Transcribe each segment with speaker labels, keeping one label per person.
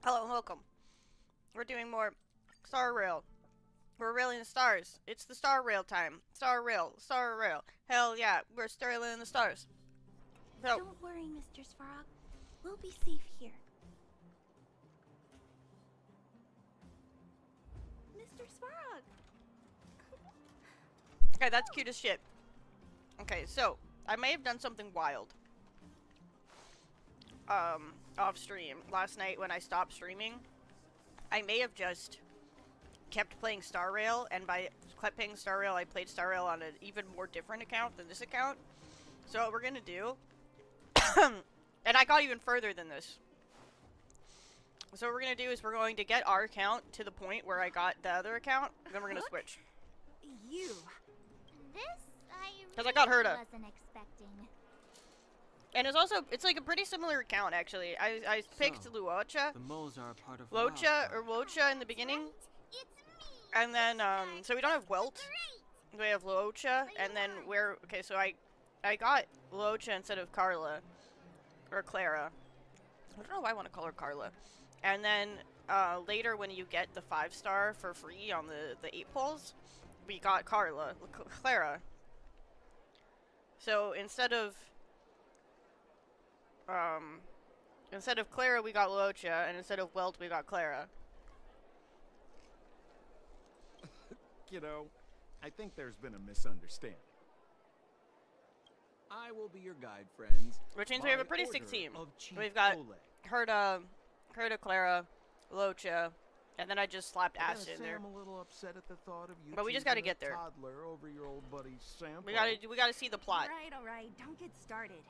Speaker 1: Hello and welcome. We're doing more Star Rail. We're railing the stars. It's the Star Rail time. Star Rail, Star Rail. Hell yeah, we're starling the stars. So,
Speaker 2: Don't worry, Mr. Svarog. We'll be safe here. Mr. Svarog!
Speaker 1: okay, that's cute as shit. Okay, so, I may have done something wild. Off stream. Last night when I stopped streaming, I may have just kept playing Star Rail, and by kept playing Star Rail, I played Star Rail on an even more different account than this account. So what we're gonna do, and I got even further than this. So what we're gonna do is we're going to get our account to the point where I got the other account, and then we're gonna switch.
Speaker 2: You.
Speaker 1: Because I got Herda.
Speaker 3: Wasn't expecting.
Speaker 1: And it's like a pretty similar account, actually. I picked
Speaker 4: So,
Speaker 1: Luocha.
Speaker 4: The moles are a part of
Speaker 1: Locha, or
Speaker 4: Wildfire.
Speaker 1: Locha in the beginning.
Speaker 3: It's me.
Speaker 1: And then, so we don't have Welt. We have Luocha, and then okay, so I got Luocha instead of Carla. Or Clara. I don't know why I want to call her Carla. And then, later when you get the 5-star for free on the 8 poles, we got Clara. So instead of Clara, we got Luocha, and instead of Welt, we got Clara.
Speaker 5: Kiddo, I think there's been a misunderstanding. I will be your guide, friends.
Speaker 1: Which means we have a
Speaker 5: by
Speaker 1: pretty
Speaker 5: order
Speaker 1: sick team.
Speaker 5: of Chief
Speaker 1: We've got
Speaker 5: Oleg.
Speaker 1: Herda, Clara, Luocha, and then I just slapped
Speaker 5: I gotta
Speaker 1: Ash in
Speaker 5: say
Speaker 1: there.
Speaker 5: I'm a little upset at the thought of you
Speaker 1: But we just gotta
Speaker 5: choosing a
Speaker 1: get there.
Speaker 5: toddler over your old buddy Sampo.
Speaker 1: We gotta see the plot.
Speaker 2: All right. Don't get started.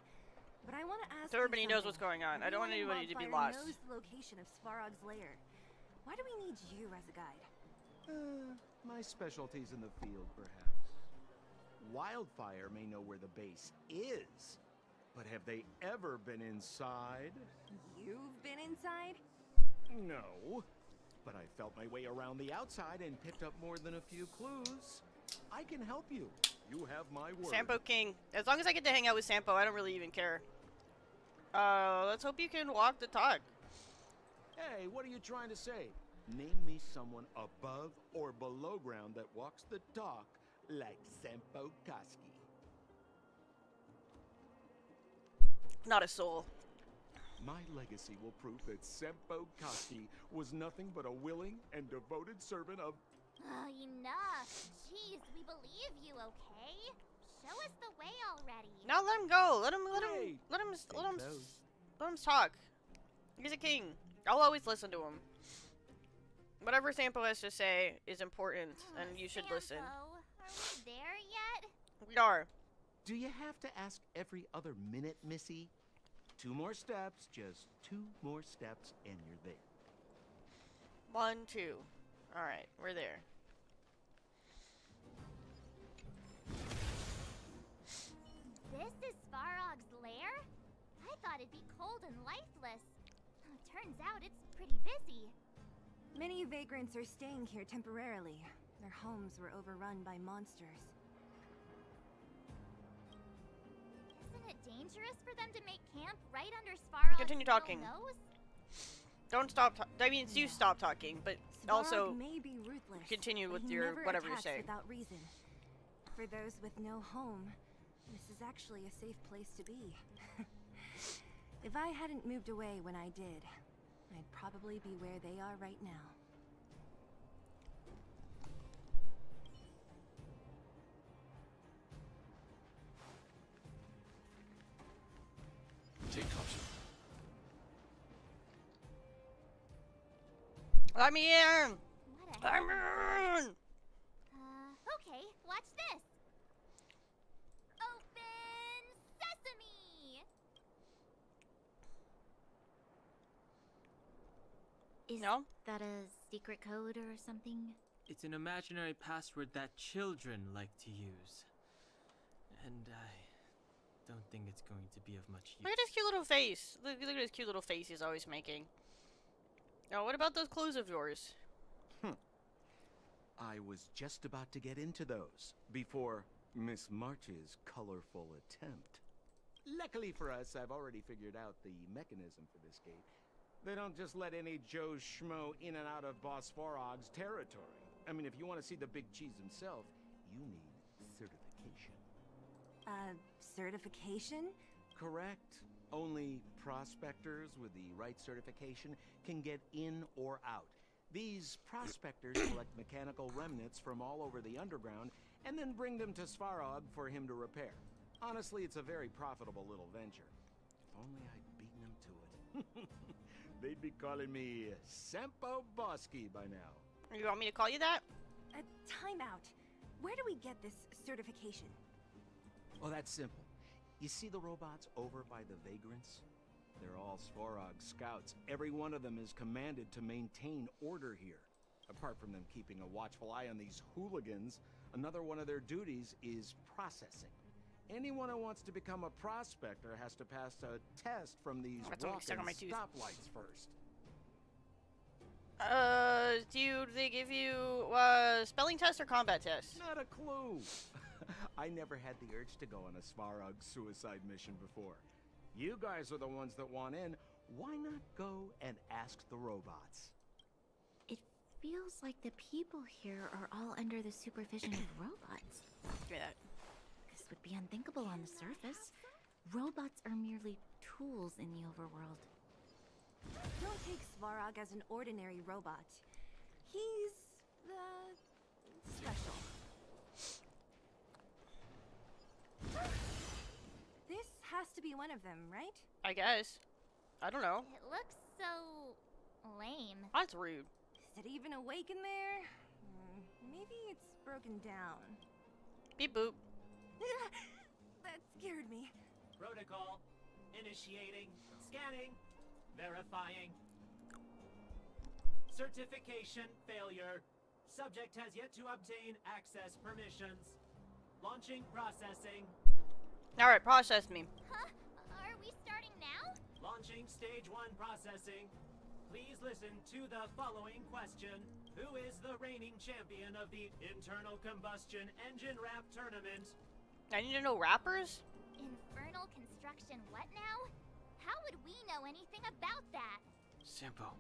Speaker 2: But I want to ask
Speaker 1: So everybody
Speaker 2: you
Speaker 1: knows
Speaker 2: something.
Speaker 1: what's going on. I don't want
Speaker 2: Everyone in
Speaker 1: anybody to be
Speaker 2: Wildfire
Speaker 1: lost.
Speaker 2: knows the location of Svarog's lair. Why do we need you as a guide?
Speaker 5: My specialty's in the field, perhaps. Wildfire may know where the base is, but have they ever been inside?
Speaker 2: You've been inside?
Speaker 5: No. But I felt my way around the outside and picked up more than a few clues. I can help you. You have my word.
Speaker 1: Sampo King. As long as I get to hang out with Sampo, I don't really even care. Let's hope you can walk the talk.
Speaker 5: Hey, what are you trying to say? Name me someone above or below ground that walks the talk like Sampo Koski.
Speaker 1: Not a soul.
Speaker 5: My legacy will prove that Sampo Koski was nothing but a willing and devoted servant of...
Speaker 3: Oh, enough. Jeez, we believe you, okay? Show us the way already.
Speaker 1: Now let him go. Let him talk. He's a king. I'll always listen to him. Whatever Sampo has to say is important, and you should listen.
Speaker 3: Sampo, are we there yet?
Speaker 1: We are.
Speaker 5: Do you have to ask every other minute, Missy? 2 more steps, just 2 more steps, and you're there.
Speaker 1: 1, 2. Alright, we're there.
Speaker 3: This is Svarog's lair? I thought it'd be cold and lifeless. Turns out it's pretty busy.
Speaker 2: Many vagrants are staying here temporarily. Their homes were overrun by monsters.
Speaker 3: Isn't it dangerous for them to make camp right under Svarog's
Speaker 1: Continue
Speaker 3: little
Speaker 1: talking.
Speaker 3: nose?
Speaker 1: Don't stop. I mean, you stop talking, but also
Speaker 2: Svarog may be ruthless,
Speaker 1: continue
Speaker 2: but
Speaker 1: with
Speaker 2: he
Speaker 1: your
Speaker 2: never
Speaker 1: whatever you're
Speaker 2: attacks
Speaker 1: saying.
Speaker 2: without reason. For those with no home, this is actually a safe place to be. If I hadn't moved away when I did, I'd probably be where they are right now.
Speaker 4: Take caution.
Speaker 1: Let me in.
Speaker 3: What a
Speaker 1: I'm
Speaker 3: heavy-
Speaker 1: in.
Speaker 3: Okay, watch this. Open sesame!
Speaker 6: Is
Speaker 1: No?
Speaker 6: that a secret code or something?
Speaker 4: It's an imaginary password that children like to use. And I don't think it's going to be of much use.
Speaker 1: Look at his cute little face. Look at his cute little face he's always making. Now, what about those clues of yours?
Speaker 5: I was just about to get into those before Miss March's colorful attempt. Luckily for us, I've already figured out the mechanism for this gate. They don't just let any Joe Schmo in and out of Boss Farog's territory. I mean, if you want to see the big cheese himself, you need certification.
Speaker 2: Certification?
Speaker 5: Correct. Only prospectors with the right certification can get in or out. These prospectors collect mechanical remnants from all over the underground and then bring them to Svarog for him to repair. Honestly, it's a very profitable little venture. If only I'd beaten him to it. They'd be calling me Sempo Bosky by now.
Speaker 1: You want me to call you that?
Speaker 2: Time out. Where do we get this certification?
Speaker 5: Oh, that's simple. You see the robots over by the Vagrants? They're all Svarog scouts. Every one of them is commanded to maintain order here. Apart from them keeping a watchful eye on these hooligans, another one of their duties is processing. Anyone who wants to become a prospector has to pass a test from these
Speaker 1: That's what we stuck on my tooth.
Speaker 5: stoplights first.
Speaker 1: Do they give you, spelling test or combat test?
Speaker 5: Not a clue. I never had the urge to go on a Svarog suicide mission before. You guys are the ones that want in. Why not go and ask the robots?
Speaker 6: It feels like the people here are all under the supervision of robots.
Speaker 1: Give me that.
Speaker 6: This would be unthinkable on the surface. Robots are merely tools in the overworld.
Speaker 2: Don't take Svarog as an ordinary robot. He's, special. This has to be one of them, right?
Speaker 1: I guess. I don't know.
Speaker 3: It looks so lame.
Speaker 1: That's rude.
Speaker 2: Is it even awake in there? Maybe it's broken down.
Speaker 1: Beep boop.
Speaker 2: That scared me.
Speaker 7: Protocol. Initiating. Scanning. Verifying. Certification failure. Subject has yet to obtain access permissions. Launching processing.
Speaker 1: Alright, process me.
Speaker 3: Huh? Are we starting now?
Speaker 7: Launching stage 1 processing. Please listen to the following question. Who is the reigning champion of the Internal Combustion Engine Rap Tournament?
Speaker 1: I need to know rappers?
Speaker 3: Infernal construction what now? How would we know anything about that?
Speaker 4: Sampo,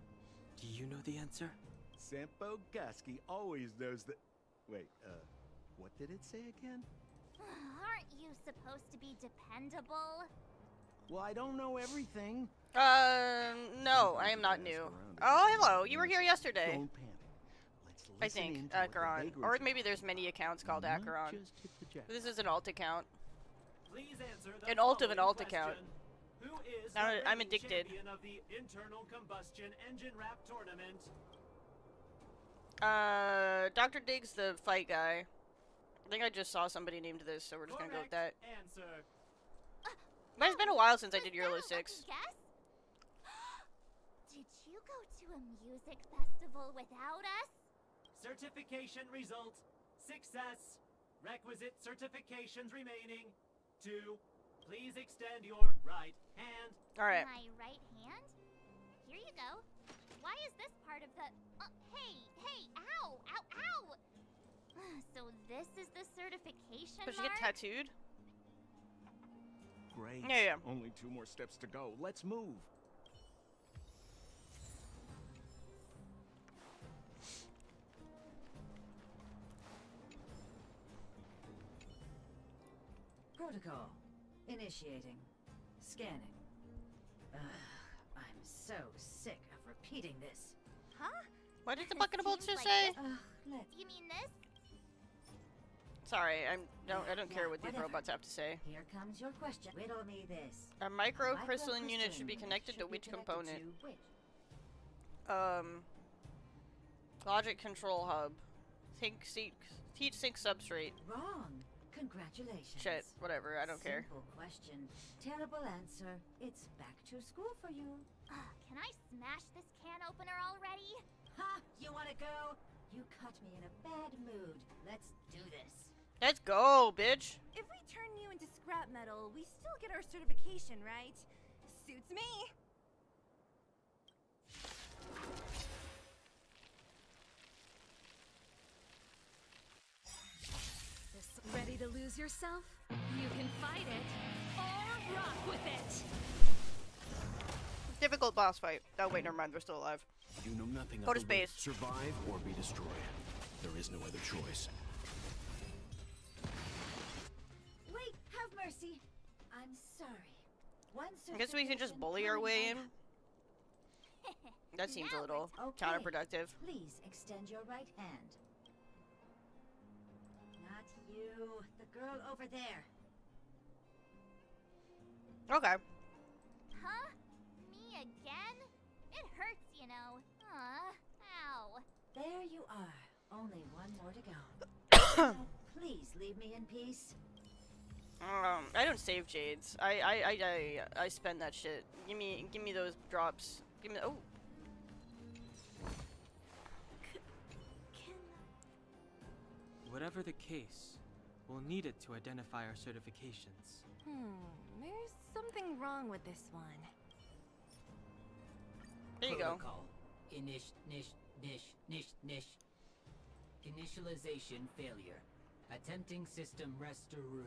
Speaker 4: do you know the answer?
Speaker 5: Sempo Bosky always knows that... Wait, what did it say again?
Speaker 3: Aren't you supposed to be dependable?
Speaker 5: Well, I don't know everything.
Speaker 1: No, I am not new. Oh, hello, you were here yesterday.
Speaker 5: Don't panic. Let's
Speaker 1: I
Speaker 5: listen
Speaker 1: think,
Speaker 5: in to what the
Speaker 1: Acheron.
Speaker 5: vagrants
Speaker 1: Or
Speaker 5: are-
Speaker 1: maybe there's many accounts called
Speaker 5: Not
Speaker 1: Acheron.
Speaker 5: just hit the jackpot.
Speaker 1: This is an alt account.
Speaker 7: Please answer the
Speaker 1: An alt of an
Speaker 7: following
Speaker 1: alt account.
Speaker 7: question. Who is
Speaker 1: Now
Speaker 7: the
Speaker 1: I'm
Speaker 7: reigning
Speaker 1: addicted.
Speaker 7: champion of the Internal Combustion Engine Rap Tournament?
Speaker 1: Dr. Diggs, the fight guy. I think I just saw somebody named this, so we're just gonna go with that.
Speaker 7: Correct answer.
Speaker 1: But it's been a while since I
Speaker 3: Was
Speaker 1: did
Speaker 3: that
Speaker 1: Euro
Speaker 3: a
Speaker 1: 6.
Speaker 3: lucky guess? Did you go to a music festival without us?
Speaker 7: Certification result. Success. Requisite certifications remaining. 2. Please extend your right hand.
Speaker 1: Alright.
Speaker 3: My right hand? Here you go. Why is this part of the... hey, ow, ow, ow! So this is the certification
Speaker 1: Does she get
Speaker 3: mark?
Speaker 1: tattooed?
Speaker 5: Great.
Speaker 1: Yeah.
Speaker 5: Only 2 more steps to go. Let's move.
Speaker 8: Protocol. Initiating. Scanning. Ugh, I'm so sick of repeating this.
Speaker 2: Huh?
Speaker 1: What did the
Speaker 3: It
Speaker 1: bucket of bolts
Speaker 3: seems
Speaker 1: just
Speaker 3: like
Speaker 1: say?
Speaker 3: this-
Speaker 8: Let's
Speaker 3: You mean this?
Speaker 1: Sorry, I don't care what these
Speaker 8: Whatever.
Speaker 1: robots have to say.
Speaker 8: Here comes your question. Riddle me this.
Speaker 1: A microcrystalline unit should be
Speaker 8: Microcrystalline
Speaker 1: connected to
Speaker 8: should be
Speaker 1: which
Speaker 8: connected
Speaker 1: component?
Speaker 8: to which?
Speaker 1: Logic control hub. Heat sink substrate.
Speaker 8: Wrong. Congratulations.
Speaker 1: Shit, whatever, I don't care.
Speaker 8: Simple question. Terrible answer. It's back to school for you.
Speaker 3: Can I smash this can opener already?
Speaker 8: Ha! You wanna go? You caught me in a bad mood. Let's do this.
Speaker 1: Let's go, bitch.
Speaker 2: If we turn you into scrap metal, we still get our certification, right? Suits me.
Speaker 9: Ready to lose yourself? You can fight it or rock with it.
Speaker 1: difficult boss fight. Oh wait, never mind. They're still alive.
Speaker 10: You know nothing
Speaker 1: Go to
Speaker 10: of the way
Speaker 1: space.
Speaker 10: survive or be destroyed. There is no other choice.
Speaker 8: Wait, have mercy. I'm sorry. One
Speaker 1: I guess we can just
Speaker 8: certification
Speaker 1: bully our
Speaker 8: coming
Speaker 1: way
Speaker 8: back.
Speaker 1: in. That seems a little
Speaker 8: Okay.
Speaker 1: counterproductive.
Speaker 8: Please extend your right hand. Not you. The girl over there.
Speaker 1: Okay.
Speaker 3: Huh? Me again? It hurts, you know. Ow.
Speaker 8: There you are. Only one more to go. Now, please leave me in peace.
Speaker 1: I don't save jades. I spend that shit. Give me those drops. Give me. Oh.
Speaker 4: Whatever the case, we'll need it to identify our certifications.
Speaker 2: There's something wrong with this one.
Speaker 1: There you go.
Speaker 11: Protocol. Initialization failure. Attempting system restoration.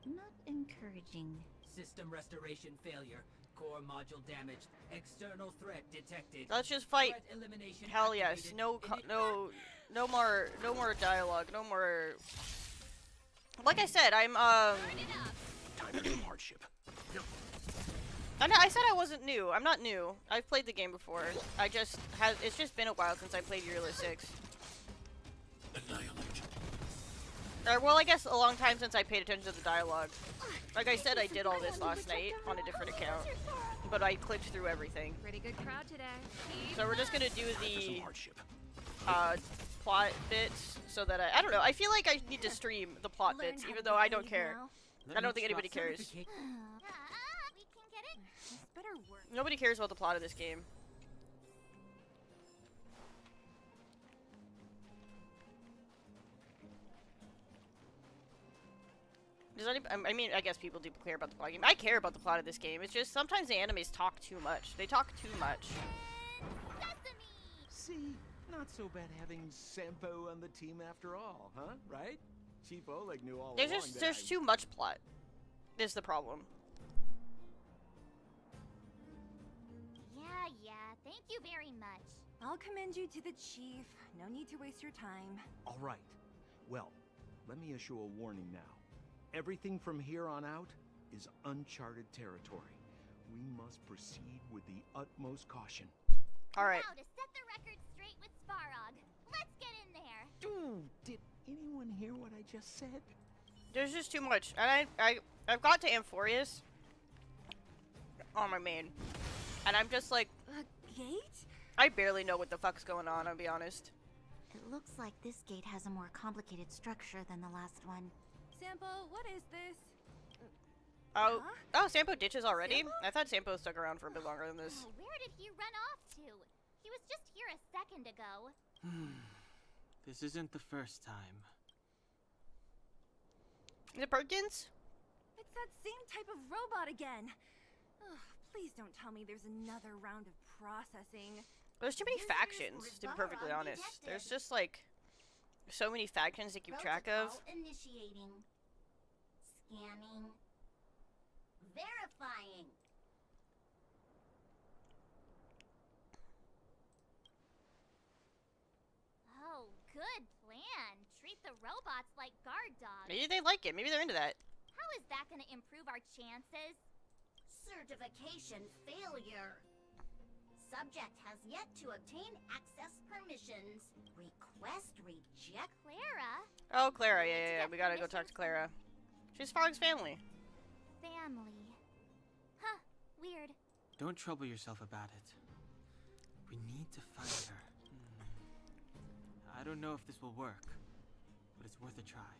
Speaker 6: Not encouraging.
Speaker 11: System restoration failure. Core module damaged. External threat detected.
Speaker 1: Let's just fight.
Speaker 11: Threat elimination
Speaker 1: Hell yes.
Speaker 11: activated.
Speaker 1: No more dialogue. No more. Like I said, I'm
Speaker 10: Time for some hardship.
Speaker 1: I said I wasn't new. I'm not new. I've played the game before. It's just been a while since I played Yearly 6.
Speaker 10: Annihilate.
Speaker 1: Well, I guess a long time since I paid attention to the dialogue. Like I said, I did all this last night on a different account, but I clicked through everything.
Speaker 9: Pretty good crowd today.
Speaker 1: So we're just gonna do
Speaker 10: Time for some
Speaker 1: the
Speaker 10: hardship.
Speaker 1: plot bits so that I don't know. I feel like I need to stream the plot
Speaker 2: Learn
Speaker 1: bits,
Speaker 2: how
Speaker 1: even
Speaker 2: to
Speaker 1: though I don't
Speaker 2: behave
Speaker 1: care.
Speaker 2: now.
Speaker 4: Let
Speaker 1: I don't
Speaker 4: me
Speaker 1: think anybody
Speaker 4: try-
Speaker 1: cares.
Speaker 3: We can get it?
Speaker 2: This better work.
Speaker 1: Nobody cares about the plot of this game. Does anybody, I mean, I guess people do care about the plot of the game. I care about the plot of this game. It's just sometimes the animes talk too much. They talk too much.
Speaker 3: Sesame!
Speaker 5: See, not so bad having Sampo on the team after all, huh? Right? Chief Oleg knew all along that
Speaker 1: There's too much plot. Is the problem.
Speaker 3: Yeah. Thank you very much.
Speaker 2: I'll commend you to the chief. No need to waste your time.
Speaker 5: All right. Well, let me issue a warning now. Everything from here on out is uncharted territory. We must proceed with the utmost caution.
Speaker 1: Alright.
Speaker 3: Now to set the record straight with Svarog. Let's get in there.
Speaker 5: Ooh, did anyone hear what I just said?
Speaker 1: There's just too much. And I've got to Amphorius on my main. And I'm just like,
Speaker 2: A gate?
Speaker 1: I barely know what the fuck's going on, I'll be honest.
Speaker 6: It looks like this gate has a more complicated structure than the last one.
Speaker 2: Sampo, what is this?
Speaker 1: Oh,
Speaker 2: Huh?
Speaker 1: oh, Sampo ditches already?
Speaker 2: Sampo?
Speaker 1: I thought Sampo stuck around for a bit longer than this.
Speaker 3: Oh, where did he run off to? He was just here a second ago.
Speaker 4: This isn't the first time.
Speaker 1: Is it Perkins?
Speaker 2: It's that same type of robot again. Ugh, please don't tell me there's another round of processing.
Speaker 1: There's too many
Speaker 8: Visitors
Speaker 1: factions,
Speaker 8: with
Speaker 1: to be perfectly
Speaker 8: Balrog
Speaker 1: honest.
Speaker 8: detected.
Speaker 1: There's just like so many factions to keep track of.
Speaker 3: Protocol initiating. Scanning. Verifying. Oh, good plan. Treat the robots like guard dogs.
Speaker 1: Maybe they like it. Maybe they're into that.
Speaker 3: How is that going to improve our chances?
Speaker 8: Certification failure. Subject has yet to obtain access permissions. Request reject.
Speaker 3: Clara?
Speaker 1: Oh, Clara. Yeah. We gotta go talk to Clara. She's Frog's family.
Speaker 3: Family. Huh. Weird.
Speaker 4: Don't trouble yourself about it. We need to find her. I don't know if this will work, but it's worth a try.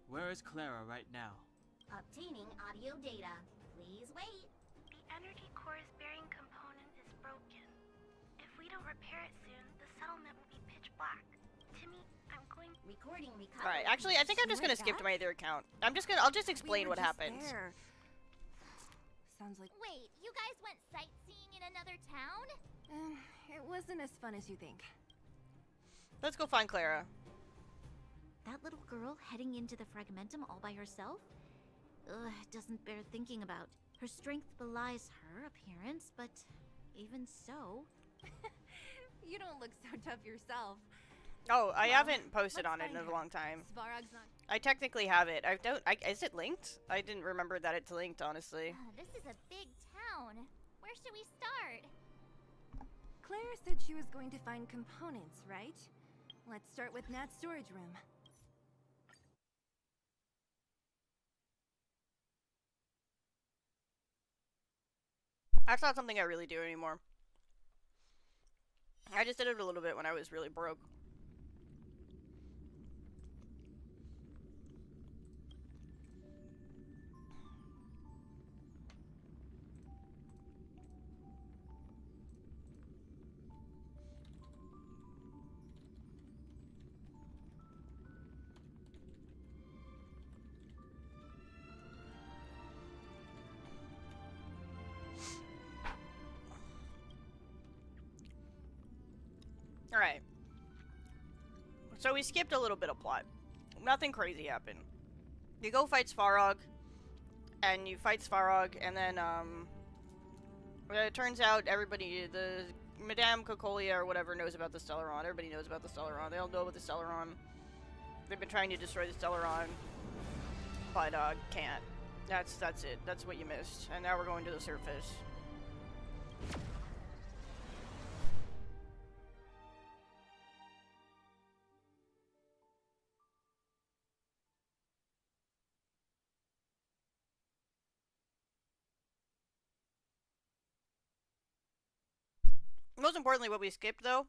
Speaker 4: Where is Clara right now?
Speaker 8: Obtaining audio data. Please wait.
Speaker 12: The energy core's bearing component is broken. If we don't repair it soon, the settlement will be pitch black. Timmy, I'm going.
Speaker 8: Recording recovered.
Speaker 1: All right. Actually, I think I'm just gonna skip to my other account. I'll just explain
Speaker 2: We were
Speaker 1: what
Speaker 2: just
Speaker 1: happened.
Speaker 2: there. Sounds like
Speaker 3: Wait, you guys went sightseeing in another town?
Speaker 2: it wasn't as fun as you think.
Speaker 1: Let's go find Clara.
Speaker 6: That little girl heading into the Fragmentum all by herself? Ugh, it doesn't bear thinking about. Her strength belies her appearance, but even so...
Speaker 2: You don't look so tough yourself.
Speaker 1: Oh, I
Speaker 2: Well,
Speaker 1: haven't posted
Speaker 2: let's
Speaker 1: on it in
Speaker 2: find
Speaker 1: a
Speaker 2: her.
Speaker 1: long time.
Speaker 2: Svarog's not...
Speaker 1: I technically have it. I don't. Is it linked? I didn't remember that it's linked, honestly.
Speaker 3: This is a big town. Where should we start?
Speaker 2: Claire said she was going to find components, right? Let's start with Nat's storage room.
Speaker 1: That's not something I really do anymore. I just did it a little bit when I was really broke. Alright. So we skipped a little bit of plot. Nothing crazy happened. You go fight Svarog, and you fight Svarog, and then, it turns out everybody, the Madame Cocolia or whatever knows about the Stellaron. Everybody knows about the Stellaron. They all know about the Stellaron. They've been trying to destroy the Stellaron, but, can't. That's it. That's what you missed. And now we're going to the surface. Most importantly, what we skipped, though,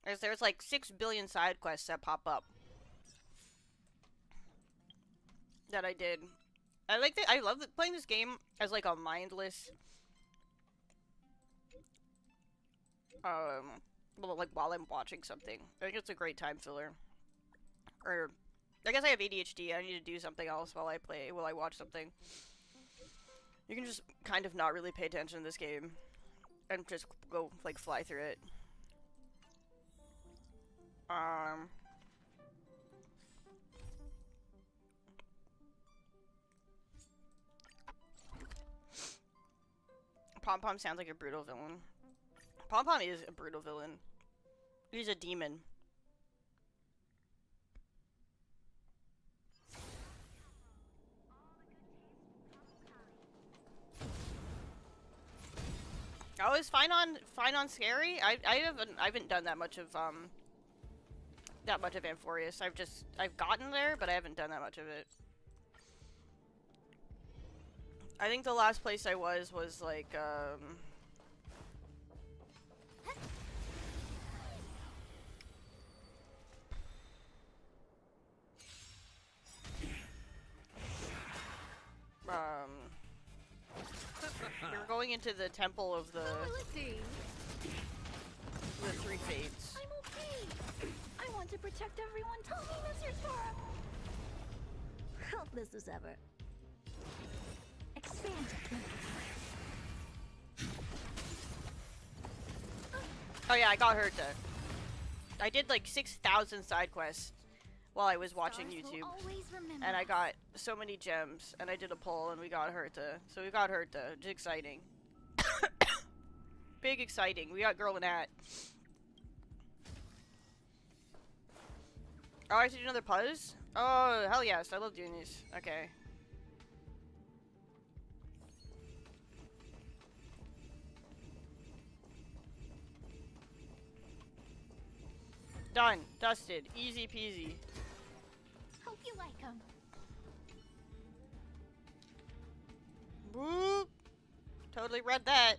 Speaker 1: is there's like 6 billion side quests that pop up. That I did. I love playing this game as like a mindless, well, like while I'm watching something. I think it's a great time filler. Or, I guess I have ADHD, I need to do something else while I watch something. You can just kind of not really pay attention to this game. And just go, like, fly through it. Pom Pom sounds like a brutal villain. Pom Pom is a brutal villain. He's a demon. Oh, is fine on scary? I haven't done that much of Amphorius. I've gotten there, but I haven't done that much of it. I think the last place I was like we were going into the temple of the three fates.
Speaker 6: I'm okay. I want to protect everyone. Tell me, Mr. Sora. Helpless as ever. Expand.
Speaker 1: Oh yeah, I got hurt though. I did like 6,000 side quests while I was watching YouTube, and I got so many gems, and I did a pull, and we got Herta. So we got Herta. It's exciting. Big exciting. We got Girl and Hat. Oh, I have to do another puzz? Oh, hell yes. I love doing these. Okay. Done. Dusted. Easy peasy.
Speaker 3: Hope you like them.
Speaker 1: Whoop. Totally read that.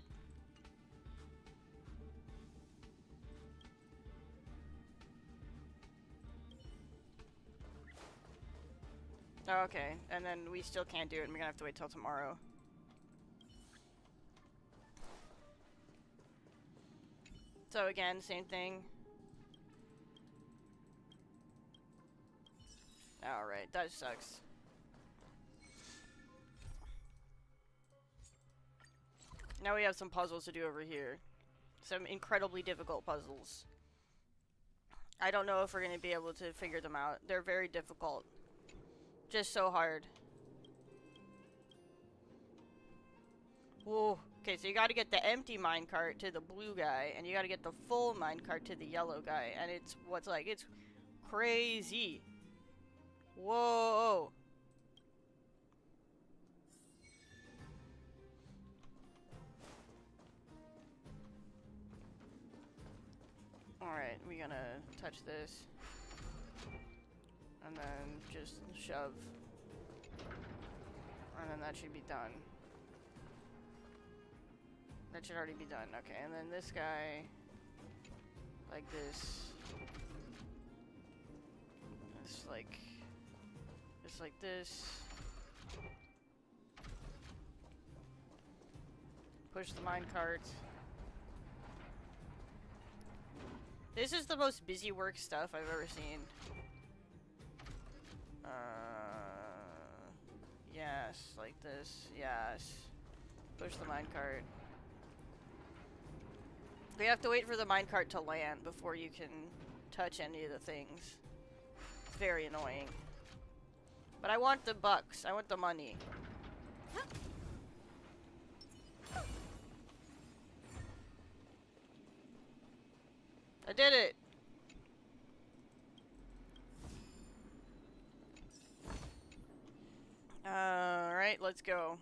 Speaker 1: Okay, and then we still can't do it, and we're gonna have to wait till tomorrow. So again, same thing. Alright, that sucks. Now we have some puzzles to do over here. Some incredibly difficult puzzles. I don't know if we're gonna be able to figure them out. They're very difficult. Just so hard. Whoa. Okay, so you gotta get the empty minecart to the blue guy, and you gotta get the full minecart to the yellow guy, and it's it's crazy. Whoa. Alright, we're gonna touch this. And then just shove. And then that should be done. That should already be done. Okay, and then this guy, like this. Just like this. Push the minecart. This is the most busy work stuff I've ever seen. Yes, like this. Yes. Push the minecart. We have to wait for the minecart to land before you can touch any of the things. It's very annoying. But I want the bucks. I want the money. I did it! Alright, let's go.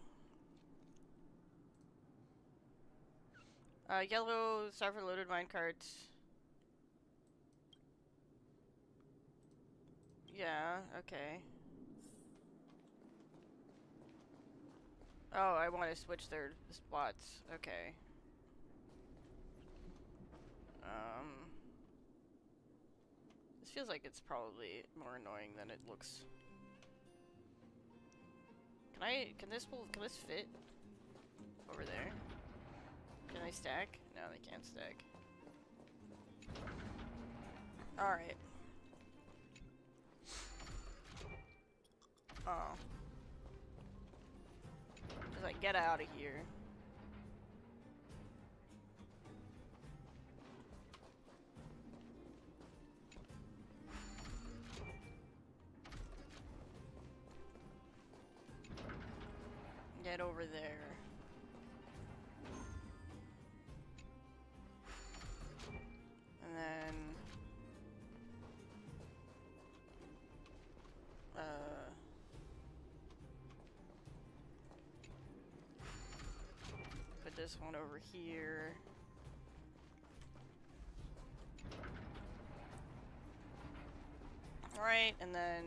Speaker 1: Yellow, start for loaded minecarts. Yeah, okay. Oh, I want to switch their spots. Okay. This feels like it's probably more annoying than it looks. Can this fit over there? Can they stack? No, they can't stack. Alright. Oh. Just like, get out of here. Get over there. And then put this one over here. Alright, and then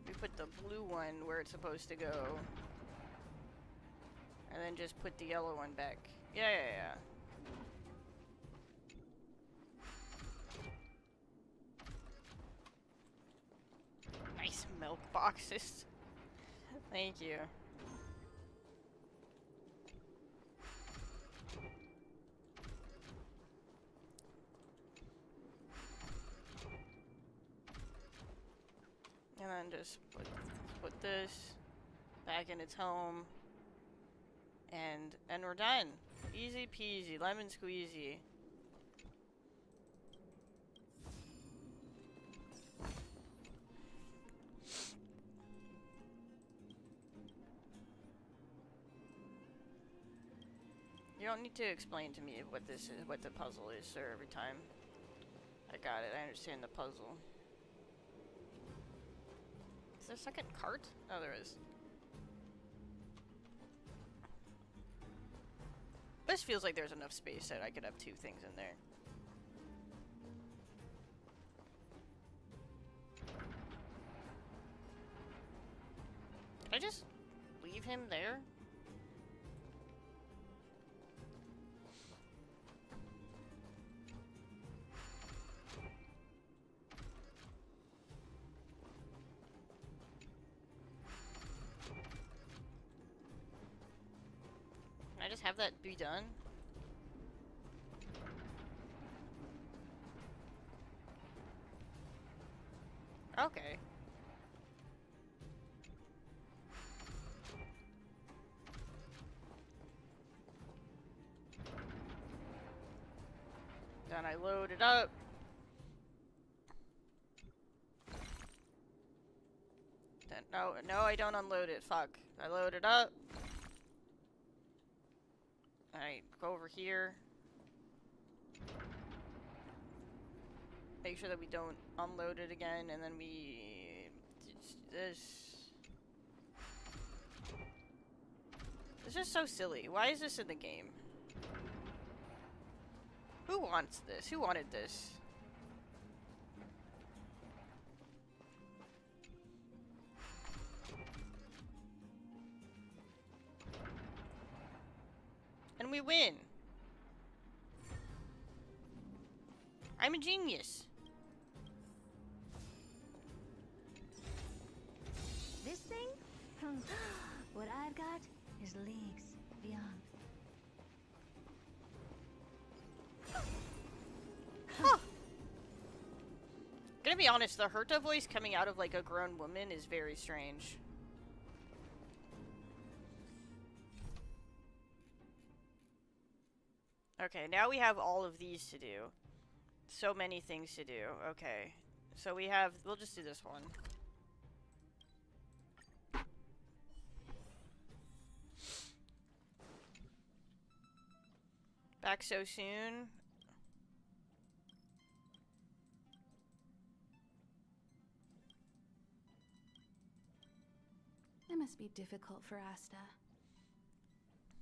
Speaker 1: we put the blue one where it's supposed to go. And then just put the yellow one back. Yeah. Nice milk boxes. Thank you. And then just put this back in its home. And we're done. Easy peasy, lemon squeezy. You don't need to explain to me what this is, what the puzzle is, sir, every time. I got it, I understand the puzzle. Is there a second cart? Oh, there is. This feels like there's enough space that I could have two things in there. Can I just leave him there? Can I just have that be done? Okay. Then I load it up. No, no, I don't unload it. Fuck. I load it up. Alright, go over here. Make sure that we don't unload it again, and then we... This is just so silly. Why is this in the game? Who wants this? Who wanted this? And we win. I'm a genius.
Speaker 2: This thing? What I've got is leagues beyond.
Speaker 1: Huh. Gonna be honest, the Herta voice coming out of like a grown woman is very strange. Okay, now we have all of these to do. So many things to do. Okay. So we have... We'll just do this one. Back so soon.
Speaker 6: It must be difficult for Asta.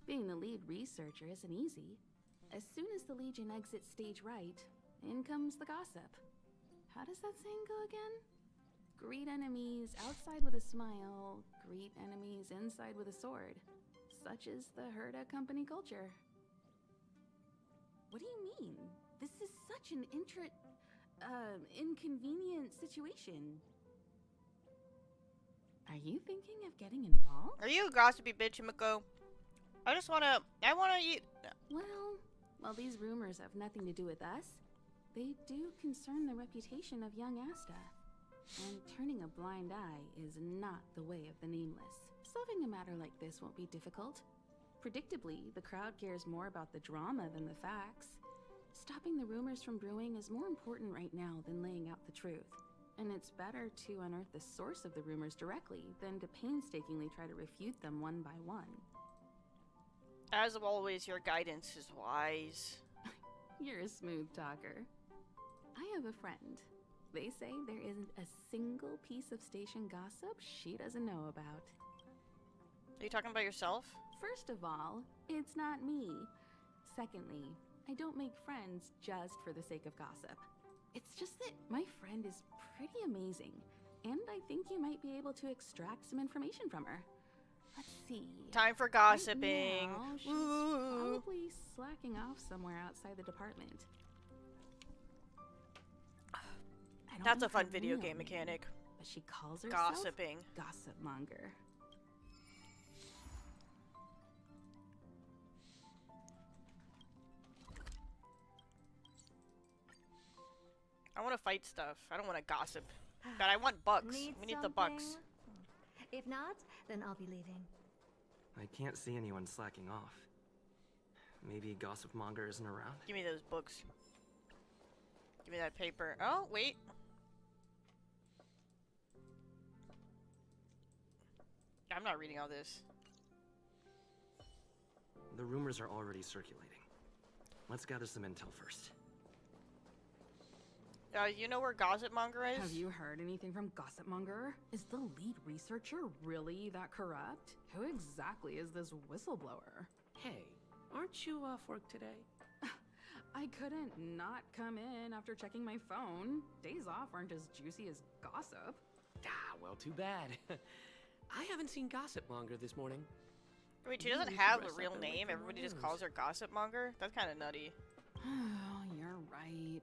Speaker 6: Being the lead researcher isn't easy. As soon as the Legion exits stage right, in comes the gossip. How does that saying go again? Greet enemies outside with a smile, greet enemies inside with a sword. Such is the Herta company culture. What do you mean? This is such an inconvenient situation. Are you thinking of getting involved?
Speaker 1: Are you a gossipy bitch, Himiko? I wanna eat...
Speaker 6: Well, while these rumors have nothing to do with us, they do concern the reputation of young Asta. And turning a blind eye is not the way of the nameless. Solving a matter like this won't be difficult. Predictably, the crowd cares more about the drama than the facts. Stopping the rumors from brewing is more important right now than laying out the truth. And it's better to unearth the source of the rumors directly than to painstakingly try to refute them one by one.
Speaker 1: As always, your guidance is wise.
Speaker 6: You're a smooth talker. I have a friend. They say there isn't a single piece of station gossip she doesn't know about.
Speaker 1: Are you talking about yourself?
Speaker 6: First of all, it's not me. Secondly, I don't make friends just for the sake of gossip. It's just that my friend is pretty amazing, and I think you might be able to extract some information from her. Let's see.
Speaker 1: Time for gossiping.
Speaker 6: Right now, she's probably slacking off somewhere outside the department.
Speaker 1: That's a fun video game mechanic.
Speaker 6: But she calls herself
Speaker 1: Gossiping.
Speaker 6: Gossip Monger.
Speaker 1: I want to fight stuff. I don't want to gossip. But I want bucks. We need the bucks.
Speaker 2: If not, then I'll be leaving.
Speaker 13: I can't see anyone slacking off. Maybe Gossip Monger isn't around?
Speaker 1: Give me those books. Give me that paper. Oh, wait. I'm not reading all this.
Speaker 13: The rumors are already circulating. Let's gather some intel first.
Speaker 1: You know where Gossip Monger is?
Speaker 6: Have you heard anything from Gossip Monger? Is the lead researcher really that corrupt? Who exactly is this whistleblower?
Speaker 10: Hey, aren't you off work today?
Speaker 6: I couldn't not come in after checking my phone. Days off aren't as juicy as gossip.
Speaker 10: Ah, well, too bad. I haven't seen Gossip Monger this morning.
Speaker 1: Wait, she doesn't have a real name? Everybody just calls her Gossip Monger? That's kind of nutty.
Speaker 6: Oh, you're right.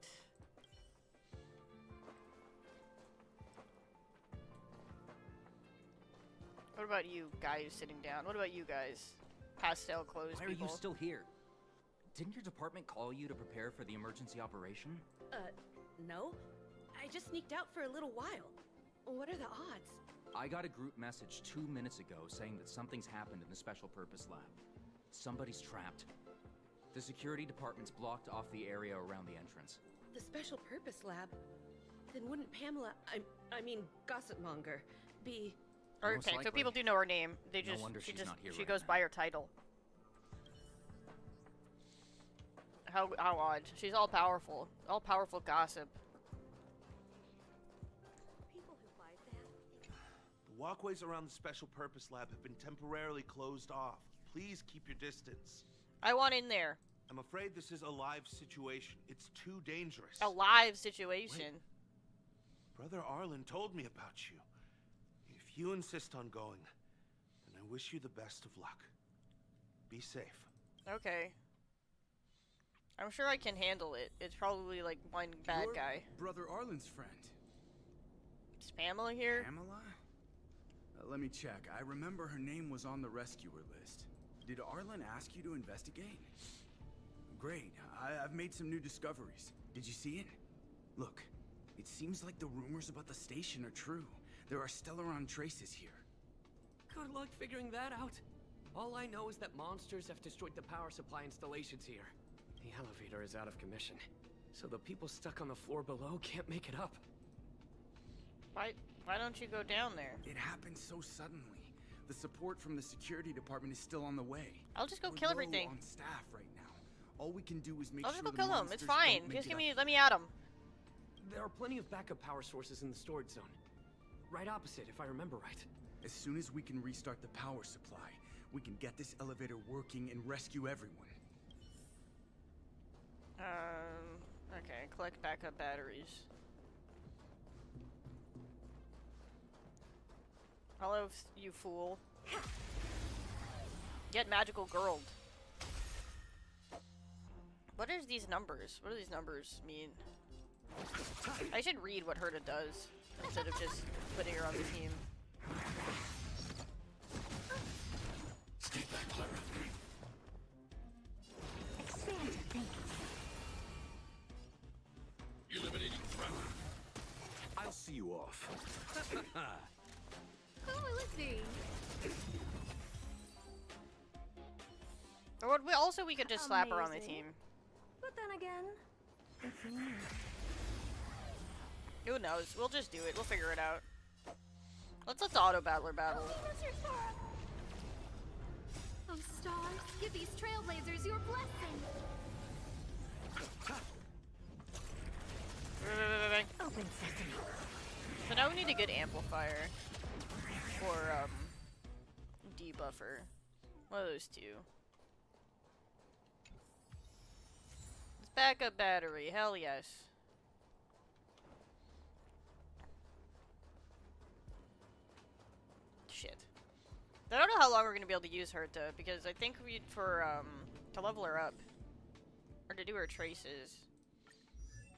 Speaker 1: What about you guys sitting down? What about you guys? Pastel clothes
Speaker 14: Why
Speaker 1: people.
Speaker 14: are you still here? Didn't your department call you to prepare for the emergency operation?
Speaker 15: No. I just sneaked out for a little while. What are the odds?
Speaker 14: I got a group message 2 minutes ago saying that something's happened in the Special Purpose Lab. Somebody's trapped. The security department's blocked off the area around the entrance.
Speaker 15: The Special Purpose Lab? Then wouldn't Pamela, I mean Gossip Monger, be...
Speaker 14: Most
Speaker 1: Okay, so
Speaker 14: likely.
Speaker 1: people do know her name. They
Speaker 14: No
Speaker 1: just
Speaker 14: wonder
Speaker 1: she
Speaker 14: she's
Speaker 1: just
Speaker 14: not here
Speaker 1: she
Speaker 14: right
Speaker 1: goes
Speaker 14: now.
Speaker 1: by her title. How odd. She's all powerful. All powerful gossip.
Speaker 16: The walkways around the Special Purpose Lab have been temporarily closed off. Please keep your distance.
Speaker 1: I want in there.
Speaker 16: I'm afraid this is a live situation. It's too dangerous.
Speaker 1: A live situation.
Speaker 16: Wait. Brother Arlen told me about you. If you insist on going, then I wish you the best of luck. Be safe.
Speaker 1: Okay. I'm sure I can handle it. It's probably like one bad
Speaker 17: You're
Speaker 1: guy.
Speaker 17: Brother Arlen's friend.
Speaker 1: Is Pamela here?
Speaker 17: Pamela? Let me check. I remember her name was on the rescuer list. Did Arlen ask you to investigate? Great. I've made some new discoveries. Did you see it? Look, it seems like the rumors about the station are true. There are Stellaron traces here.
Speaker 10: Good luck figuring that out. All I know is that monsters have destroyed the power supply installations here. The elevator is out of commission, so the people stuck on the floor below can't make it up.
Speaker 1: Why don't you go down there?
Speaker 17: It happened so suddenly. The support from the security department is still on the way.
Speaker 1: I'll just go
Speaker 17: We're
Speaker 1: kill
Speaker 17: low
Speaker 1: everything.
Speaker 17: on staff right now. All we can do is make
Speaker 1: I'll
Speaker 17: sure
Speaker 1: just go
Speaker 17: the
Speaker 1: kill him. It's
Speaker 17: monsters
Speaker 1: fine.
Speaker 17: don't make
Speaker 1: Just
Speaker 17: it up.
Speaker 1: let me at him.
Speaker 10: There are plenty of backup power sources in the storage zone. Right opposite, if I remember right.
Speaker 17: As soon as we can restart the power supply, we can get this elevator working and rescue everyone.
Speaker 1: Okay, collect backup batteries. Hello, you fool. Get magical girl. What are these numbers? What do these numbers mean? I should read what Herta does instead of just putting her on the team.
Speaker 8: Stay back, Clara. Expand your thinking.
Speaker 18: Eliminating front. I'll see you off.
Speaker 6: Who will it be?
Speaker 1: Or also we could just slap her on the team.
Speaker 2: But then again, it's me.
Speaker 1: Who knows? We'll just do it. We'll figure it out. Let's auto battler battle.
Speaker 3: Oh, stars, give these trailblazers your blessing.
Speaker 8: Open sesame.
Speaker 1: So now we need a good amplifier. Or, debuffer. One of those two. Let's backup battery. Hell yes. Shit. I don't know how long we're gonna be able to use Herta, because I think to level her up, or to do her traces,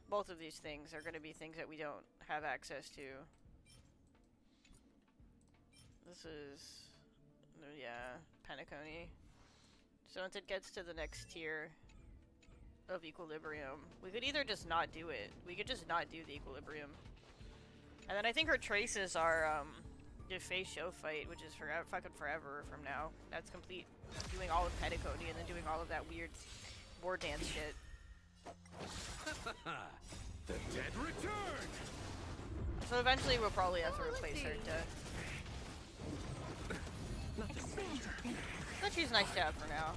Speaker 1: both of these things are gonna be things that we don't have access to. This is, yeah, Penacony. So once it gets to the next tier of Equilibrium, we could either just not do it. We could just not do the Equilibrium. And then I think her traces are, the face show fight, which is fucking forever from now. That's complete doing all of Penacony and then doing all of that weird war dance shit.
Speaker 18: The dead return!
Speaker 1: So eventually we'll probably have to replace her but she's nice to have for now.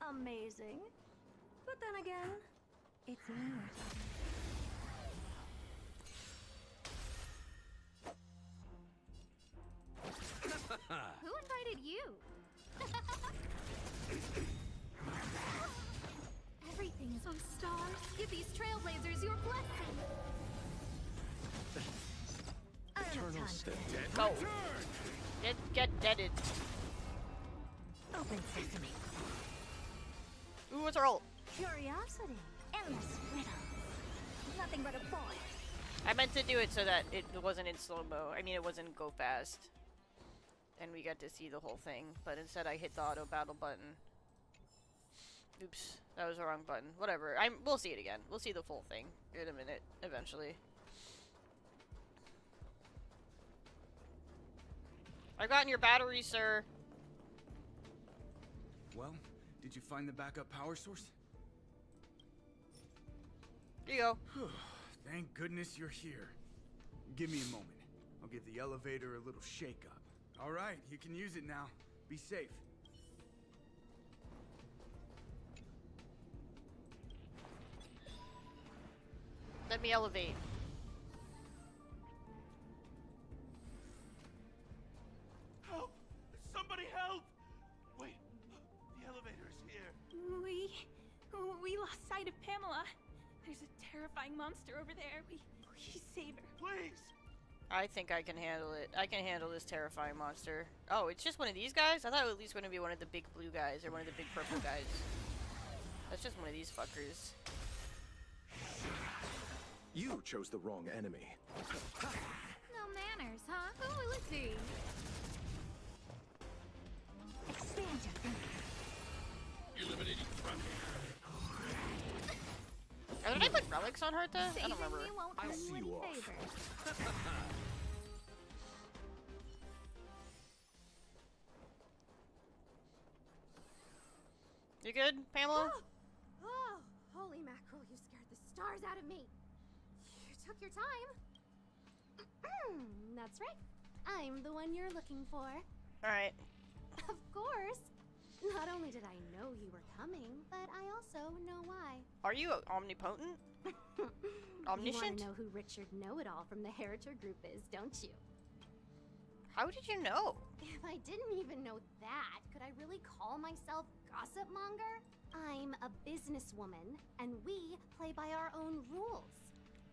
Speaker 2: Amazing. But then again, it's me.
Speaker 3: Who invited you? Everything is on stars. Give these trailblazers your blessing.
Speaker 18: Eternal step.
Speaker 1: Go. Get deaded.
Speaker 8: Open sesame.
Speaker 1: Ooh, what's her ult?
Speaker 8: Curiosity. Endless riddle. Nothing but a boy.
Speaker 1: I meant to do it so that it wasn't in slow-mo. I mean, it wasn't go fast. And we got to see the whole thing. But instead I hit the auto battle button. Oops. That was the wrong button. Whatever. We'll see it again. We'll see the full thing in a minute, eventually. I've gotten your battery, sir.
Speaker 17: Well, did you find the backup power source?
Speaker 1: Here you go.
Speaker 17: Thank goodness you're here. Give me a moment. I'll give the elevator a little shake up. All right, you can use it now. Be safe.
Speaker 1: Let me elevate.
Speaker 16: Help! Somebody help! Wait, the elevator is here.
Speaker 19: We lost sight of Pamela. There's a terrifying monster over there. We save her.
Speaker 16: Please!
Speaker 1: I think I can handle it. I can handle this terrifying monster. Oh, it's just one of these guys? I thought it was at least going to be one of the big blue guys or one of the big purple guys. That's just one of these fuckers.
Speaker 20: You chose the wrong enemy.
Speaker 3: No manners, huh? Who will it be?
Speaker 8: Expand your thinking.
Speaker 18: Eliminating front.
Speaker 1: Did I put relics on her though? I don't remember.
Speaker 20: I'll see you off.
Speaker 1: You good, Pamela?
Speaker 3: Oh, holy mackerel, you scared the stars out of me. You took your time. That's right. I'm the one you're looking for.
Speaker 1: Alright.
Speaker 3: Of course. Not only did I know you were coming, but I also know why.
Speaker 1: Are you omnipotent? Omniscient?
Speaker 3: You want to know who Richard Know-It-All from the Heritor Group is, don't you?
Speaker 1: How did you know?
Speaker 3: If I didn't even know that, could I really call myself gossip monger? I'm a businesswoman, and we play by our own rules.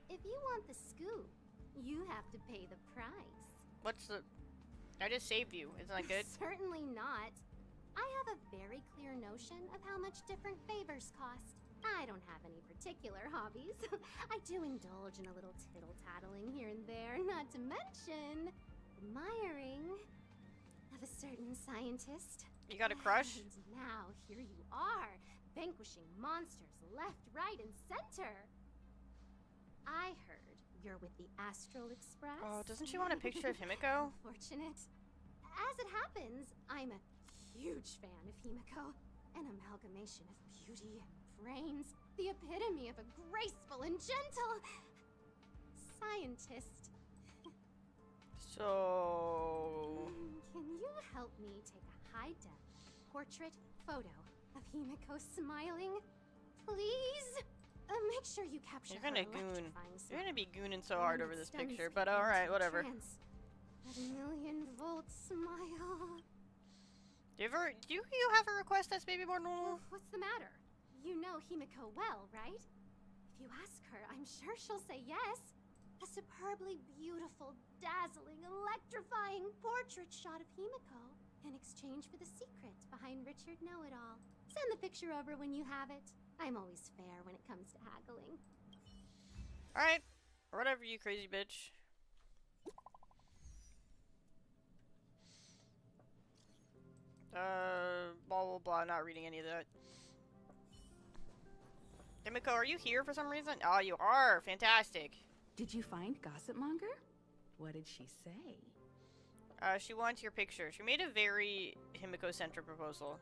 Speaker 3: If you want the scoop, you have to pay the price.
Speaker 1: What's the... I just saved you. Isn't that good?
Speaker 3: Certainly not. I have a very clear notion of how much different favors cost. I don't have any particular hobbies. I do indulge in a little tittle-tattling here and there, not to mention admiring of a certain scientist.
Speaker 1: You got a crush?
Speaker 3: And now here you are, vanquishing monsters left, right, and center. I heard you're with the Astral Express.
Speaker 1: Oh, doesn't she want a picture of Himiko?
Speaker 3: Fortunate. As it happens, I'm a huge fan of Himiko. An amalgamation of beauty, brains, the epitome of a graceful and gentle scientist.
Speaker 1: So...
Speaker 3: Can you help me take a high-def portrait photo of Himiko smiling? Please? Make sure you capture
Speaker 1: You're gonna
Speaker 3: her
Speaker 1: goon.
Speaker 3: electrifying
Speaker 1: You're gonna
Speaker 3: smile.
Speaker 1: be gooning so
Speaker 3: The
Speaker 1: hard
Speaker 3: one
Speaker 1: over
Speaker 3: that
Speaker 1: this
Speaker 3: stuns
Speaker 1: picture, but
Speaker 3: people
Speaker 1: alright,
Speaker 3: into a
Speaker 1: whatever.
Speaker 3: trance. That million-volt smile.
Speaker 1: Do you have a request that's maybe more normal?
Speaker 3: What's the matter? You know Himiko well, right? If you ask her, I'm sure she'll say yes. A superbly beautiful, dazzling, electrifying portrait shot of Himiko in exchange for the secret behind Richard Know-It-All. Send the picture over when you have it. I'm always fair when it comes to haggling.
Speaker 1: Alright. Or whatever, you crazy bitch. Blah blah blah, not reading any of that. Himiko, are you here for some reason? Oh, you are! Fantastic.
Speaker 6: Did you find Gossip Monger? What did she say?
Speaker 1: She wants your picture. She made a very Himiko-centric proposal.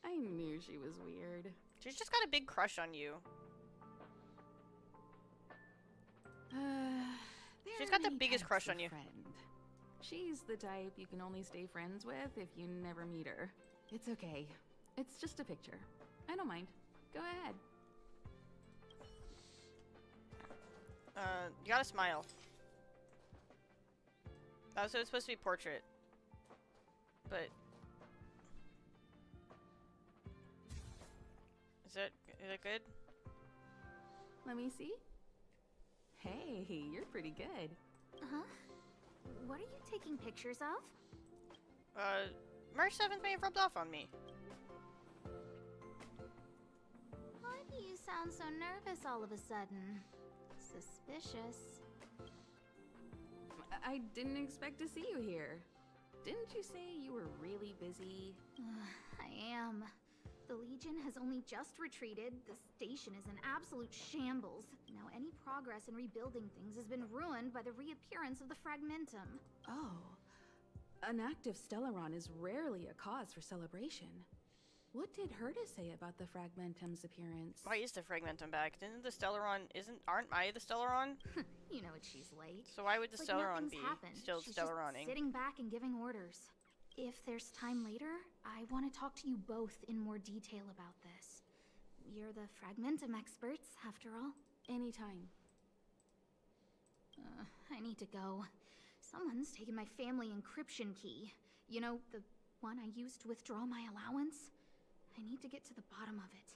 Speaker 6: I knew she was weird.
Speaker 1: She's just got a big crush on you. She's got the biggest crush on you.
Speaker 6: Friend. She's the type you can only stay friends with if you never meet her. It's okay. It's just a picture. I don't mind. Go ahead.
Speaker 1: You gotta smile. Oh, so it's supposed to be portrait. But... Is it good?
Speaker 6: Let me see. Hey, you're pretty good.
Speaker 3: Huh? What are you taking pictures of?
Speaker 1: March 7th may have rubbed off on me.
Speaker 3: Why do you sound so nervous all of a sudden? Suspicious.
Speaker 6: I didn't expect to see you here. Didn't you say you were really busy?
Speaker 3: I am. The Legion has only just retreated. The station is in absolute shambles. Now any progress in rebuilding things has been ruined by the reappearance of the Fragmentum.
Speaker 6: Oh. An active Stellaron is rarely a cause for celebration. What did Herta say about the Fragmentum's appearance?
Speaker 1: Why is the Fragmentum back? Didn't the Stellaron aren't I the Stellaron?
Speaker 21: You know it, she's late.
Speaker 1: So why would the
Speaker 21: It's
Speaker 1: Stellaron
Speaker 21: nothing's
Speaker 1: be
Speaker 21: happened.
Speaker 1: still
Speaker 21: She's
Speaker 1: Stellaroning?
Speaker 21: just sitting back and giving orders. If there's time later, I want to talk to you both in more detail about this. You're the Fragmentum experts, after all.
Speaker 6: Anytime.
Speaker 21: I need to go. Someone's taken my family encryption key. You know, the one I used to withdraw my allowance? I need to get to the bottom of it.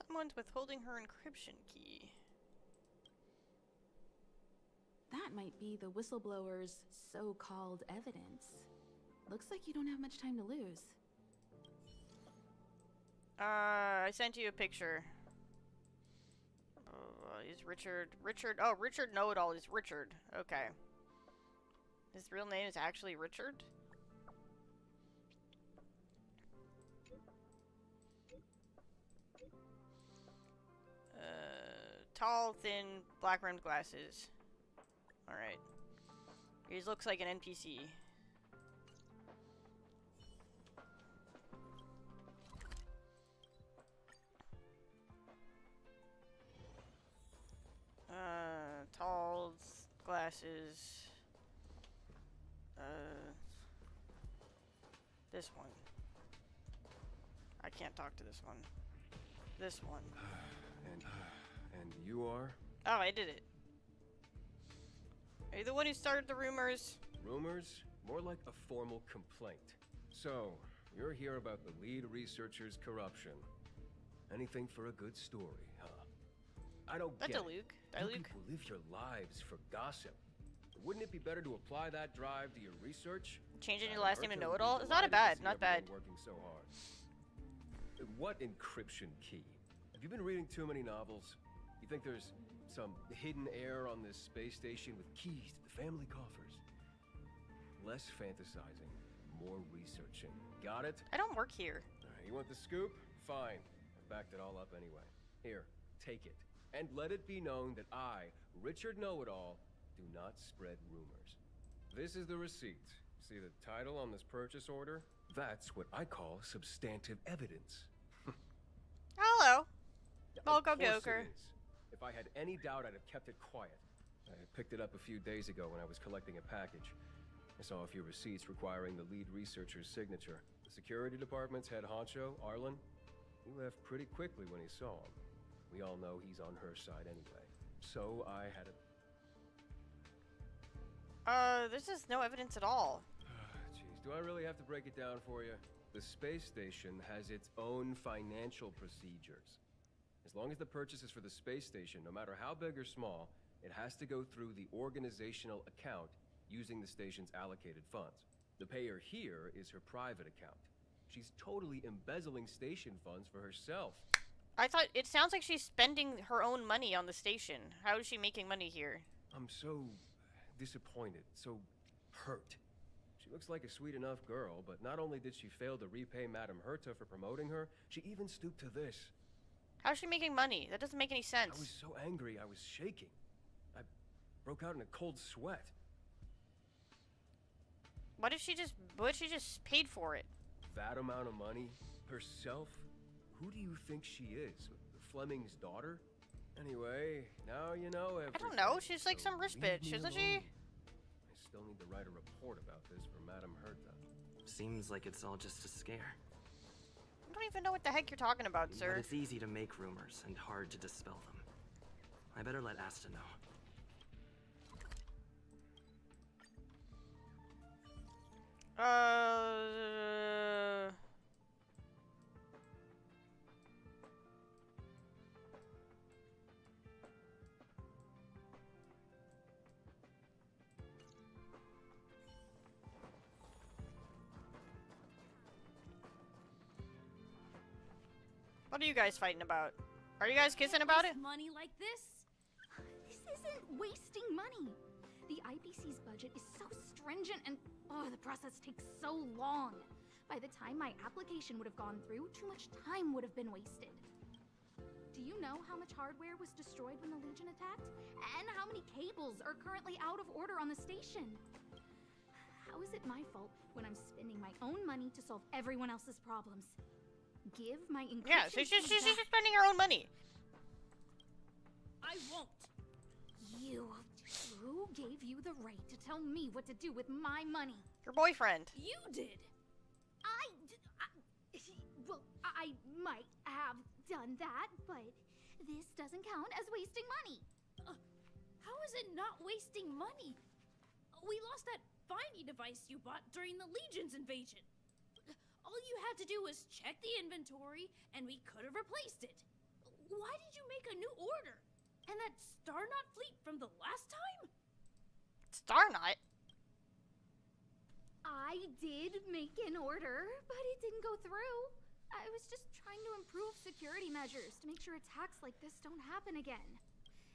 Speaker 1: Someone's withholding her encryption key.
Speaker 6: That might be the whistleblower's so-called evidence. Looks like you don't have much time to lose.
Speaker 1: I sent you a picture. Is Richard... Oh, Richard Know-It-All is Richard. Okay. His real name is actually Richard? Tall, thin, black-rimmed glasses. Alright. He looks like an NPC. Tall, glasses. This one. I can't talk to this one. This one.
Speaker 20: And you are?
Speaker 1: Oh, I did it. Are you the one who started the rumors?
Speaker 22: Rumors? More like a formal complaint. So, you're here about the lead researcher's corruption. Anything for a good story, huh? I don't get it.
Speaker 1: Luke.
Speaker 22: You people live your lives for gossip. Wouldn't it be better to apply that drive to your research?
Speaker 1: Changing your last name to Know-It-All? It's not not bad.
Speaker 22: Working so hard. What encryption key? Have you been reading too many novels? You think there's some hidden heir on this space station with keys to the family coffers? Less fantasizing, more researching. Got it?
Speaker 1: I don't work here.
Speaker 22: You want the scoop? Fine. I backed it all up anyway. Here, take it. And let it be known that I, Richard Know-It-All, do not spread rumors. This is the receipt. See the title on this purchase order? That's what I call substantive evidence.
Speaker 1: Hello.
Speaker 22: Of
Speaker 1: Volko
Speaker 22: course
Speaker 1: Joker.
Speaker 22: it is. If I had any doubt, I'd have kept it quiet. I picked it up a few days ago when I was collecting a package. I saw a few receipts requiring the lead researcher's signature. The security department's head honcho, Arlen, he left pretty quickly when he saw him. We all know he's on her side anyway. So I had to...
Speaker 1: This is no evidence at all.
Speaker 22: Jeez, do I really have to break it down for you? The space station has its own financial procedures. As long as the purchase is for the space station, no matter how big or small, it has to go through the organizational account using the station's allocated funds. The payer here is her private account. She's totally embezzling station funds for herself.
Speaker 1: I thought it sounds like she's spending her own money on the station. How is she making money here?
Speaker 22: I'm so disappointed, so hurt. She looks like a sweet enough girl, but not only did she fail to repay Madame Herta for promoting her, she even stooped to this.
Speaker 1: How's she making money? That doesn't make any sense.
Speaker 22: I was so angry, I was shaking. I broke out in a cold sweat.
Speaker 1: What if she just paid for it?
Speaker 22: That amount of money? Herself? Who do you think she is? Fleming's daughter? Anyway, now you know everything.
Speaker 1: I don't know. She's like some rich bitch, isn't she?
Speaker 22: I still need to write a report about this for Madame Herta.
Speaker 13: Seems like it's all just a scare.
Speaker 1: I don't even know what the heck you're talking about,
Speaker 13: But
Speaker 1: sir.
Speaker 13: it's easy to make rumors and hard to dispel them. I better let Asta know.
Speaker 1: What are you guys fighting about? Are you guys kissing about it?
Speaker 21: Money like this? This isn't wasting money. The IPC's budget is so stringent and the process takes so long. By the time my application would have gone through, too much time would have been wasted. Do you know how much hardware was destroyed when the Legion attacked? And how many cables are currently out of order on the station? How is it my fault when I'm spending my own money to solve everyone else's problems? Give my encryption
Speaker 1: Yeah, so she's
Speaker 21: key
Speaker 1: just
Speaker 21: back.
Speaker 1: spending her own money.
Speaker 19: I won't.
Speaker 21: Who gave you the right to tell me what to do with my money?
Speaker 1: Your boyfriend.
Speaker 19: You did.
Speaker 21: Well, I might have done that, but this doesn't count as wasting money.
Speaker 19: How is it not wasting money? We lost that finding device you bought during the Legion's invasion. All you had to do was check the inventory, and we could have replaced it. Why did you make a new order? And that Starnaut fleet from the last time?
Speaker 1: Starnaut?
Speaker 21: I did make an order, but it didn't go through. I was just trying to improve security measures to make sure attacks like this don't happen again.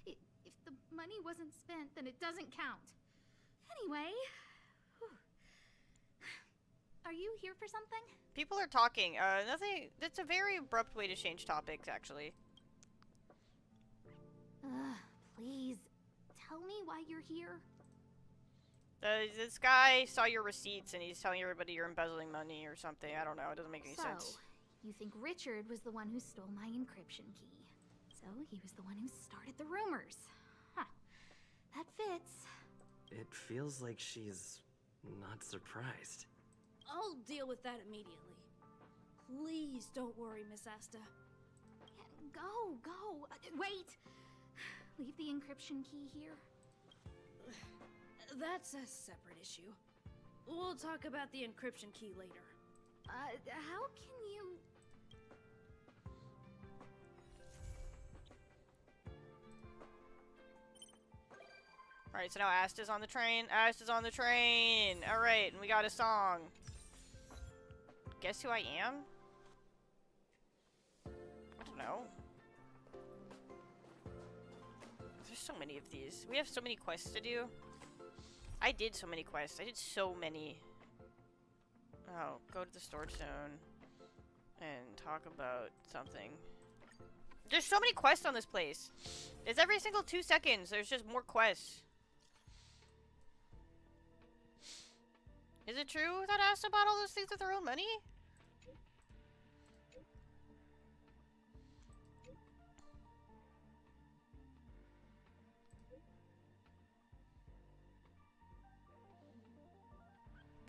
Speaker 21: If the money wasn't spent, then it doesn't count. Anyway, are you here for something?
Speaker 1: People are talking. Nothing. That's a very abrupt way to change topics, actually.
Speaker 21: Please, tell me why you're here.
Speaker 1: This guy saw your receipts and he's telling everybody you're embezzling money or something. I don't know. It doesn't make any sense.
Speaker 21: You think Richard was the one who stole my encryption key. So he was the one who started the rumors. Huh. That fits.
Speaker 13: It feels like she's not surprised.
Speaker 19: I'll deal with that immediately. Please don't worry, Miss Asta.
Speaker 21: Go. Wait! Leave the encryption key here.
Speaker 19: That's a separate issue. We'll talk about the encryption key later.
Speaker 21: How can you...
Speaker 1: Alright, so now Asta's on the train. Asta's on the train! Alright, and we got a song. Guess who I am? I don't know. There's so many of these. We have so many quests to do. I did so many quests. I did so many. Oh, go to the storage zone and talk about something. There's so many quests on this place. It's every single 2 seconds. There's just more quests. Is it true that Asta bought all those things with her own money?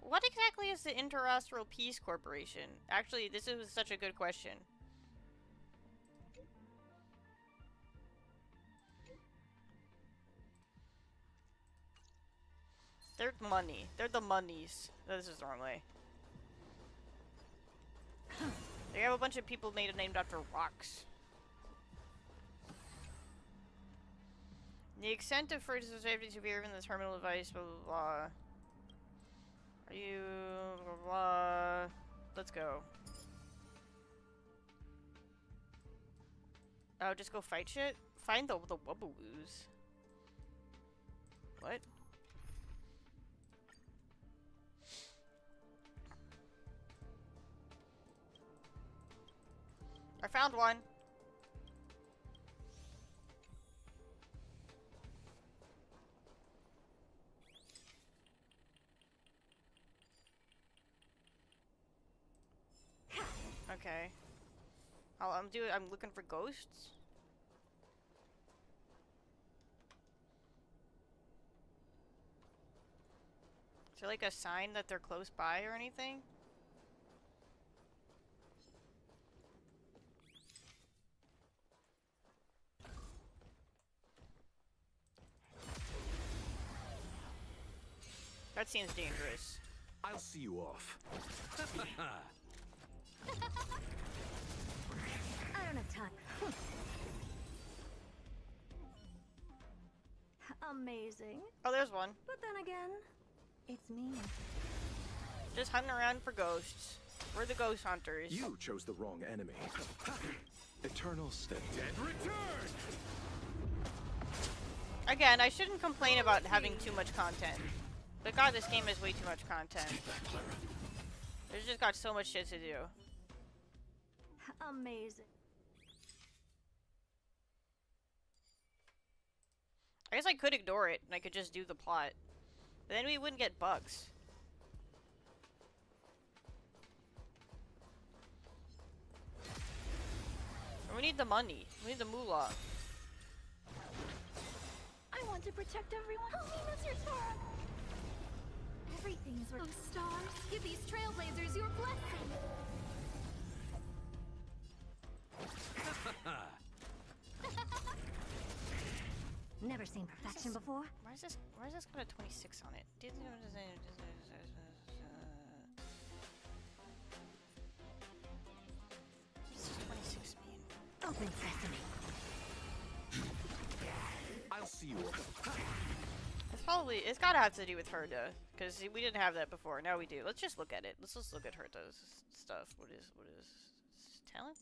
Speaker 1: What exactly is the Interastral Peace Corporation? Actually, this is such a good question. They're money. They're the monies. This is the wrong way. They have a bunch of people named after rocks. The extent of further safety to be given the terminal device, blah blah blah. Are you blah blah? Let's go. Oh, just go fight shit? Find the wubbawoos. What? I found one. Okay. I'm looking for ghosts. Is there like a sign that they're close by or anything? That seems dangerous.
Speaker 5: I'll see you off.
Speaker 8: I don't have time. Amazing.
Speaker 1: Oh, there's one.
Speaker 8: But then again, it's me.
Speaker 1: Just hunting around for ghosts. We're the ghost hunters.
Speaker 20: You chose the wrong enemy. Eternal State. Dead return!
Speaker 1: Again, I shouldn't complain about having too much content. But god, this game has way too much content. There's just got so much shit to do.
Speaker 8: Amazing.
Speaker 1: I guess I could ignore it, and I could just do the plot. But then we wouldn't get bugs. We need the money. We need the moolah.
Speaker 21: I want to protect everyone. Help me, Mr. Tara. Everything is worth. Oh, stars, give these trailblazers your blessing.
Speaker 8: Never seen perfection before.
Speaker 1: Why is this got a 26 on it? What does 26 mean?
Speaker 8: Open sesame.
Speaker 5: I'll see you.
Speaker 1: It's gotta have to do with Herda, because we didn't have that before. Now we do. Let's just look at it. Let's just look at Herda's stuff. What is talent?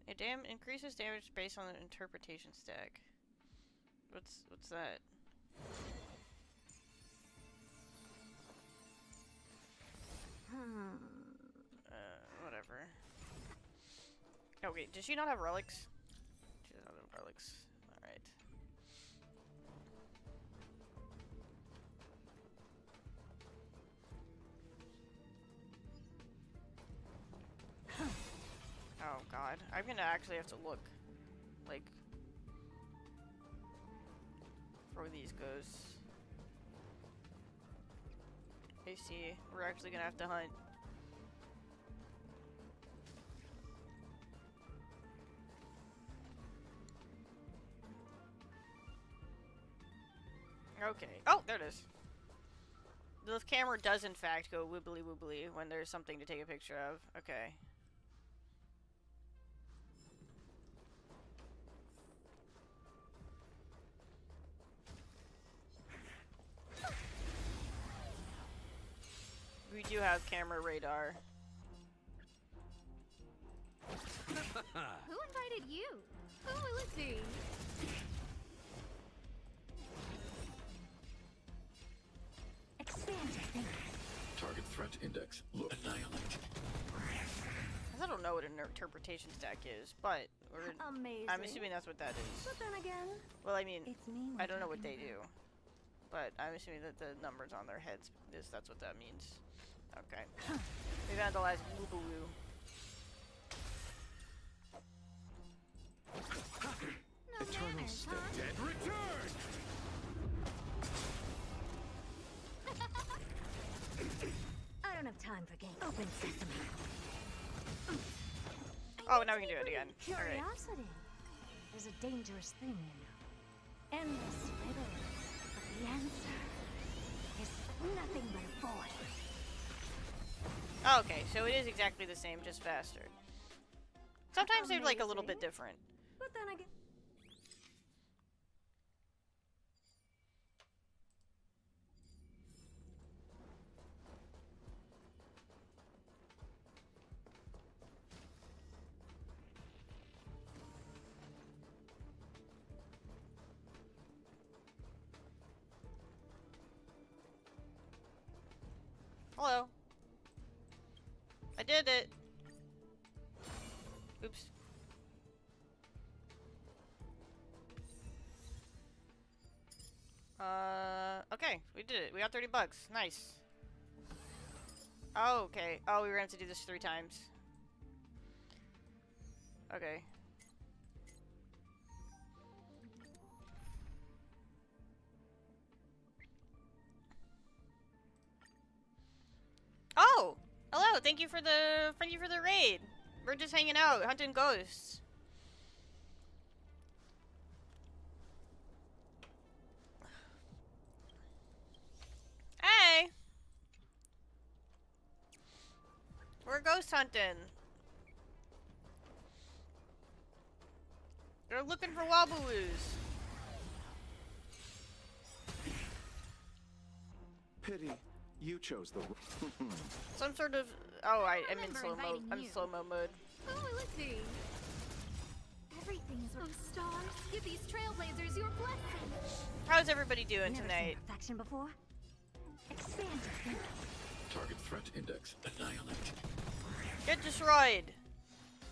Speaker 1: It increases damage based on the interpretation stack. What's that? Whatever. Oh wait, does she not have relics? She doesn't have relics. Alright. Oh god, I'm gonna actually have to look, like, for where these goes. I see, we're actually gonna have to hunt. Okay, oh, there it is. The camera does in fact go wibbly wobbly when there's something to take a picture of. Okay. We do have camera radar.
Speaker 21: Who invited you? Who will it be?
Speaker 8: Expand your thinking.
Speaker 18: Target threat index. Look. Annihilate.
Speaker 1: I don't know what an interpretation stack is, but
Speaker 8: Amazing.
Speaker 1: I'm assuming that's what that is.
Speaker 8: But then again,
Speaker 1: Well, I mean,
Speaker 8: it's me.
Speaker 1: I don't know what they do, but I'm assuming that the numbers on their heads that's what that means. Okay. We vandalized Woo-Boo-Woo.
Speaker 21: No manners, huh?
Speaker 5: Dead return.
Speaker 8: I don't have time for games. Open sesame.
Speaker 1: Oh, now we can do it again. Alright.
Speaker 8: Curiosity is a dangerous thing, you know. Endless riddles, but the answer is nothing but a void.
Speaker 1: Okay, so it is exactly the same, just faster. Sometimes they're like a little bit different.
Speaker 8: But then again.
Speaker 1: Hello. I did it. Oops. Okay, we did it. We got 30 bucks. Nice. Oh, okay. Oh, we were gonna have to do this 3 times. Okay. Oh! Hello, thank you for the raid. We're just hanging out, hunting ghosts. Hey! We're ghost hunting. They're looking for Waboos.
Speaker 20: Pity. You chose the.
Speaker 1: Some sort of. Oh, I'm in slow mo. I'm slow-mo mode.
Speaker 21: Who will it be? Everything is worth. Oh, stars, give these trailblazers your blessing.
Speaker 1: How's everybody doing
Speaker 8: Never
Speaker 1: tonight?
Speaker 8: seen perfection before. Expand your thinking.
Speaker 18: Target threat index. Annihilate.
Speaker 1: Get destroyed.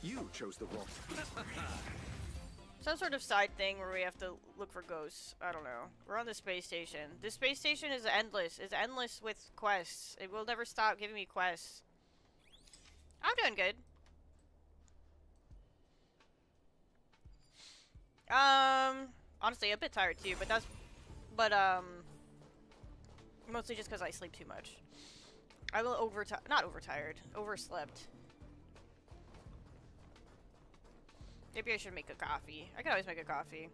Speaker 20: You chose the wrong.
Speaker 1: Some sort of side thing where we have to look for ghosts. I don't know. We're on the space station. This space station is endless. It's endless with quests. It will never stop giving me quests. I'm doing good. Honestly, a bit tired too, but mostly just because I sleep too much. I'm a little not overtired, overslept. Maybe I should make a coffee. I can always make a coffee.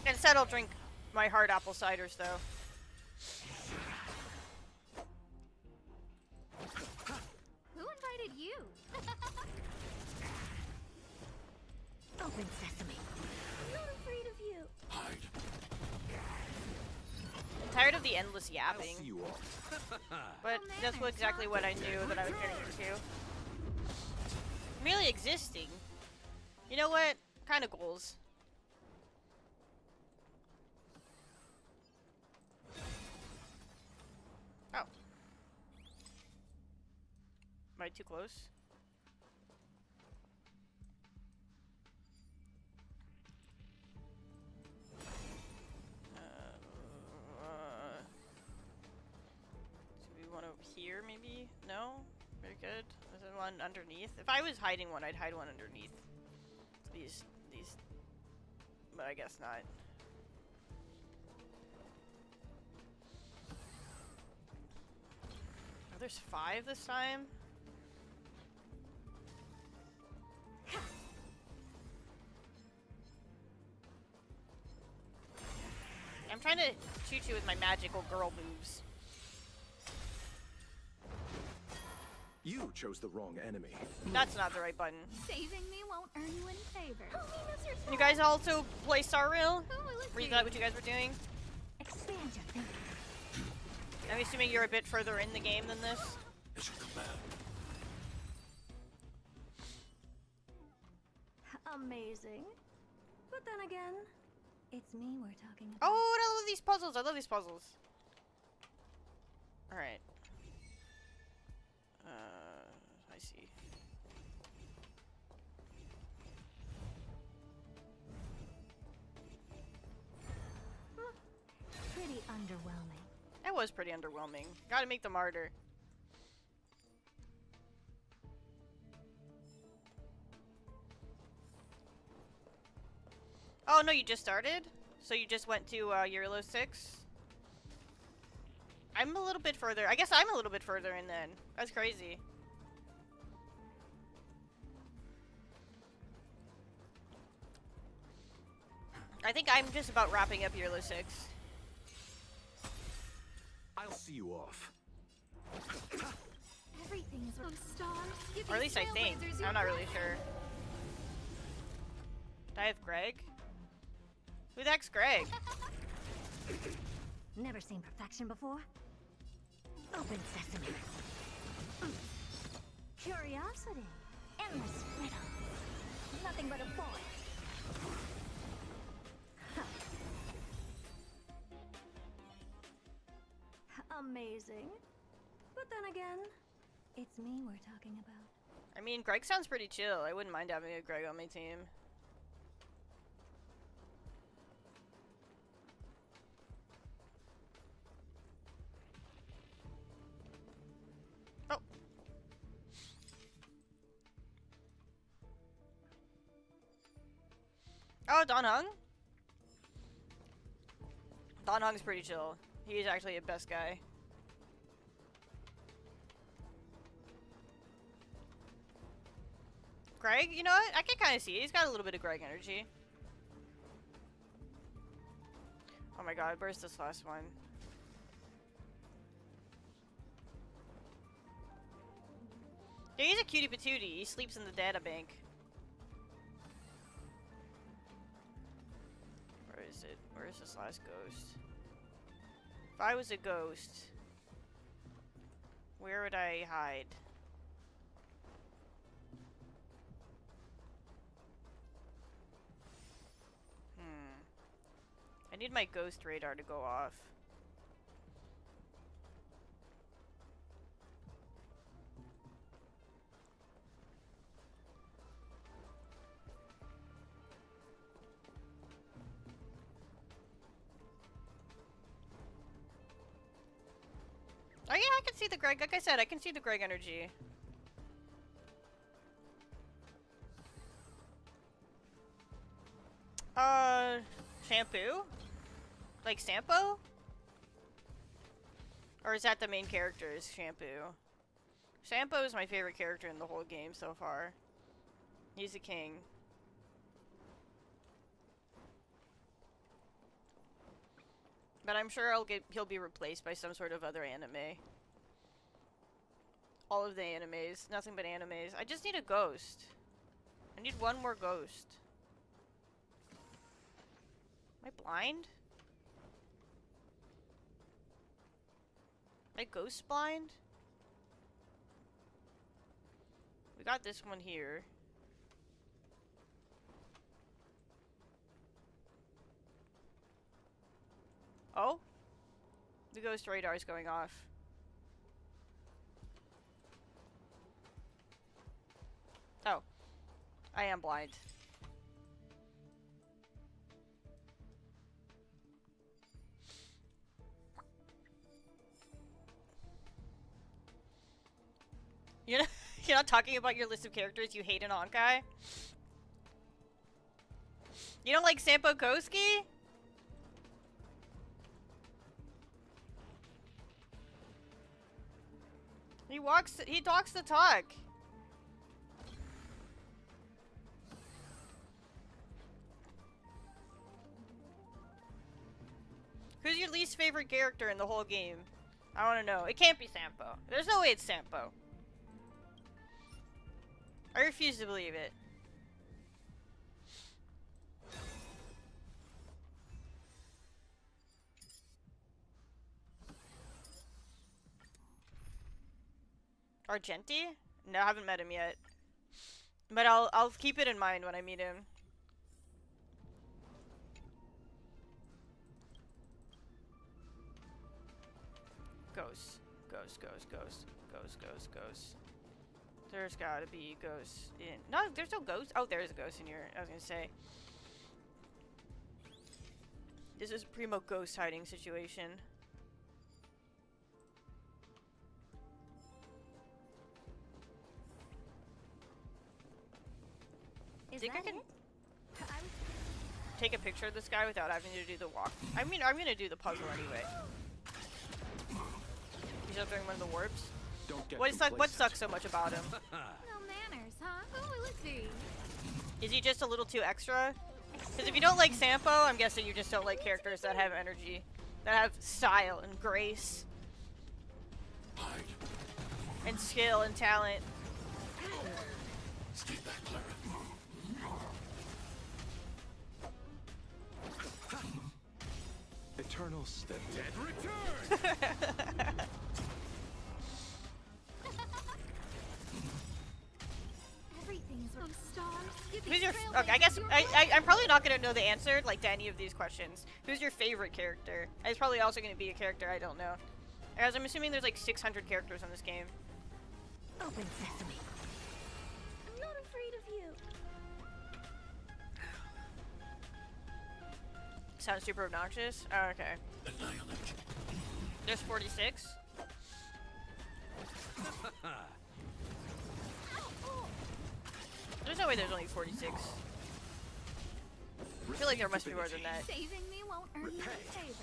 Speaker 1: Instead, I'll drink my hard apple ciders, though.
Speaker 3: Who invited you?
Speaker 8: Open sesame.
Speaker 3: I'm not afraid of you.
Speaker 18: Hide.
Speaker 1: I'm tired of the endless yapping.
Speaker 18: I'll see you all.
Speaker 1: But that's exactly what I knew that I was getting into. Merely existing. You know what? Kind of goals. Oh. Am I too close? So we want over here, maybe? No? Very good. Is there one underneath? If I was hiding one, I'd hide one underneath these, but I guess not. Oh, there's 5 this time? I'm trying to shoot you with my magical girl moves.
Speaker 20: You chose the wrong enemy.
Speaker 1: That's not the right button.
Speaker 3: Saving me won't earn you any favors.
Speaker 1: You guys also play Star Rail? Or is that what you guys were doing?
Speaker 8: Expand your thinking.
Speaker 1: I'm assuming you're a bit further in the game than this.
Speaker 8: Amazing. But then again, it's me we're talking about.
Speaker 1: Oh, I love these puzzles. I love these puzzles. Alright. I see.
Speaker 8: Pretty underwhelming.
Speaker 1: That was pretty underwhelming. Gotta make them harder. Oh, no, you just started? So you just went to Eurolo 6? I'm a little bit further. I guess I'm a little bit further in then. That's crazy. I think I'm just about wrapping up Eurolo 6.
Speaker 20: I'll see you off.
Speaker 3: Everything's those stars. Give
Speaker 1: Or at
Speaker 3: these
Speaker 1: least I think.
Speaker 3: trailblazers your
Speaker 1: I'm not really
Speaker 3: breath.
Speaker 1: sure. Do I have Greg? Who the heck's Greg?
Speaker 8: Never seen perfection before? Open sesame. Curiosity. Endless riddle. Nothing but a boy. Amazing. But then again, it's me we're talking about.
Speaker 1: I mean, Greg sounds pretty chill. I wouldn't mind having a Greg on my team. Oh. Oh, Don Hung? Don Hung's pretty chill. He's actually a best guy. Greg, you know what? I can kind of see it. He's got a little bit of Greg energy. Oh my god, where's this last one? Yeah, he's a cutie patootie. He sleeps in the data bank. Where is it? Where is this last ghost? If I was a ghost, where would I hide? I need my ghost radar to go off. can see the Greg. Like I said, I can see the Greg energy. Shampoo? Like Sampo? Or is that the main character, is Shampoo? Sampo is my favorite character in the whole game so far. He's the king. But I'm sure he'll be replaced by some sort of other anime. All of the animes. Nothing but animes. I just need a ghost. I need one more ghost. Am I blind? Am I ghost blind? We got this one here. Oh? The ghost radar is going off. Oh. I am blind. You're not talking about your list of characters you hate in Honkai? You don't like Sampo Koski? He talks the talk. Who's your least favorite character in the whole game? I want to know. It can't be Sampo. There's no way it's Sampo. I refuse to believe it. Argenti? No, I haven't met him yet. But I'll keep it in mind when I meet him. Ghosts. Ghosts. There's gotta be ghosts in... No, there's no ghosts. Oh, there's a ghost in here. I was gonna say. This is a primo ghost hiding situation. Think I can take a picture of this guy without having to do the walk? I mean, I'm gonna do the puzzle anyway. He's up during one of the warps. What sucks so much about him?
Speaker 21: No manners, huh? Who will it be?
Speaker 1: Is he just a little too extra? Because if you don't like Sampo, I'm guessing you just don't like characters that have energy, that have style and grace, and skill and talent.
Speaker 18: Stay back, Clara.
Speaker 20: Eternal step.
Speaker 18: Dead return.
Speaker 21: Everything's from stars.
Speaker 1: Who's your? Okay, I guess I'm probably not gonna know the answer like to any of these questions. Who's your favorite character? It's probably also gonna be a character I don't know. As I'm assuming there's like 600 characters in this game.
Speaker 8: Open sesame.
Speaker 21: I'm not afraid of you.
Speaker 1: Sounds super obnoxious. Oh, okay. There's 46. There's no way there's only 46. I feel like there must be more than that.
Speaker 21: Saving me won't earn you favors.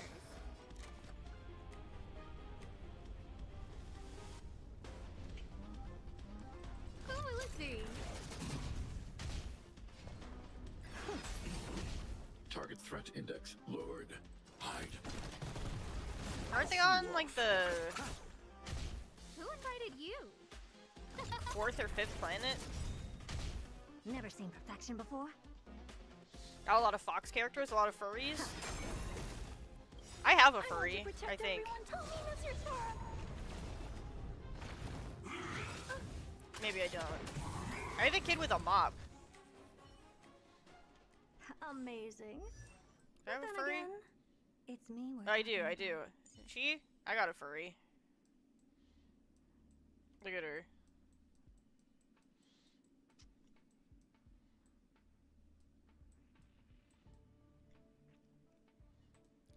Speaker 21: Who will it be?
Speaker 18: Target threat index lowered. Hide.
Speaker 1: Aren't they on like the
Speaker 21: Who invited you?
Speaker 1: 4th or 5th planet?
Speaker 8: Never seen perfection before?
Speaker 1: Got a lot of fox characters, a lot of furries. I have a furry, I think. Maybe I don't. I have a kid with a mop.
Speaker 8: Amazing.
Speaker 1: Do I have
Speaker 8: But
Speaker 1: a
Speaker 8: then
Speaker 1: furry?
Speaker 8: again, it's me.
Speaker 1: I do. She? I got a furry. Look at her.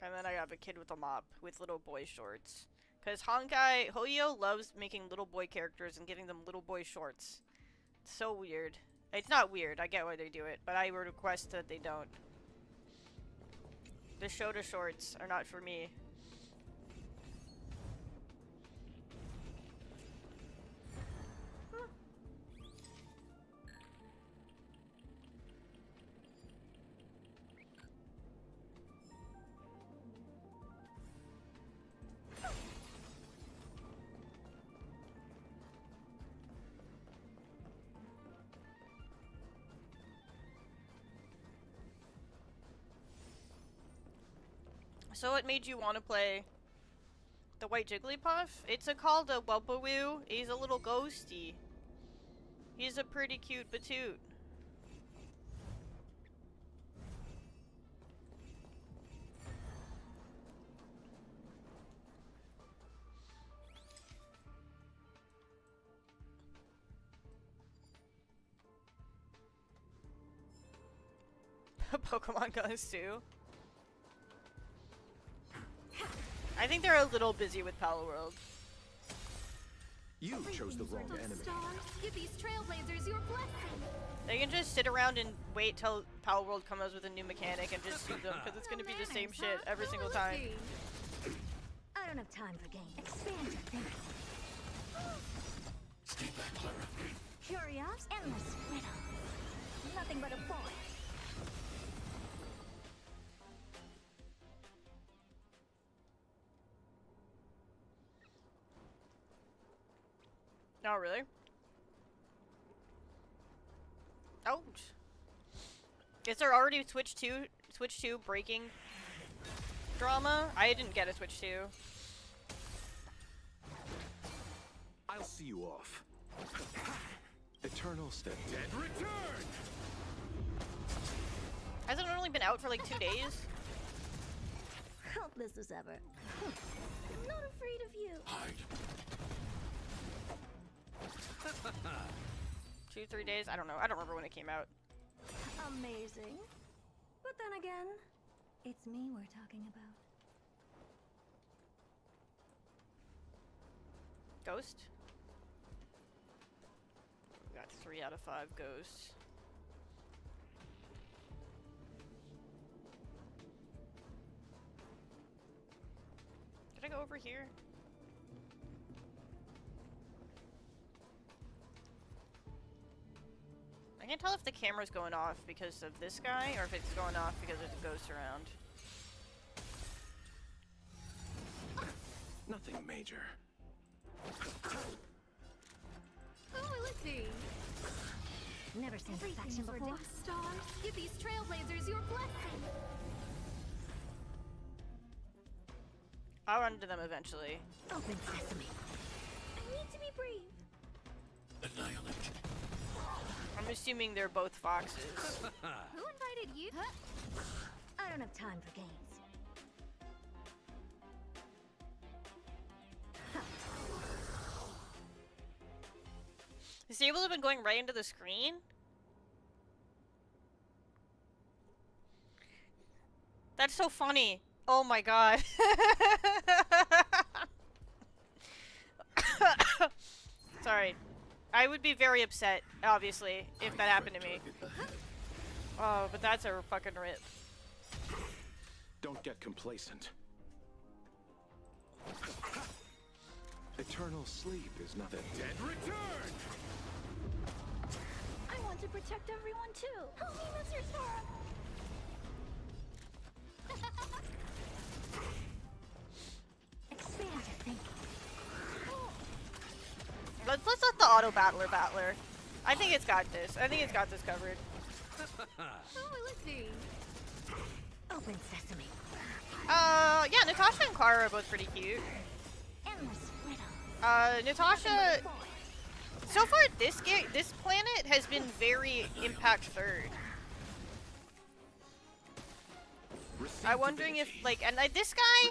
Speaker 1: And then I have a kid with a mop with little boy shorts. Because Honkai, Hoyo loves making little boy characters and giving them little boy shorts. It's so weird. It's not weird, I get why they do it, but I would request that they don't. The Shota shorts are not for me. So what made you want to play the White Jigglypuff? It's called a Whelpawoo. He's a little ghosty. He's a pretty cute batoot. Pokemon Guns too. I think they're a little busy with Palworld.
Speaker 20: You chose the wrong enemy.
Speaker 21: Give these trailblazers your blessing.
Speaker 1: They can just sit around and wait till Palworld comes with a new mechanic and just sue them, because it's gonna be the same shit every single time.
Speaker 8: I don't have time for games. Expand your thinking.
Speaker 18: Stay back, Clara.
Speaker 8: Curious, endless riddle. Nothing but a boy.
Speaker 1: Oh, really? Ouch. Is there already Switch 2 breaking drama? I didn't get a Switch 2.
Speaker 20: I'll see you off. Eternal step. Dead return!
Speaker 1: Hasn't it only been out for like 2 days?
Speaker 8: Helpless as ever. I'm not afraid of you.
Speaker 18: Hide.
Speaker 1: 2-3 days? I don't know. I don't remember when it came out.
Speaker 8: Amazing. But then again, it's me we're talking about.
Speaker 1: Ghost? We got 3 out of 5 ghosts. Did I go over here? I can't tell if the camera's going off because of this guy or if it's going off because there's a ghost around.
Speaker 20: Nothing major.
Speaker 21: Who will it be?
Speaker 8: Never seen perfection before.
Speaker 21: Stars, give these trailblazers your blessing.
Speaker 1: I'll run into them eventually.
Speaker 8: Open sesame.
Speaker 21: I need to be brave.
Speaker 18: Annihilate.
Speaker 1: I'm assuming they're both foxes.
Speaker 21: Who invited you?
Speaker 8: I don't have time for games.
Speaker 1: Is he able to have been going right into the screen? That's so funny. Oh my god. Sorry. I would be very upset, obviously, if that happened to me. Oh, but that's a fucking rip.
Speaker 20: Don't get complacent. Eternal sleep is nothing. Dead return!
Speaker 8: I want to protect everyone too. Help me, Mr. Sora. Expand your thinking.
Speaker 1: Let's let the auto battler. I think it's got this. I think it's got this covered.
Speaker 21: Who will it be?
Speaker 8: Open sesame.
Speaker 1: Yeah, Natasha and Clara are both pretty cute.
Speaker 8: Endless riddle.
Speaker 1: Natasha. So far, this planet has been very Impact third. I'm wondering if, like, and this guy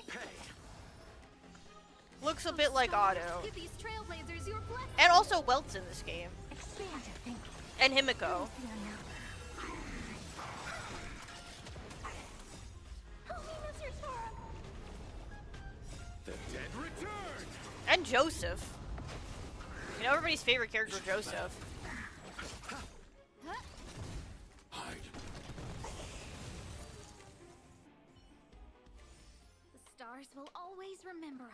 Speaker 1: looks a bit like Otto.
Speaker 21: Give these trailblazers your blessing.
Speaker 1: And also Welt's in this game.
Speaker 8: Expand your thinking.
Speaker 1: And Himiko.
Speaker 8: Help me, Mr. Sora.
Speaker 20: The dead return!
Speaker 1: Joseph. You know everybody's favorite character, Joseph.
Speaker 18: Hide.
Speaker 3: The stars will always remember us.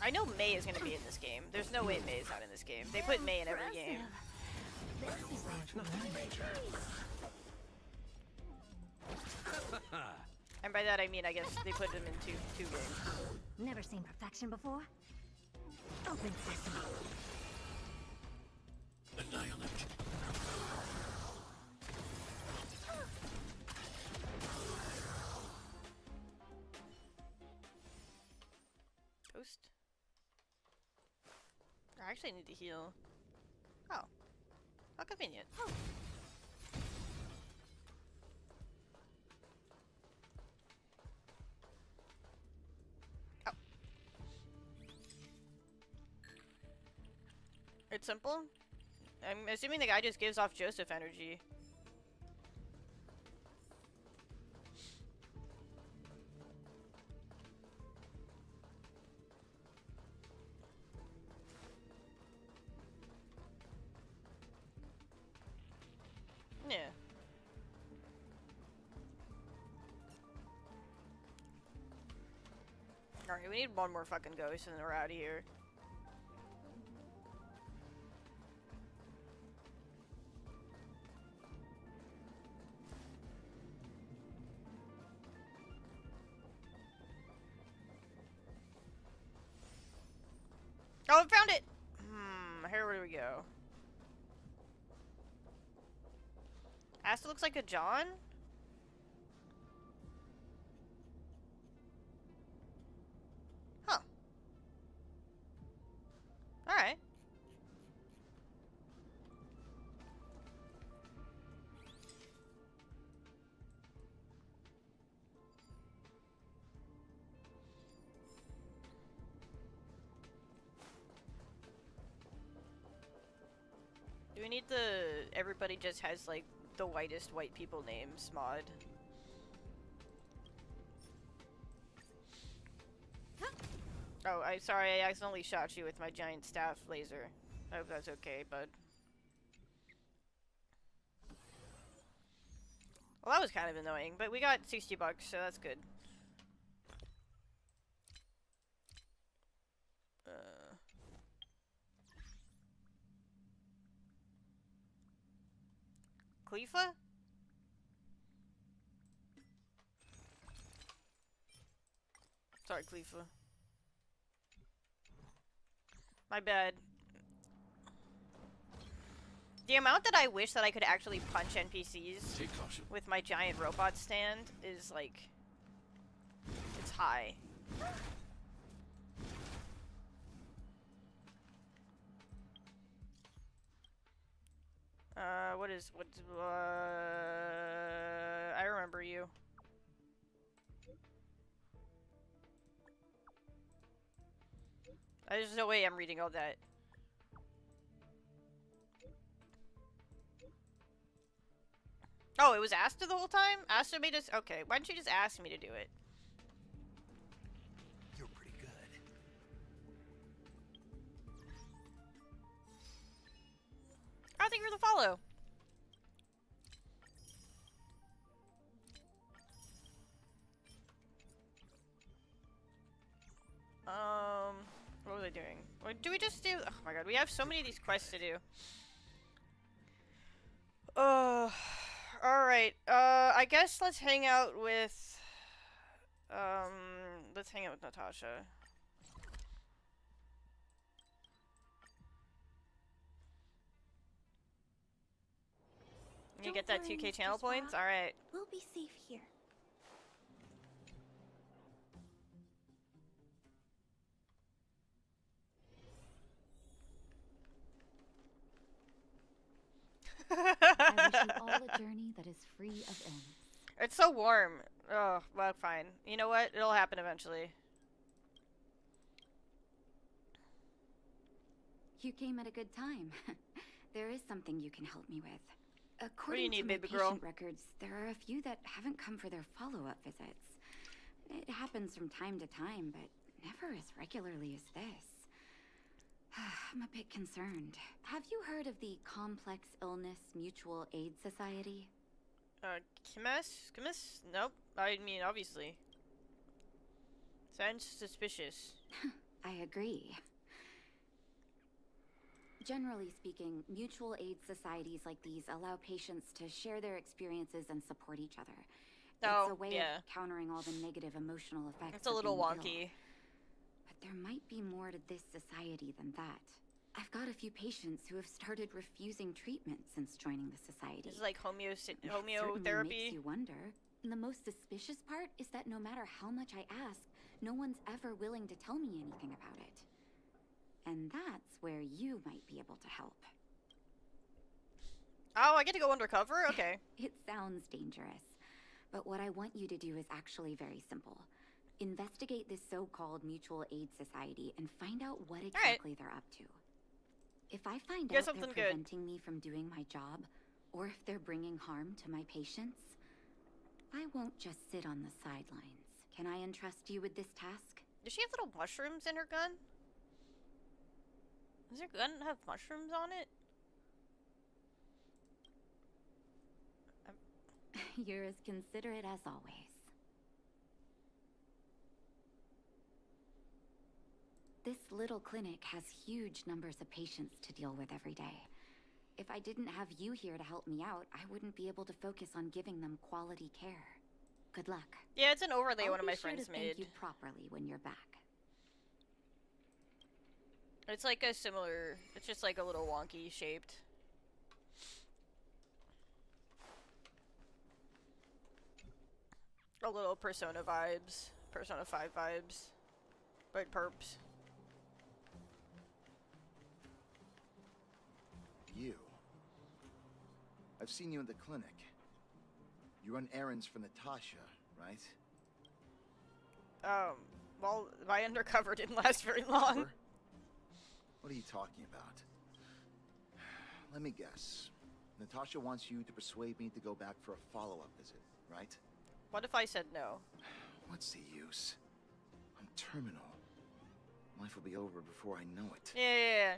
Speaker 1: I know May is gonna be in this game. There's no way May is not in this game. They put May in every game. And by that I mean, I guess they put them in two games.
Speaker 8: Never seen perfection before? Open sesame.
Speaker 18: Annihilate.
Speaker 1: Ghost? I actually need to heal. Oh. How convenient. Oh. It's simple? I'm assuming the guy just gives off Joseph energy. Yeah. Alright, we need one more fucking ghost and then we're out of here. Oh, I found it! Here where do we go? Asta looks like a John? Huh. Alright. Do we need the everybody just has like the whitest white people names mod? Oh, sorry, I accidentally shot you with my giant staff laser. I hope that's okay, bud. Well, that was kind of annoying, but we got 60 bucks, so that's good. Khalifa? Sorry, Khalifa. My bad. The amount that I wish that I could actually punch NPCs with my giant robot stand is like... it's high. I remember you. There's no way I'm reading all that. Oh, it was Asta the whole time? Asta made us- okay, why didn't you just ask me to do it?
Speaker 16: You're pretty good.
Speaker 1: I think you're the follow. What was I doing? What do we just do? Oh my god, we have so many of these quests to do. Alright, I guess let's hang out with, let's hang out with Natasha. You get that 2K channel points? Alright.
Speaker 3: We'll be safe here.
Speaker 7: I wish you all a journey that is free of ends.
Speaker 1: It's so warm. Oh, well, fine. You know what? It'll happen eventually.
Speaker 9: like you came at a good time. There is something you can help me with.
Speaker 1: What do
Speaker 9: According
Speaker 1: you need,
Speaker 9: to my
Speaker 1: baby girl?
Speaker 9: patient records, there are a few that haven't come for their follow-up visits. It happens from time to time, but never as regularly as this. I'm a bit concerned. Have you heard of the Complex Illness Mutual Aid Society?
Speaker 1: Chemist? Nope. I mean, obviously. Sounds suspicious.
Speaker 9: I agree. Generally speaking, mutual aid societies like these allow patients to share their experiences and support each other. It's a way of countering all the negative emotional effects.
Speaker 1: It's a little
Speaker 9: of
Speaker 1: wonky.
Speaker 9: being ill. But there might be more to this society than that. I've got a few patients who have started refusing treatment since joining the society.
Speaker 1: It's like
Speaker 9: It certainly
Speaker 1: homeotherapy.
Speaker 9: makes you wonder. And the most suspicious part is that no matter how much I ask, no one's ever willing to tell me anything about it. And that's where you might be able to help.
Speaker 1: Oh, I get to go undercover? Okay.
Speaker 9: It sounds dangerous, but what I want you to do is actually very simple. Investigate this so-called mutual aid society and find out what exactly they're up to. If I find out they're preventing me from doing my job, or if they're bringing harm to my patients, I won't just sit on the sidelines. Can I entrust you with this task?
Speaker 1: Does she have little mushrooms in her gun? Does her gun have mushrooms on it?
Speaker 9: You're as considerate as always. This little clinic has huge numbers of patients to deal with every day. If I didn't have you here to help me out, I wouldn't be able to focus on giving them quality care. Good luck.
Speaker 1: Yeah, it's an overlay one of my
Speaker 9: I'll be
Speaker 1: friends
Speaker 9: sure to
Speaker 1: made.
Speaker 9: thank you properly when you're back.
Speaker 1: It's like a similar, it's just like a little wonky shaped. A little Persona vibes. Persona 5 vibes. But perps.
Speaker 11: You. I've seen you in the clinic. You run errands for Natasha, right?
Speaker 1: Well, my undercover didn't last very long.
Speaker 11: What are you talking about? Let me guess. Natasha wants you to persuade me to go back for a follow-up visit, right?
Speaker 1: What if I said no?
Speaker 11: What's the use? I'm terminal. Life will be over before I know it.
Speaker 1: Yeah.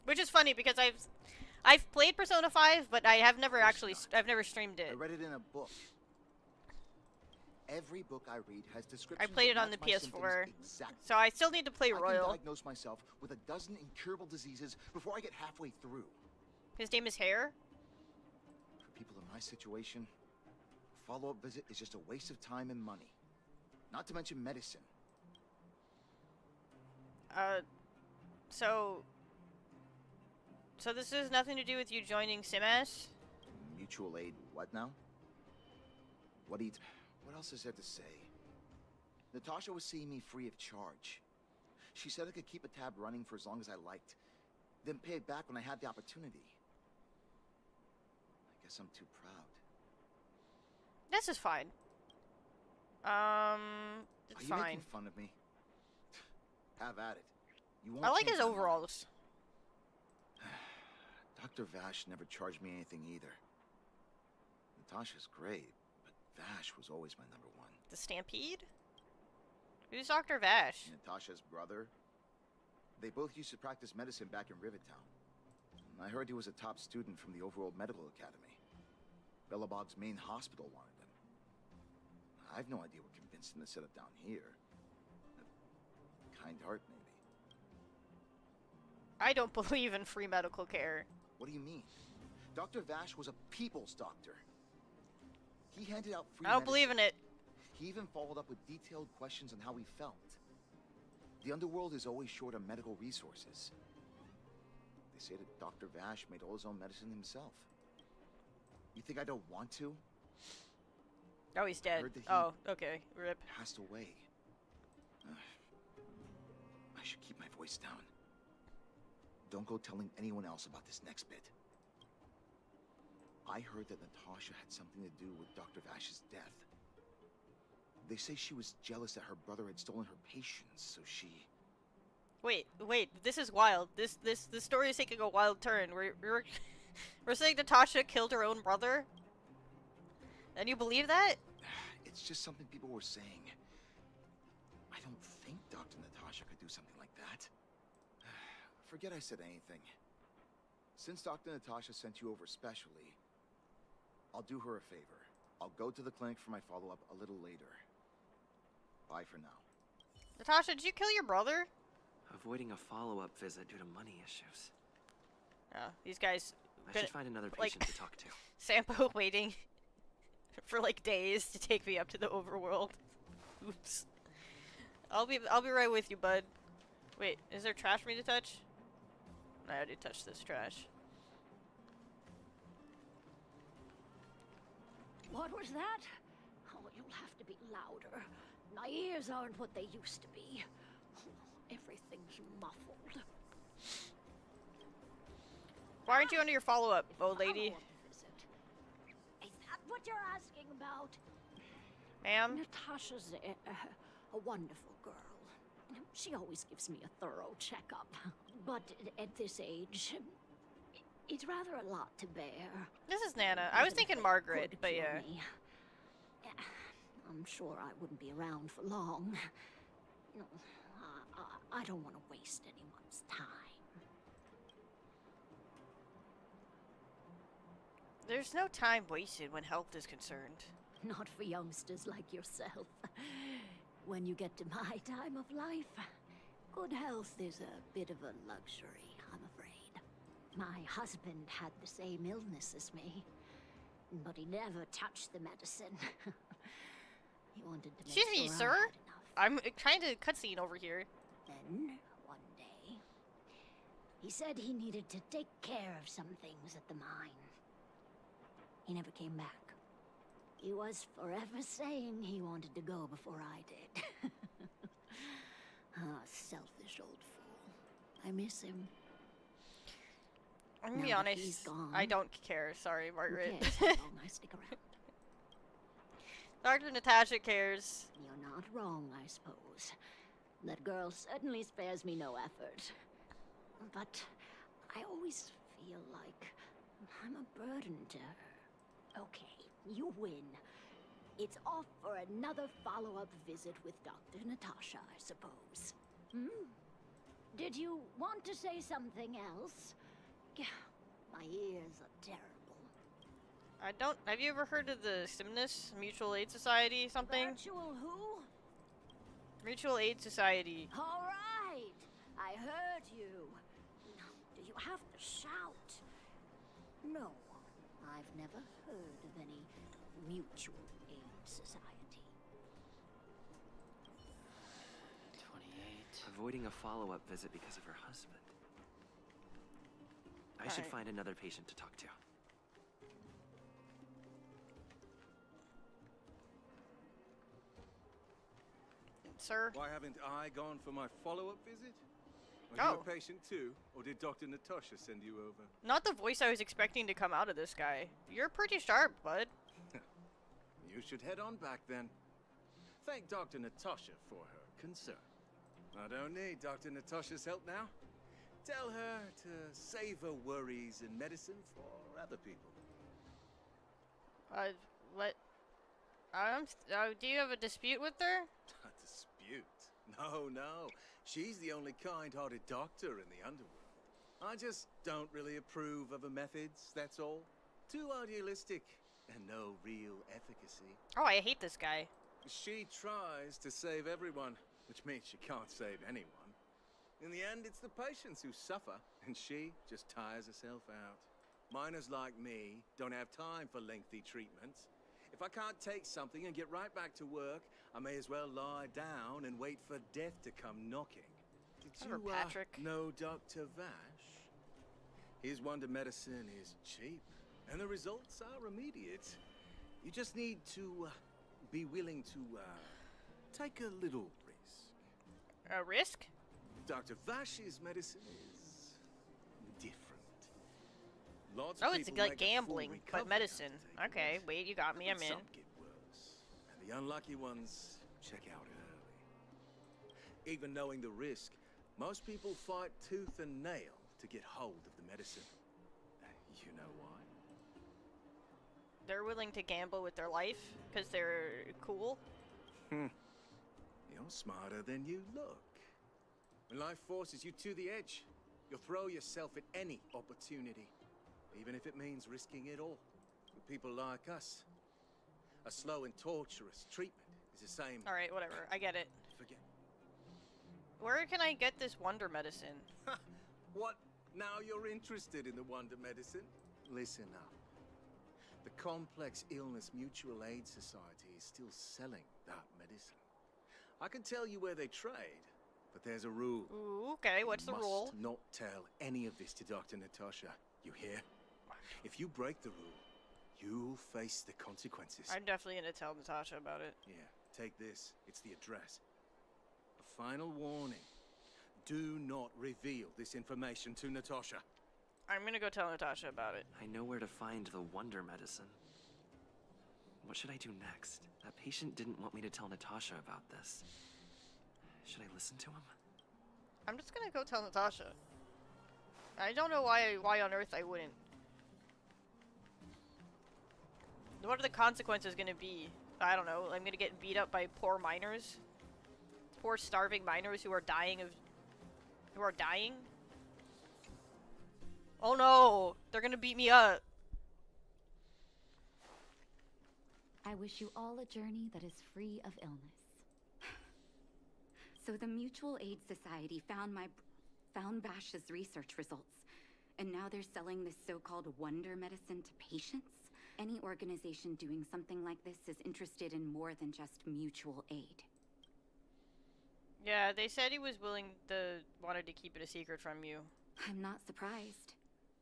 Speaker 1: Which is funny because I've played Persona 5, but I have never I've never streamed it.
Speaker 11: I read it in a book. Every book I read has descriptions.
Speaker 1: I played it on the PS4, so I still need to play Royal.
Speaker 11: I can diagnose myself with a dozen incurable diseases before I get halfway through.
Speaker 1: His name is Hare?
Speaker 11: For people in my situation, a follow-up visit is just a waste of time and money. Not to mention medicine.
Speaker 1: So this has nothing to do with you joining Simas?
Speaker 11: Mutual aid, what now? What else is there to say? Natasha was seeing me free of charge. She said I could keep a tab running for as long as I liked, then pay it back when I had the opportunity. I guess I'm too proud.
Speaker 1: This is fine. It's
Speaker 11: Are you
Speaker 1: fine.
Speaker 11: making fun of me? Have at it. You won't
Speaker 1: I like
Speaker 11: change
Speaker 1: his
Speaker 11: my mind.
Speaker 1: overalls.
Speaker 11: Dr. Vash never charged me anything either. Natasha's great, but Vash was always my number one.
Speaker 1: The Stampede? Who's Dr. Vash?
Speaker 11: Natasha's brother. They both used to practice medicine back in Rivertown. I heard he was a top student from the Overworld Medical Academy. Belobog's main hospital wanted him. I've no idea what convinced him to set up down here. A kind heart, maybe.
Speaker 1: I don't believe in free medical care.
Speaker 11: What do you mean? Dr. Vash was a people's doctor. He handed out free
Speaker 1: I don't believe in it.
Speaker 11: He even followed up with detailed questions on how he felt. The underworld is always short on medical resources. They say that Dr. Vash made all his own medicine himself. You think I don't want to?
Speaker 1: Oh, he's dead.
Speaker 11: Heard that he
Speaker 1: Oh, okay. Rip.
Speaker 11: Passed away. I should keep my voice down. Don't go telling anyone else about this next bit. I heard that Natasha had something to do with Dr. Vash's death. They say she was jealous that her brother had stolen her patients, so she...
Speaker 1: Wait, this is wild. This story is taking a wild turn. We're saying Natasha killed her own brother? And you believe that?
Speaker 11: It's just something people were saying. I don't think Dr. Natasha could do something like that. Forget I said anything. Since Dr. Natasha sent you over specially, I'll do her a favor. I'll go to the clinic for my follow-up a little later. Bye for now.
Speaker 1: Natasha, did you kill your brother?
Speaker 13: Avoiding a follow-up visit due to money issues.
Speaker 1: Oh, these guys...
Speaker 13: I should find another patient to talk to.
Speaker 1: Sampo waiting for like days to take me up to the overworld. Oops. I'll be right with you, bud. Wait, is there trash for me to touch? I already touched this trash.
Speaker 8: What was that? Oh, you'll have to be louder. My ears aren't what they used to be. Everything's muffled.
Speaker 1: Why aren't you under your follow-up, old lady?
Speaker 8: Is that what you're asking about?
Speaker 1: Ma'am?
Speaker 8: Natasha's a wonderful girl. She always gives me a thorough checkup. But at this age, it's rather a lot to bear.
Speaker 1: This is Nana. I was thinking Margaret, but yeah.
Speaker 8: I'm sure I wouldn't be around for long. No, I don't want to waste anyone's time.
Speaker 1: There's no time wasted when health is concerned.
Speaker 8: Not for youngsters like yourself. When you get to my time of life, good health is a bit of a luxury, I'm afraid. My husband had the same illness as me, but he never touched the medicine. He wanted to make
Speaker 1: Excuse me,
Speaker 8: sure
Speaker 1: sir?
Speaker 8: I had enough.
Speaker 1: I'm trying to cutscene over here.
Speaker 8: Then, one day, he said he needed to take care of some things at the mine. He never came back. He was forever saying he wanted to go before I did. Selfish old fool. I miss him.
Speaker 1: I'm gonna be
Speaker 8: Now that
Speaker 1: honest,
Speaker 8: he's gone,
Speaker 1: I don't care. Sorry, Margaret.
Speaker 8: who cares how long I stick around?
Speaker 1: Dr. Natasha cares.
Speaker 8: You're not wrong, I suppose. That girl certainly spares me no effort. But I always feel like I'm a burden to her. Okay, you win. It's off for another follow-up visit with Dr. Natasha, I suppose. Did you want to say something else? My ears are terrible.
Speaker 1: I don't. Have you ever heard of the SIMNUS Mutual Aid Society? Something.
Speaker 8: Virtual who?
Speaker 1: Mutual Aid Society.
Speaker 8: All right, I heard you. Do you have to shout? No, I've never heard of any mutual aid society.
Speaker 13: 28. Avoiding a follow-up visit because of her husband. I should find another patient to talk to.
Speaker 1: Sir?
Speaker 16: Why haven't I gone for my follow-up visit? Are you a patient too, or did Dr. Natasha send you over?
Speaker 1: Not the voice I was expecting to come out of this guy. You're pretty sharp, bud.
Speaker 16: You should head on back then. Thank Dr. Natasha for her concern. I don't need Dr. Natasha's help now. Tell her to save her worries in medicine for other people.
Speaker 1: What? Do you have a dispute with her?
Speaker 16: A dispute? No. She's the only kind-hearted doctor in the underworld. I just don't really approve of her methods, that's all. Too idealistic and no real efficacy.
Speaker 1: Oh, I hate this guy.
Speaker 16: She tries to save everyone, which means she can't save anyone. In the end, it's the patients who suffer, and she just tires herself out. Miners like me don't have time for lengthy treatments. If I can't take something and get right back to work, I may as well lie down and wait for death to come knocking. Did you know Dr. Vash? His wonder medicine is cheap, and the results are immediate. You just need to be willing to take a little risk.
Speaker 1: A risk?
Speaker 16: Dr. Vash's medicine is different. Lots
Speaker 1: Oh,
Speaker 16: of
Speaker 1: it's
Speaker 16: people
Speaker 1: like
Speaker 16: make a full
Speaker 1: gambling, but
Speaker 16: recovery
Speaker 1: medicine. Okay, wait, you got me. I'm in.
Speaker 16: Some get worse, and the unlucky ones check out early. Even knowing the risk, Most people fight tooth and nail to get hold of the medicine. You know why?
Speaker 1: They're willing to gamble with their life because they're cool.
Speaker 16: You're smarter than you look. When life forces you to the edge, you'll throw yourself at any opportunity, even if it means risking it all. For people like us, a slow and torturous treatment is the same.
Speaker 1: All right, whatever. I get it.
Speaker 16: Forget.
Speaker 1: Where can I get this wonder medicine?
Speaker 16: What? Now you're interested in the wonder medicine? Listen up. The Complex Illness Mutual Aid Society is still selling that medicine. I can tell you where they trade, but there's a rule.
Speaker 1: Ooh, okay, what's the rule?
Speaker 16: Must not tell any of this to Dr. Natasha. You hear? If you break the rule, you'll face the consequences.
Speaker 1: I'm definitely gonna tell Natasha about it.
Speaker 16: Yeah, take this. It's the address. A final warning. Do not reveal this information to Natasha.
Speaker 1: I'm gonna go tell Natasha about it.
Speaker 13: I know where to find the wonder medicine. What should I do next? That patient didn't want me to tell Natasha about this. Should I listen to him?
Speaker 1: I'm just gonna go tell Natasha. I don't know why on earth I wouldn't. What are the consequences gonna be? I don't know. I'm gonna get beat up by poor miners? Poor starving miners who are dying of... Who are dying? Oh no! They're gonna beat me up!
Speaker 7: I wish you all a journey that is free of illness.
Speaker 9: So the Mutual Aid Society found Vash's research results, and now they're selling this so-called wonder medicine to patients? Any organization doing something like this is interested in more than just mutual aid.
Speaker 1: Yeah, they said he was wanted to keep it a secret from you.
Speaker 9: I'm not surprised.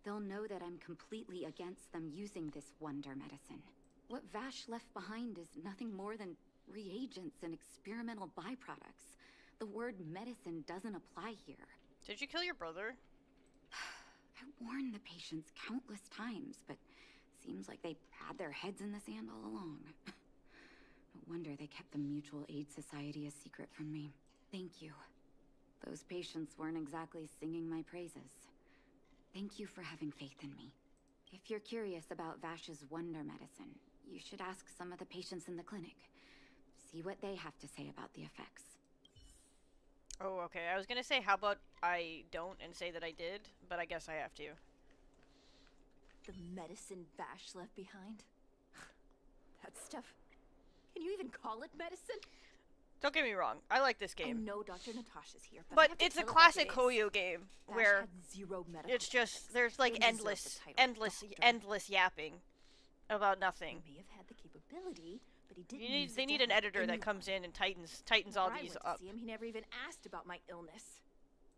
Speaker 9: They'll know that I'm completely against them using this wonder medicine. What Vash left behind is nothing more than reagents and experimental byproducts. The word medicine doesn't apply here.
Speaker 1: Did you kill your brother?
Speaker 9: I warned the patients countless times, but seems like they had their heads in the sand all along. No wonder they kept the Mutual Aid Society a secret from me. Thank you. Those patients weren't exactly singing my praises. Thank you for having faith in me. If you're curious about Vash's wonder medicine, you should ask some of the patients in the clinic. See what they have to say about the effects.
Speaker 1: Oh, okay. I was gonna say, how about I don't and say that I did, but I guess I have to.
Speaker 4: The medicine Vash left behind? That stuff... Can you even call it medicine?
Speaker 1: Don't get me wrong. I like this game.
Speaker 4: I know Dr. Natasha's here,
Speaker 1: but
Speaker 4: I have to
Speaker 1: it's a
Speaker 4: tell it
Speaker 1: classic
Speaker 4: like it is.
Speaker 1: Hoyo game
Speaker 4: Vash
Speaker 1: where
Speaker 4: had zero medical
Speaker 1: it's just
Speaker 4: ethics.
Speaker 1: there's like
Speaker 4: He deserves the title
Speaker 1: endless yapping about nothing.
Speaker 4: He may have had the capability, but he didn't use
Speaker 1: They
Speaker 4: it
Speaker 1: need
Speaker 4: to
Speaker 1: an
Speaker 4: help
Speaker 1: editor that
Speaker 4: anyone.
Speaker 1: comes in and tightens all
Speaker 4: When I
Speaker 1: these
Speaker 4: went
Speaker 1: up.
Speaker 4: to see him, he never even asked about my illness.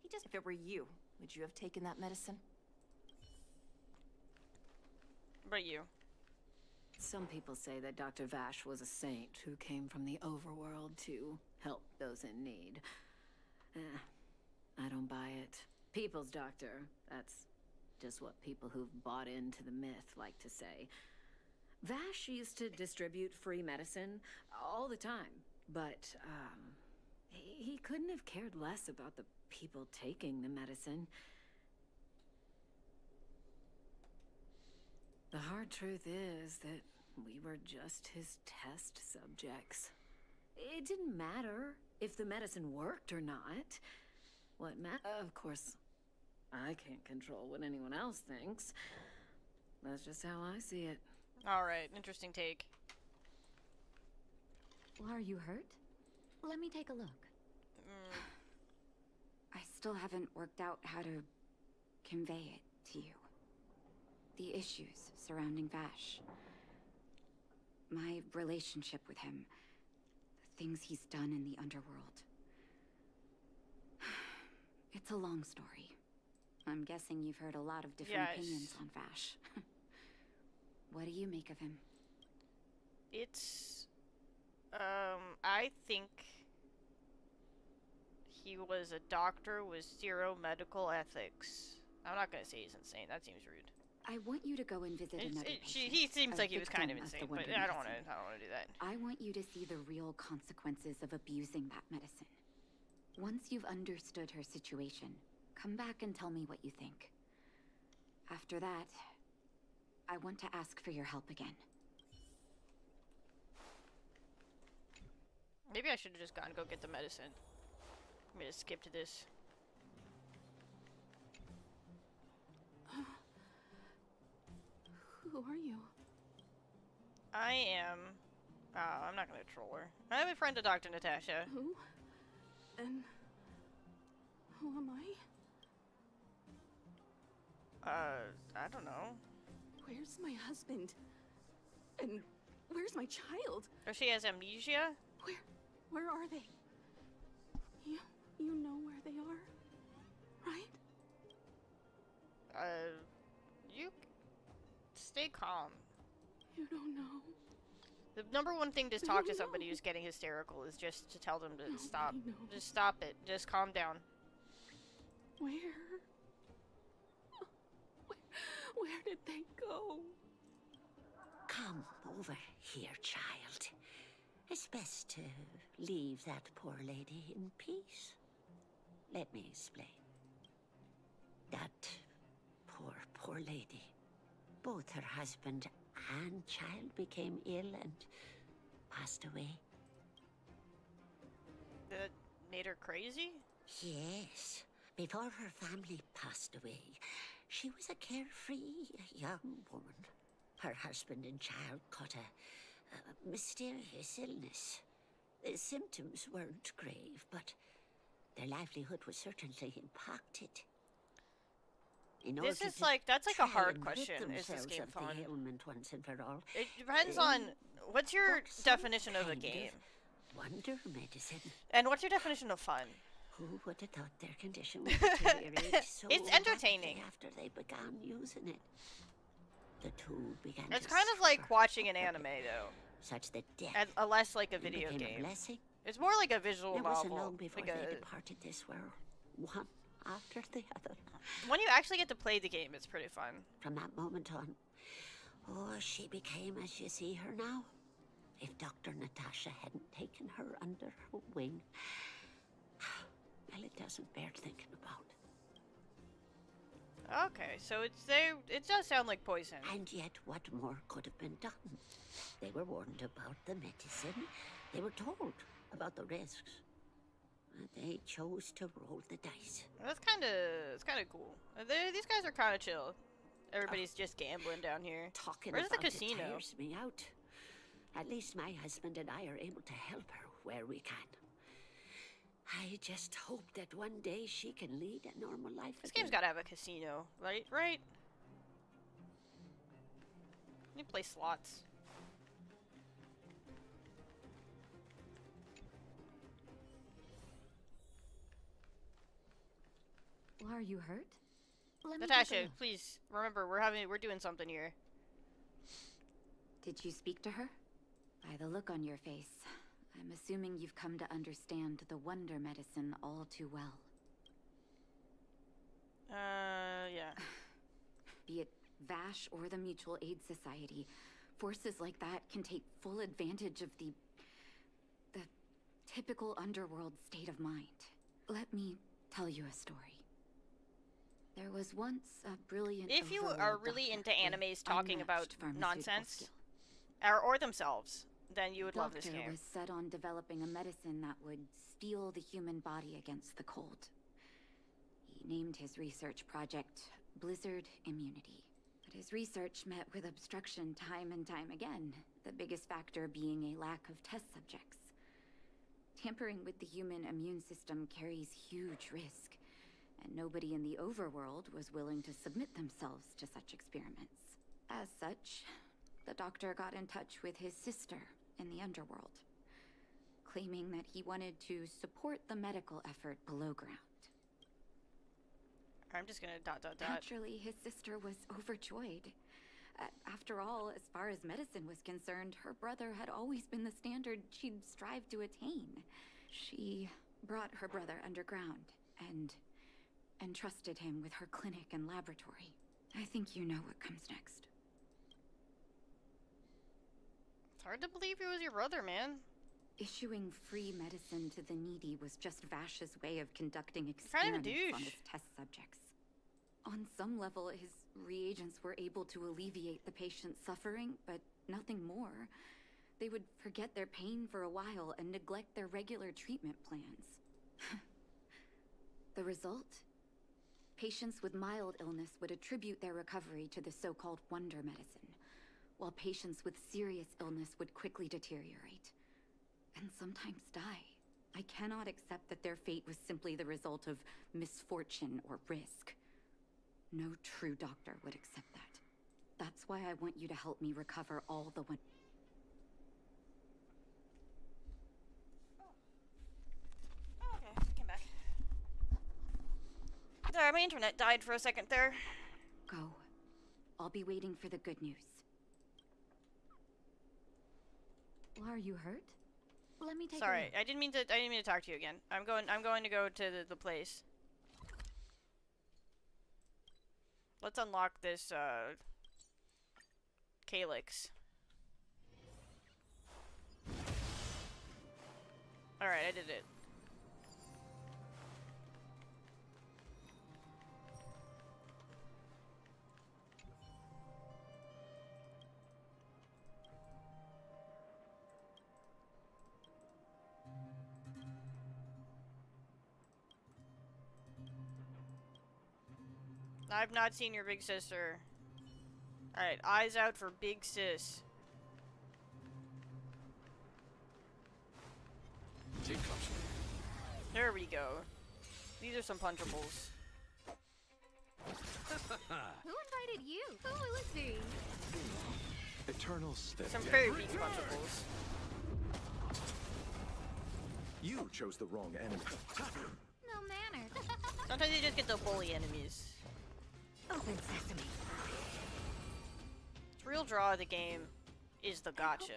Speaker 4: He just... If it were you, would you have taken that medicine?
Speaker 1: But you.
Speaker 12: Some people say that Dr. Vash was a saint who came from the overworld to help those in need. I don't buy it. People's doctor, that's just what people who've bought into the myth like to say. Vash used to distribute free medicine all the time, but he couldn't have cared less about the people taking the medicine. The hard truth is that we were just his test subjects. It didn't matter if the medicine worked or not. What Of course, I can't control what anyone else thinks. That's just how I see it.
Speaker 1: Alright, interesting take.
Speaker 7: Are you hurt? Let me take a look.
Speaker 9: I still haven't worked out how to convey it to you. The issues surrounding Vash. My relationship with him. The things he's done in the underworld. It's a long story. I'm guessing you've heard a lot of different opinions on Vash. What do you make of him?
Speaker 1: It's... I think he was a doctor with zero medical ethics. I'm not gonna say he's insane. That seems rude.
Speaker 9: I want you to go and visit another patient.
Speaker 1: He seems
Speaker 9: a
Speaker 1: like he was kind of
Speaker 9: victim
Speaker 1: insane,
Speaker 9: the
Speaker 1: but
Speaker 9: wonder
Speaker 1: I don't want
Speaker 9: medicine.
Speaker 1: to do that.
Speaker 9: I want you to see the real consequences of abusing that medicine. Once you've understood her situation, come back and tell me what you think. After that, I want to ask for your help again.
Speaker 1: Maybe I should have just gone and go get the medicine. I'm gonna skip to this.
Speaker 6: Who are you?
Speaker 1: I am... Oh, I'm not gonna troll her. I'm a friend of Dr. Natasha.
Speaker 6: Who? And... who am I?
Speaker 1: I don't know.
Speaker 6: Where's my husband? And where's my child?
Speaker 1: Oh, she has amnesia?
Speaker 6: Where are they? You know where they are, right?
Speaker 1: You stay calm.
Speaker 6: You don't know.
Speaker 1: The number one thing to talk to somebody who's getting hysterical is just to tell them to stop. Just stop it. Just calm down.
Speaker 6: Where did they go?
Speaker 14: Come over here, child. It's best to leave that poor lady in peace. Let me explain. That poor lady. Both her husband and child became ill and passed away.
Speaker 1: That made her crazy?
Speaker 14: Yes. Before her family passed away, she was a carefree young woman. Her husband and child caught a mysterious illness. The symptoms weren't grave, but their livelihood was certainly impacted.
Speaker 1: This is like, that's like a hard question. Is this game fun?
Speaker 14: Once and for all.
Speaker 1: It depends on, what's your definition of a game?
Speaker 14: Wonder medicine.
Speaker 1: And what's your definition of fun?
Speaker 14: Who would have thought their condition would deteriorate so
Speaker 1: It's entertaining.
Speaker 14: rapidly after they began using it? The two began
Speaker 1: It's
Speaker 14: to
Speaker 1: kind of like
Speaker 14: suffer
Speaker 1: watching an anime, though.
Speaker 14: such that death
Speaker 1: And less like a video
Speaker 14: became
Speaker 1: game.
Speaker 14: a blessing.
Speaker 1: It's more like a visual
Speaker 14: It wasn't
Speaker 1: novel.
Speaker 14: long before
Speaker 1: Like
Speaker 14: they departed this world, one after the other.
Speaker 1: when you actually get to play the game, it's pretty fun.
Speaker 14: From that moment on, oh, she became as you see her now. If Dr. Natasha hadn't taken her under her wing, well, it doesn't bear thinking about.
Speaker 1: Okay, so it does sound like poison.
Speaker 14: And yet, what more could have been done? They were warned about the medicine. They were told about the risks. And they chose to roll the dice.
Speaker 1: That's it's kind of cool. These guys are kind of chill. Everybody's just gambling down here.
Speaker 14: Talking
Speaker 1: Where's the
Speaker 14: about
Speaker 1: casino?
Speaker 14: It tires me out. At least my husband and I are able to help her where we can. I just hope that one day she can lead a normal life
Speaker 1: This
Speaker 14: again.
Speaker 1: game's gotta have a casino, right? Right? You play slots.
Speaker 9: Are you hurt?
Speaker 1: Natasha, please remember we're doing something here.
Speaker 9: Did you speak to her? By the look on your face, I'm assuming you've come to understand the wonder medicine all too well.
Speaker 1: Yeah.
Speaker 9: Be it Vash or the Mutual Aid Society, forces like that can take full advantage of the typical underworld state of mind. Let me tell you a story. There was once a brilliant
Speaker 1: If you
Speaker 9: overlord
Speaker 1: are really
Speaker 9: doctor
Speaker 1: into
Speaker 9: with
Speaker 1: animes talking about
Speaker 9: unmatched pharmaceutical
Speaker 1: nonsense,
Speaker 9: skill.
Speaker 1: or themselves, then you would love this
Speaker 9: Doctor
Speaker 1: game.
Speaker 9: was set on developing a medicine that would steel the human body against the cold. He named his research project Blizzard Immunity. But his research met with obstruction time and time again, the biggest factor being a lack of test subjects. Tampering with the human immune system carries huge risk, and nobody in the overworld was willing to submit themselves to such experiments. As such, the doctor got in touch with his sister in the underworld, claiming that he wanted to support the medical effort below ground.
Speaker 1: I'm just gonna ...
Speaker 9: Naturally, his sister was overjoyed. After all, as far as medicine was concerned, her brother had always been the standard she'd strive to attain. She brought her brother underground and entrusted him with her clinic and laboratory. I think you know what comes next.
Speaker 1: It's hard to believe he was your brother, man.
Speaker 9: Issuing free medicine to the needy was just Vash's way of conducting
Speaker 1: Kind of a
Speaker 9: experiments on
Speaker 1: douche.
Speaker 9: his test subjects. On some level, his reagents were able to alleviate the patient's suffering, but nothing more. They would forget their pain for a while and neglect their regular treatment plans. The result? Patients with mild illness would attribute their recovery to the so-called wonder medicine, while patients with serious illness would quickly deteriorate, and sometimes die. I cannot accept that their fate was simply the result of misfortune or risk. No true doctor would accept that. That's why I want you to help me recover all the one.
Speaker 1: Okay, I came back. Sorry, my internet died for a second there.
Speaker 9: Go. I'll be waiting for the good news.
Speaker 7: Are you hurt? Let me take a
Speaker 1: Sorry,
Speaker 7: look.
Speaker 1: I didn't mean to talk to you again. I'm going to go to the place. Let's unlock this calyx. Alright, I did it. I've not seen your big sister. Alright, eyes out for big sis. There we go. These are some punchables.
Speaker 21: Who invited you? Who will it be?
Speaker 20: Eternals.
Speaker 1: Some very weak punchables.
Speaker 20: You chose the wrong enemy.
Speaker 21: No manners.
Speaker 1: Sometimes you just get the bully enemies.
Speaker 8: Open sesame.
Speaker 1: The real draw of the game is the gotcha.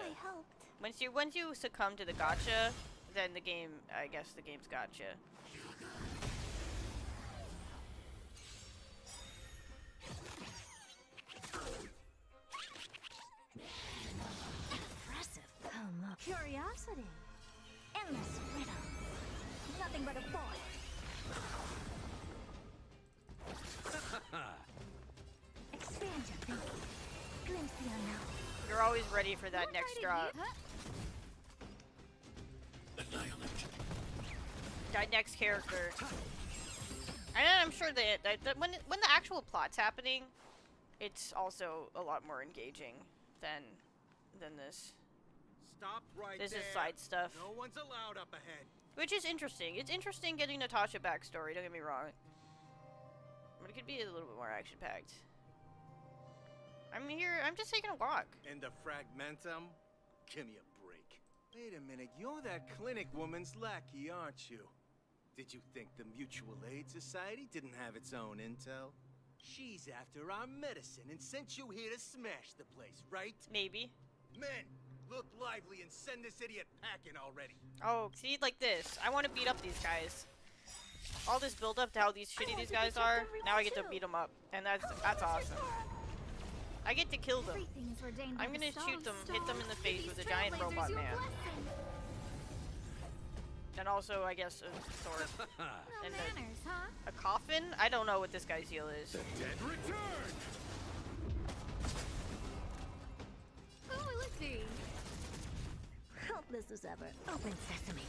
Speaker 1: Once you succumb to the gotcha, then the game, I guess the game's gotcha.
Speaker 8: Impressive. Curiosity. Endless riddle. Nothing but a boy. Expand your thinking. Glimpse the unknown.
Speaker 1: You're always ready for that next drop. That next character. And I'm sure that when the actual plot's happening, it's also a lot more engaging than this.
Speaker 5: Stop right
Speaker 1: This
Speaker 5: there.
Speaker 1: is side stuff.
Speaker 5: No one's allowed up ahead.
Speaker 1: Which is interesting. It's interesting getting Natasha backstory, don't get me wrong. But it could be a little bit more action-packed. I'm here, I'm just taking a walk.
Speaker 16: And the fragmentum? Give me a break. Wait a minute, you're that clinic woman's lackey, aren't you? Did you think the Mutual Aid Society didn't have its own intel? She's after our medicine and sent you here to smash the place, right?
Speaker 1: Maybe.
Speaker 16: Men, look lively and send this idiot packing already.
Speaker 1: Oh, see, like this. I want to beat up these guys. All this build up to how shitty these guys are, now I get to beat them up. And that's awesome. I get to kill them. I'm gonna shoot them, hit them in the face with a giant robot man. And also, I guess, a sword. And a coffin? I don't know what this guy's deal is.
Speaker 18: The dead return!
Speaker 21: Who will it be?
Speaker 8: Helpless as ever. Open sesame.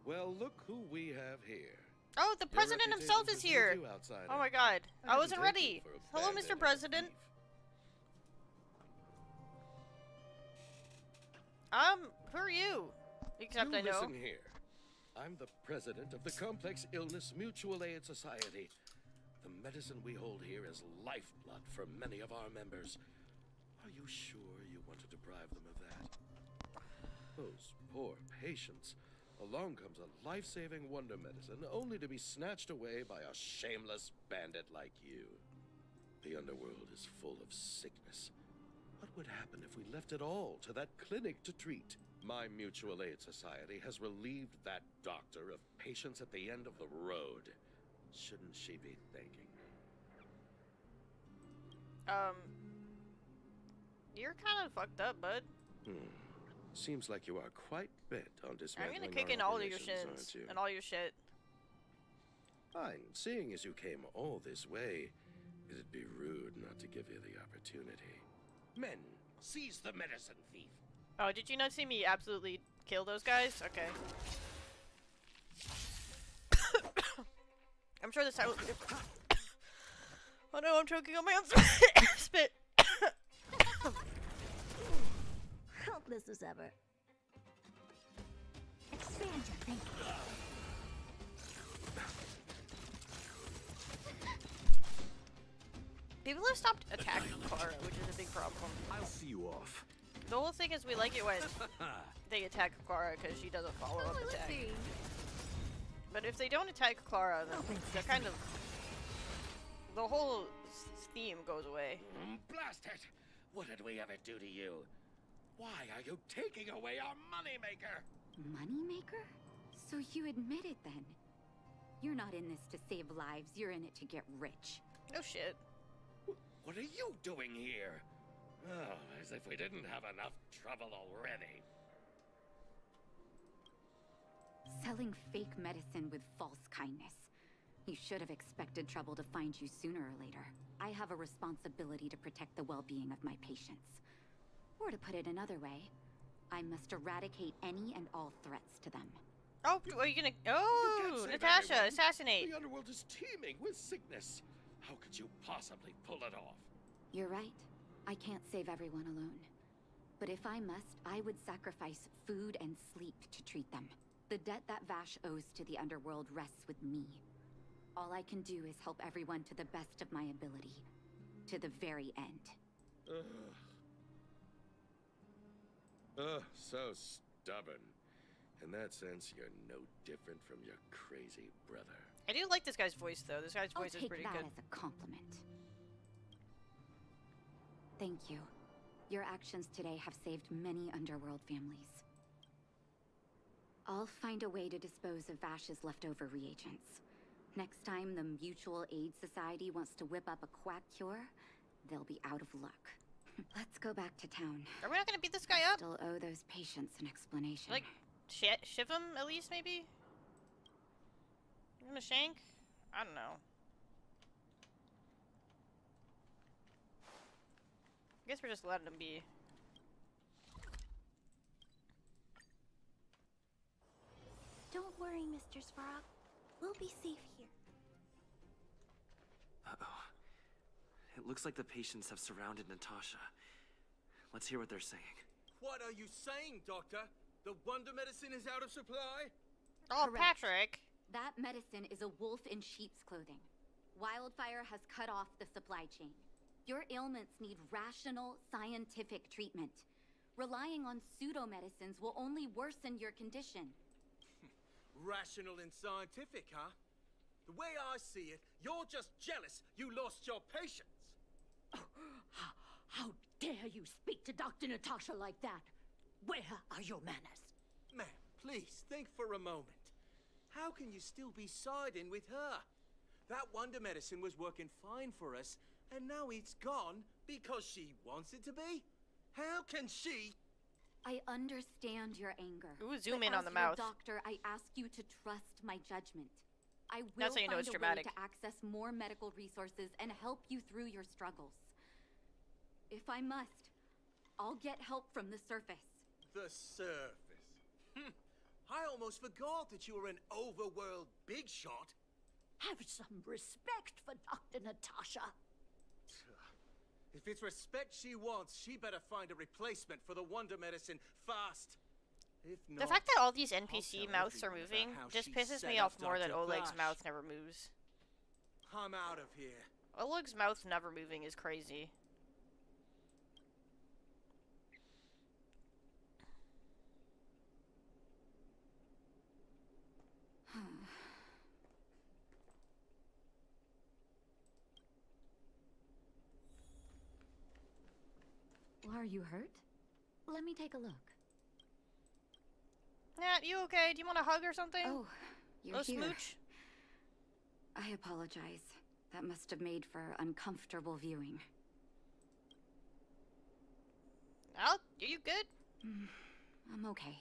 Speaker 10: Well, look who we have here.
Speaker 1: Oh, the president himself is here! Oh my god. I wasn't ready! Hello, Mr. President. Who are you? Except
Speaker 10: You
Speaker 1: I know.
Speaker 10: listen here. I'm the president of the Complex Illness Mutual Aid Society. The medicine we hold here is lifeblood for many of our members. Are you sure you want to deprive them of that? Those poor patients. Along comes a life-saving wonder medicine, only to be snatched away by a shameless bandit like you. The underworld is full of sickness. What would happen if we left it all to that clinic to treat? My Mutual Aid Society has relieved that doctor of patients at the end of the road. shouldn't she be thanking me?
Speaker 1: You're kind of fucked up, bud.
Speaker 10: Seems like you are quite bent on dismantling
Speaker 1: I'm gonna kick in
Speaker 10: our
Speaker 1: all of your
Speaker 10: operations,
Speaker 1: shins
Speaker 10: aren't you?
Speaker 1: and all your shit.
Speaker 10: Fine. Seeing as you came all this way, it'd be rude not to give you the opportunity. Men, seize the medicine thief.
Speaker 1: Oh, did you not see me absolutely kill those guys? Okay. I'm sure this time. Oh no, I'm choking on my own spit.
Speaker 8: Helpless as ever. Expand your thinking.
Speaker 1: People have stopped attacking Clara, which is a big problem.
Speaker 20: I'll see you off.
Speaker 1: The whole thing is we like it when they attack Clara because she doesn't follow up attack. But if they don't attack Clara, then they're kind of... The whole theme goes away.
Speaker 10: Blast it! What did we ever do to you? Why are you taking away our moneymaker?
Speaker 9: Moneymaker? So you admit it then? You're not in this to save lives, you're in it to get rich.
Speaker 1: No shit.
Speaker 10: What are you doing here? Oh, as if we didn't have enough trouble already.
Speaker 9: Selling fake medicine with false kindness. You should have expected trouble to find you sooner or later. I have a responsibility to protect the well-being of my patients. Or to put it another way, I must eradicate any and all threats to them.
Speaker 1: Oh, are you gonna... Oh, Natasha,
Speaker 10: everyone.
Speaker 1: assassinate.
Speaker 10: The underworld is teeming with sickness. How could you possibly pull it off?
Speaker 9: You're right. I can't save everyone alone. But if I must, I would sacrifice food and sleep to treat them. The debt that Vash owes to the underworld rests with me. All I can do is help everyone to the best of my ability. To the very end.
Speaker 10: So stubborn. In that sense, you're no different from your crazy brother.
Speaker 1: I do like this guy's voice, though. This guy's voice is pretty
Speaker 9: I'll take
Speaker 1: good.
Speaker 9: that as a compliment. Thank you. Your actions today have saved many underworld families. I'll find a way to dispose of Vash's leftover reagents. Next time the Mutual Aid Society wants to whip up a quack cure, they'll be out of luck. Let's go back to town.
Speaker 1: Are we not gonna beat this guy up?
Speaker 9: Still owe those patients an explanation.
Speaker 1: Like, shiv him, at least, maybe? Give him a shank? I don't know. I guess we're just letting him be.
Speaker 3: Don't worry, Mr. Svarog. We'll be safe here.
Speaker 13: Uh-oh. It looks like the patients have surrounded Natasha. Let's hear what they're saying.
Speaker 16: What are you saying, Doctor? The wonder medicine is out of supply?
Speaker 1: Oh,
Speaker 9: Correct.
Speaker 1: Patrick!
Speaker 9: That medicine is a wolf in sheep's clothing. Wildfire has cut off the supply chain. Your ailments need rational, scientific treatment. Relying on pseudo-medicines will only worsen your condition.
Speaker 16: Rational and scientific, huh? The way I see it, you're just jealous you lost your patients.
Speaker 8: How dare you speak to Dr. Natasha like that? Where are your manners?
Speaker 16: Ma'am, please, think for a moment. How can you still be siding with her? That wonder medicine was working fine for us, and now it's gone because she wants it to be? How can she...
Speaker 9: I understand your anger.
Speaker 1: Ooh, zoom
Speaker 9: but
Speaker 1: in on
Speaker 9: as
Speaker 1: the
Speaker 9: your
Speaker 1: mouth.
Speaker 9: Doctor, I ask you to trust my judgment. I will
Speaker 1: That's how you know
Speaker 9: find
Speaker 1: it's
Speaker 9: a
Speaker 1: dramatic.
Speaker 9: way to access more medical resources and help you through your struggles. If I must, I'll get help from the surface.
Speaker 16: The surface. I almost forgot that you were an overworld big shot.
Speaker 8: Have some respect for Dr. Natasha.
Speaker 16: If it's respect she wants, she better find a replacement for the wonder medicine fast. If not,
Speaker 1: The fact that all these
Speaker 16: I'll
Speaker 1: NPC
Speaker 16: tell
Speaker 1: mouths are
Speaker 16: everyone
Speaker 1: moving
Speaker 16: about how
Speaker 1: just
Speaker 16: she
Speaker 1: pisses
Speaker 16: set
Speaker 1: me
Speaker 16: up
Speaker 1: off more than
Speaker 16: Dr.
Speaker 1: Oleg's
Speaker 16: Vash.
Speaker 1: mouth never moves.
Speaker 16: I'm out of here.
Speaker 1: Oleg's mouth never moving is crazy.
Speaker 9: Are you hurt? Let me take a look.
Speaker 1: Nat, you okay? Do you want a hug or something?
Speaker 9: Oh, you're
Speaker 1: A
Speaker 9: here.
Speaker 1: smooch?
Speaker 9: I apologize. That must have made for uncomfortable viewing.
Speaker 1: Al, are you good?
Speaker 9: I'm okay.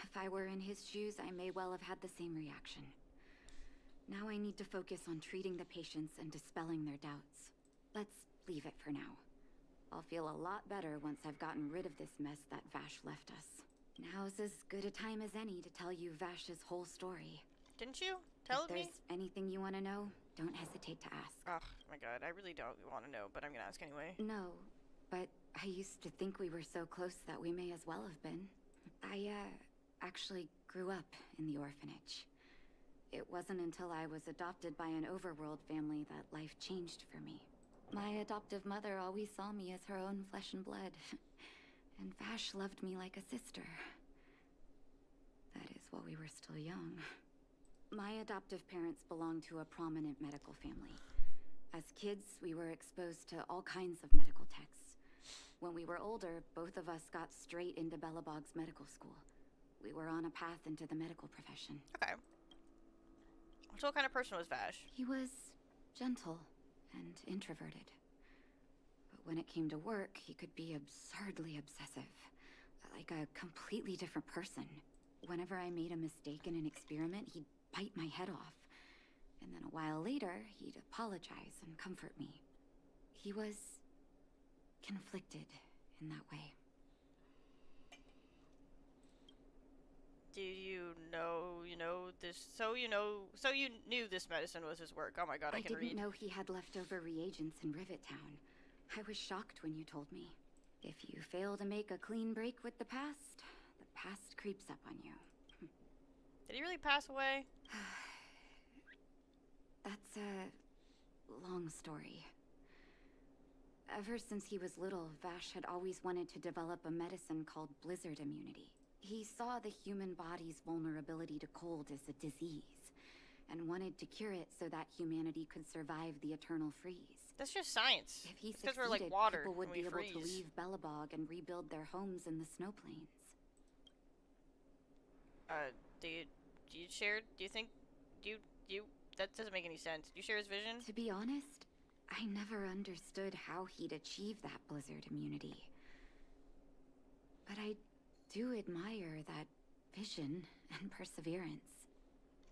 Speaker 9: If I were in his shoes, I may well have had the same reaction. Now I need to focus on treating the patients and dispelling their doubts. Let's leave it for now. I'll feel a lot better once I've gotten rid of this mess that Vash left us. Now's as good a time as any to tell you Vash's whole story.
Speaker 1: Didn't you tell
Speaker 9: if
Speaker 1: me?
Speaker 9: If there's anything you want to know, don't hesitate to ask.
Speaker 1: Oh my god, I really don't want to know, but I'm gonna ask anyway.
Speaker 9: No, but I used to think we were so close that we may as well have been. I, actually grew up in the orphanage. It wasn't until I was adopted by an overworld family that life changed for me. My adoptive mother always saw me as her own flesh and blood. And Vash loved me like a sister. That is, while we were still young. My adoptive parents belonged to a prominent medical family. As kids, we were exposed to all kinds of medical texts. When we were older, both of us got straight into Belobog's medical school. We were on a path into the medical profession.
Speaker 1: Okay. So what kind of person was Vash?
Speaker 9: He was gentle and introverted. But when it came to work, he could be absurdly obsessive. Like a completely different person. Whenever I made a mistake in an experiment, he'd bite my head off. And then a while later, he'd apologize and comfort me. He was conflicted in that way.
Speaker 1: Do you know this? So you knew this medicine was his work. Oh my god, I can read.
Speaker 9: I didn't know he had leftover reagents in Rivet Town. I was shocked when you told me. If you fail to make a clean break with the past creeps up on you.
Speaker 1: Did he really pass away?
Speaker 9: That's a long story. Ever since he was little, Vash had always wanted to develop a medicine called blizzard immunity. He saw the human body's vulnerability to cold as a disease, and wanted to cure it so that humanity could survive the eternal freeze.
Speaker 1: That's just science.
Speaker 9: If he
Speaker 1: because
Speaker 9: succeeded,
Speaker 1: we're like water
Speaker 9: people would
Speaker 1: and
Speaker 9: be
Speaker 1: we
Speaker 9: able
Speaker 1: freeze.
Speaker 9: to leave Belobog and rebuild their homes in the snow plains.
Speaker 1: Do you think that doesn't make any sense. Do you share his vision?
Speaker 9: To be honest, I never understood how he'd achieve that blizzard immunity. But I do admire that vision and perseverance.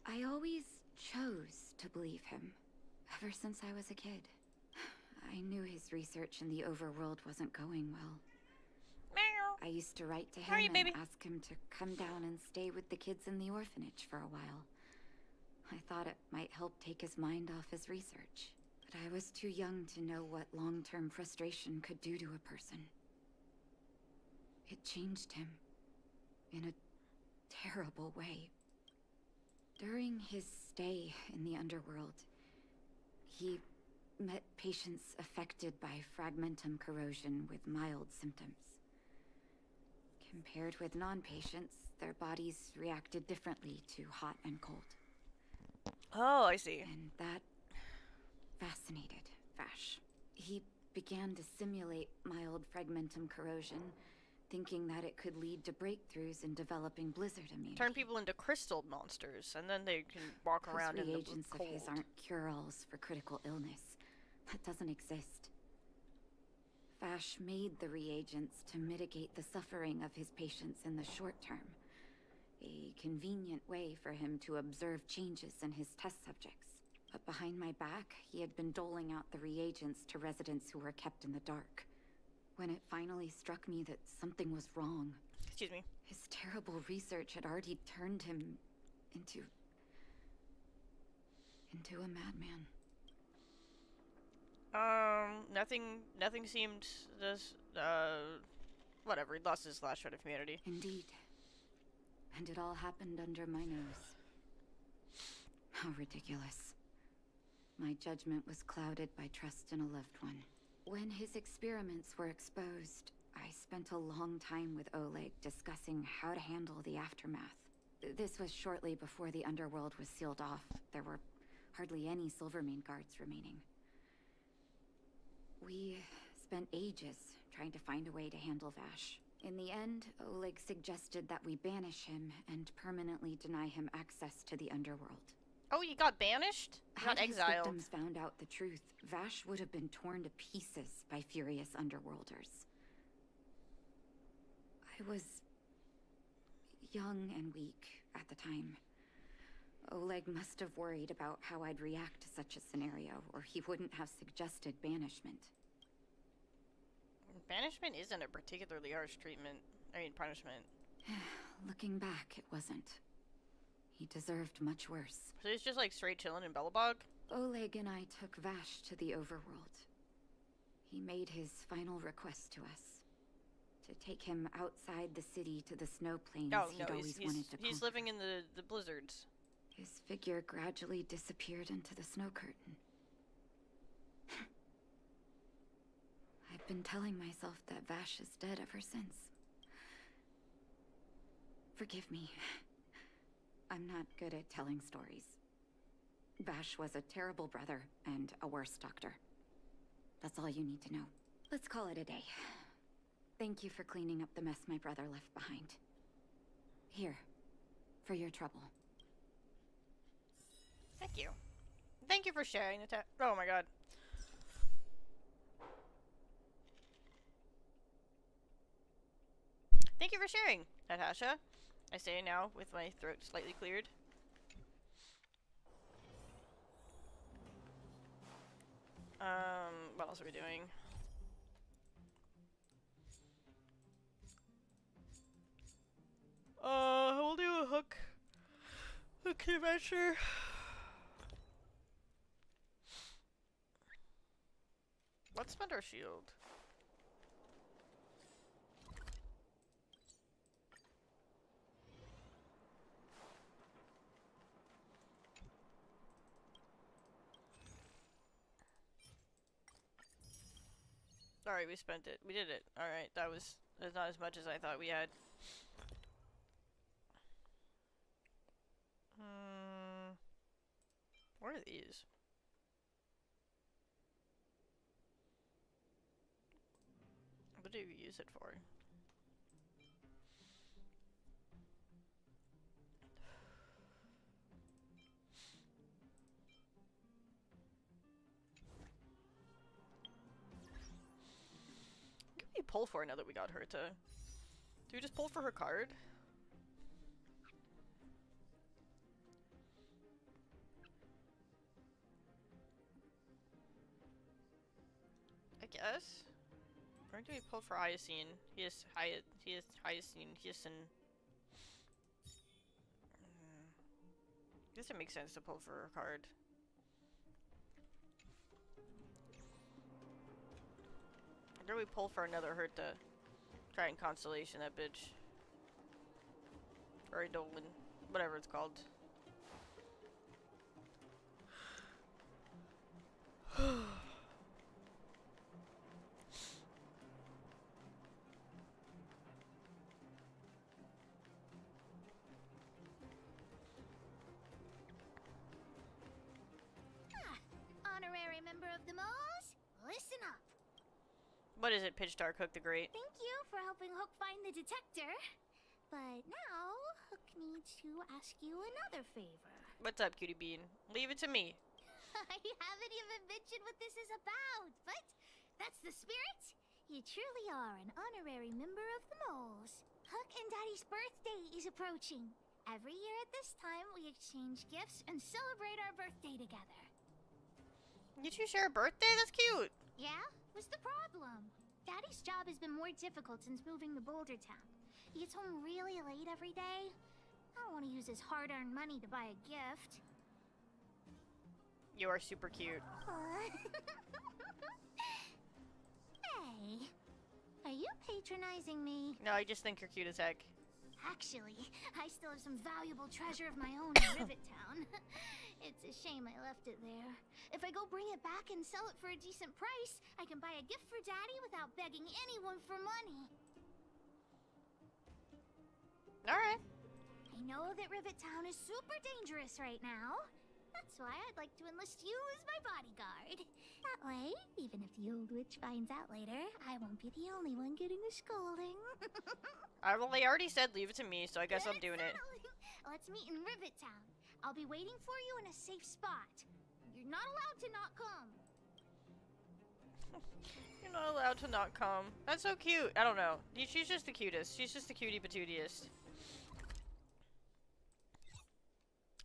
Speaker 9: I always chose to believe him, ever since I was a kid. I knew his research in the overworld wasn't going well. I used to write to him and ask him to come down and stay with the kids in the orphanage for a while. I thought it might help take his mind off his research, but I was too young to know what long-term frustration could do to a person. It changed him in a terrible way. During his stay in the underworld, he met patients affected by fragmentum corrosion with mild symptoms. Compared with non-patients, their bodies reacted differently to hot and cold.
Speaker 1: Oh, I see.
Speaker 9: And that fascinated Vash. He began to simulate mild fragmentum corrosion, thinking that it could lead to breakthroughs in developing blizzard immunity.
Speaker 1: Turn people into crystal monsters, and then they can walk around in the cold.
Speaker 9: Reagents of his aren't cure-alls for critical illness. That doesn't exist. Vash made the reagents to mitigate the suffering of his patients in the short term. A convenient way for him to observe changes in his test subjects. But behind my back, he had been doling out the reagents to residents who were kept in the dark. When it finally struck me that something was wrong.
Speaker 1: Excuse me.
Speaker 9: His terrible research had already turned him into a madman.
Speaker 1: Nothing seemed this, whatever, he lost his last shred of humanity.
Speaker 9: Indeed. And it all happened under my nose. How ridiculous. My judgment was clouded by trust in a loved one. When his experiments were exposed, I spent a long time with Oleg discussing how to handle the aftermath. This was shortly before the underworld was sealed off. There were hardly any Silvermane guards remaining. We spent ages trying to find a way to handle Vash. In the end, Oleg suggested that we banish him and permanently deny him access to the underworld.
Speaker 1: Oh, he got banished? Not
Speaker 9: Had his
Speaker 1: exiled.
Speaker 9: victims found out the truth, Vash would have been torn to pieces by furious underworlders. I was young and weak at the time. Oleg must have worried about how I'd react to such a scenario, or he wouldn't have suggested banishment.
Speaker 1: Banishment isn't a particularly harsh punishment.
Speaker 9: Looking back, it wasn't. He deserved much worse.
Speaker 1: So he's just like straight chilling in Belobog?
Speaker 9: Oleg and I took Vash to the overworld. He made his final request to us. To take him outside the city to the snow plains he'd always wanted to
Speaker 1: he's
Speaker 9: conquer.
Speaker 1: living in the blizzards.
Speaker 9: His figure gradually disappeared into the snow curtain. I've been telling myself that Vash is dead ever since. Forgive me. I'm not good at telling stories. Vash was a terrible brother and a worse doctor. That's all you need to know. Let's call it a day. Thank you for cleaning up the mess my brother left behind. Here, for your trouble.
Speaker 1: Thank you. Thank you for sharing the oh my god. Thank you for sharing, Natasha. I say now with my throat slightly cleared. What else are we doing? We'll do a hook adventure. Let's spend our shield. Sorry, we spent it. We did it. Alright, that's not as much as I thought we had. What are these? What do you use it for? What can we pull for now that we got her to? Do we just pull for her card? I guess. Where do we pull for Hyacine? He is Hyacine. Guess it makes sense to pull for her card. Or do we pull for another hurt to try and constellation that bitch? Or a Dolan. Whatever it's called.
Speaker 3: Honorary member of the Moles, listen up.
Speaker 1: What is it, Pitch Dark Hook the Great?
Speaker 3: Thank you for helping Hook find the detector. But now, Hook needs to ask you another favor.
Speaker 1: What's up, Cutie Bean? Leave it to me.
Speaker 3: I haven't even mentioned what this is about, but that's the spirit. You truly are an honorary member of the Moles. Hook and Daddy's birthday is approaching. Every year at this time, we exchange gifts and celebrate our birthday together.
Speaker 1: You two share a birthday? That's cute.
Speaker 3: Yeah? What's the problem? Daddy's job has been more difficult since moving to Boulder Town. He gets home really late every day. I don't want to use his hard-earned money to buy a gift.
Speaker 1: You are super cute.
Speaker 3: Hey, are you patronizing me?
Speaker 1: No, I just think you're cute as heck.
Speaker 3: Actually, I still have some valuable treasure of my own in Rivet Town. It's a shame I left it there. If I go bring it back and sell it for a decent price, I can buy a gift for Daddy without begging anyone for money.
Speaker 1: Alright.
Speaker 3: I know that Rivet Town is super dangerous right now. That's why I'd like to enlist you as my bodyguard. That way, even if the old witch finds out later, I won't be the only one getting a scolding.
Speaker 1: Well, they already said leave it to me, so I guess I'm doing it.
Speaker 3: Let's meet in Rivet Town.
Speaker 2: I'll be waiting for you in a safe spot. You're not allowed to not come.
Speaker 1: You're not allowed to not come. That's so cute. I don't know. She's just the cutest. She's just the cutie patootiest.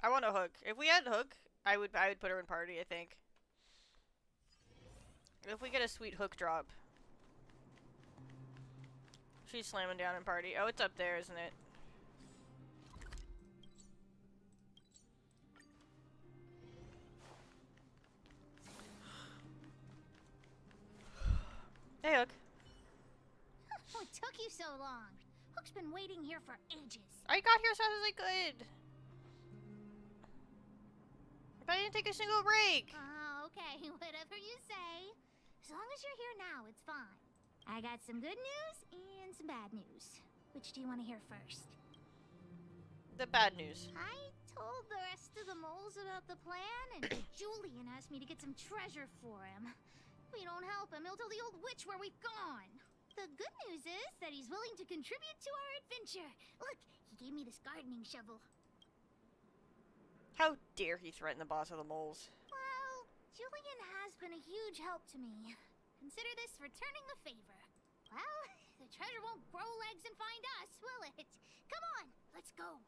Speaker 1: I want a Hook. If we had Hook, I would put her in party, I think. If we get a sweet Hook drop. She's slamming down in party. Oh, it's up there, isn't it? Hey, Hook.
Speaker 2: What took you so long? Hook's been waiting here for ages.
Speaker 1: I got here as fast as I could. I didn't take a single break.
Speaker 2: Okay, whatever you say. As long as you're here now, it's fine. I got some good news and some bad news. Which do you want to hear first?
Speaker 1: The bad news.
Speaker 2: I told the rest of the moles about the plan, and Julian asked me to get some treasure for him. If we don't help him, he'll tell the old witch where we've gone. The good news is that he's willing to contribute to our adventure. Look, he gave me this gardening shovel.
Speaker 1: How dare he threaten the boss of the moles?
Speaker 2: Well, Julian has been a huge help to me. Consider this returning the favor. Well, the treasure won't grow legs and find us, will it? Come on, let's go.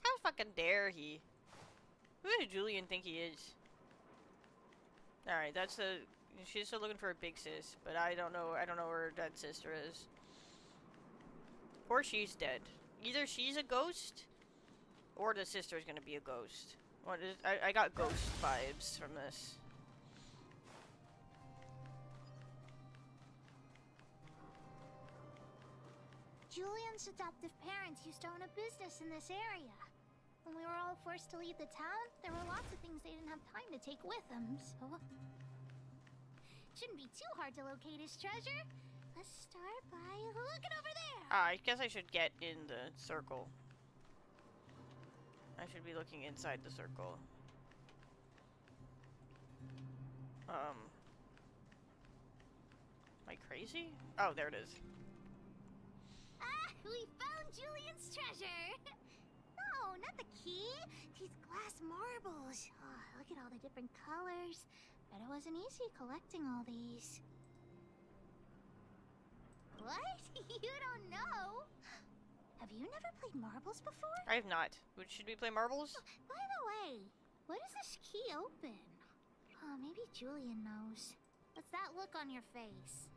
Speaker 1: How fucking dare he? Who does Julian think he is? Alright, that's a... She's still looking for a big sis, but I don't know where her dead sister is. Or she's dead. Either she's a ghost, or the sister's gonna be a ghost. What is... I got ghost vibes from this.
Speaker 2: Julian's adoptive parents used to own a business in this area. When we were all forced to leave the town, there were lots of things they didn't have time to take with them, so... Shouldn't be too hard to locate his treasure. Let's start by looking over there.
Speaker 1: I guess I should get in the circle. I should be looking inside the circle. Am I crazy? Oh, there it is.
Speaker 2: Ah, we found Julian's treasure. No, not the key. These glass marbles. Oh, look at all the different colors. Bet it wasn't easy collecting all these. What? You don't know? Have you never played marbles before?
Speaker 1: I have not. Should we play marbles?
Speaker 2: By the way, what does this key open? Oh, maybe Julian knows. What's that look on your face?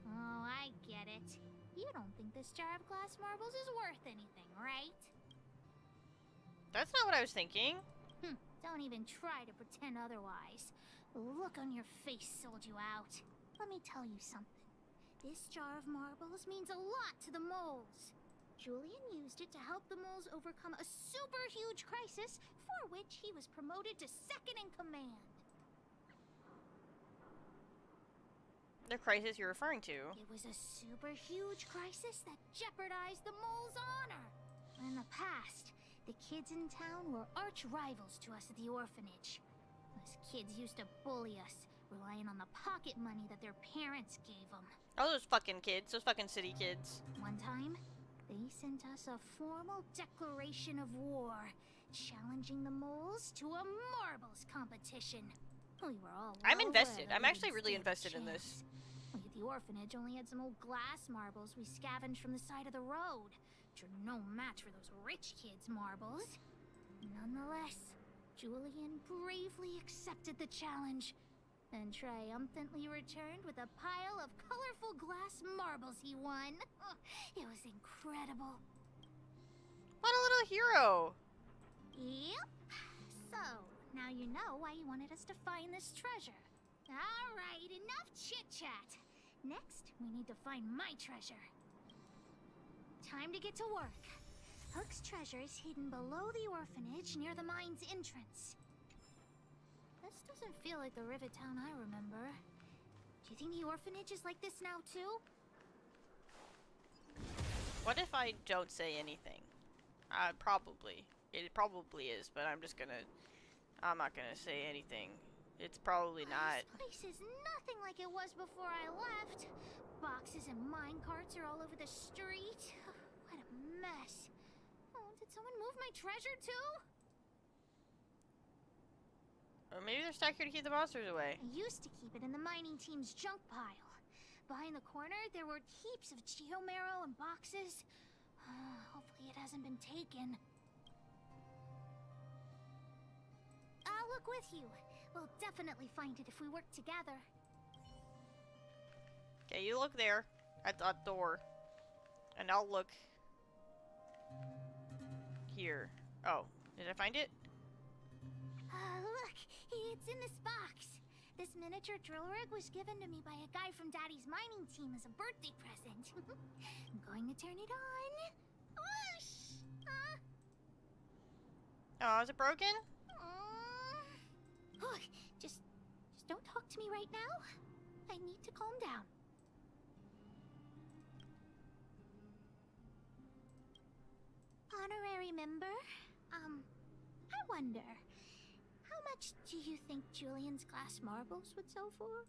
Speaker 2: Oh, I get it. You don't think this jar of glass marbles is worth anything, right?
Speaker 1: That's not what I was thinking.
Speaker 2: Don't even try to pretend otherwise. The look on your face sold you out. Let me tell you something. This jar of marbles means a lot to the moles. Julian used it to help the moles overcome a super huge crisis for which he was promoted to second in command.
Speaker 1: The crisis you're referring to?
Speaker 2: It was a super huge crisis that jeopardized the moles' honor. In the past, the kids in town were arch rivals to us at the orphanage. Those kids used to bully us, relying on the pocket money that their parents gave them.
Speaker 1: Oh, those fucking kids. Those fucking city kids.
Speaker 2: One time, they sent us a formal declaration of war, challenging the moles to a marbles competition. We were all
Speaker 1: I'm invested.
Speaker 2: aware
Speaker 1: I'm
Speaker 2: that
Speaker 1: actually
Speaker 2: we
Speaker 1: really
Speaker 2: stood a
Speaker 1: invested in this.
Speaker 2: chance. We at the orphanage only had some old glass marbles we scavenged from the side of the road, which are no match for those rich kids' marbles. Nonetheless, Julian bravely accepted the challenge, and triumphantly returned with a pile of colorful glass marbles he won. It was incredible.
Speaker 1: What a little hero!
Speaker 2: Yep. So, now you know why you wanted us to find this treasure. Alright, enough chit-chat. Next, we need to find my treasure. Time to get to work. Hook's treasure is hidden below the orphanage near the mine's entrance. This doesn't feel like the Rivet Town I remember. Do you think the orphanage is like this now too?
Speaker 1: What if I don't say anything? Probably. It probably is, but I'm not gonna say anything. It's probably not.
Speaker 2: This place is nothing like it was before I left. Boxes and mine carts are all over the street. What a mess. Oh, Did someone move my treasure too?
Speaker 1: Or maybe they're stuck here to keep the monsters away.
Speaker 2: I used to keep it in the mining team's junk pile. Behind the corner, there were heaps of geomarrow and boxes. Hopefully it hasn't been taken. I'll look with you. We'll definitely find it if we work together.
Speaker 1: Okay, you look there at that door. And I'll look here. Oh, did I find it?
Speaker 2: Look, it's in this box. This miniature drill rig was given to me by a guy from Daddy's mining team as a birthday present. I'm going to turn it on. Whoosh!
Speaker 1: Oh, is it broken?
Speaker 2: Look, just don't talk to me right now. I need to calm down. Honorary member, I wonder, how much do you think Julian's glass marbles would sell for?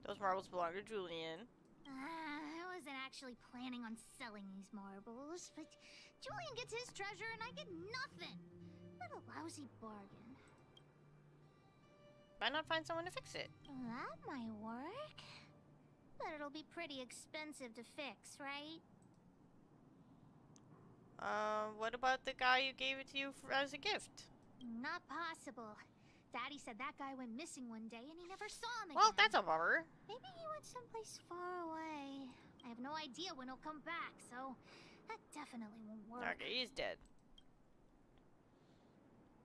Speaker 1: Those marbles belong to Julian.
Speaker 2: I wasn't actually planning on selling these marbles, but Julian gets his treasure and I get nothing. What a lousy bargain.
Speaker 1: Why not find someone to fix it?
Speaker 2: That might work. But it'll be pretty expensive to fix, right?
Speaker 1: What about the guy who gave it to you as a gift?
Speaker 2: Not possible. Daddy said that guy went missing one day and he never saw him again.
Speaker 1: Well, that's a bummer.
Speaker 2: Maybe he went someplace far away. I have no idea when he'll come back, so that definitely won't work.
Speaker 1: Okay, he's dead.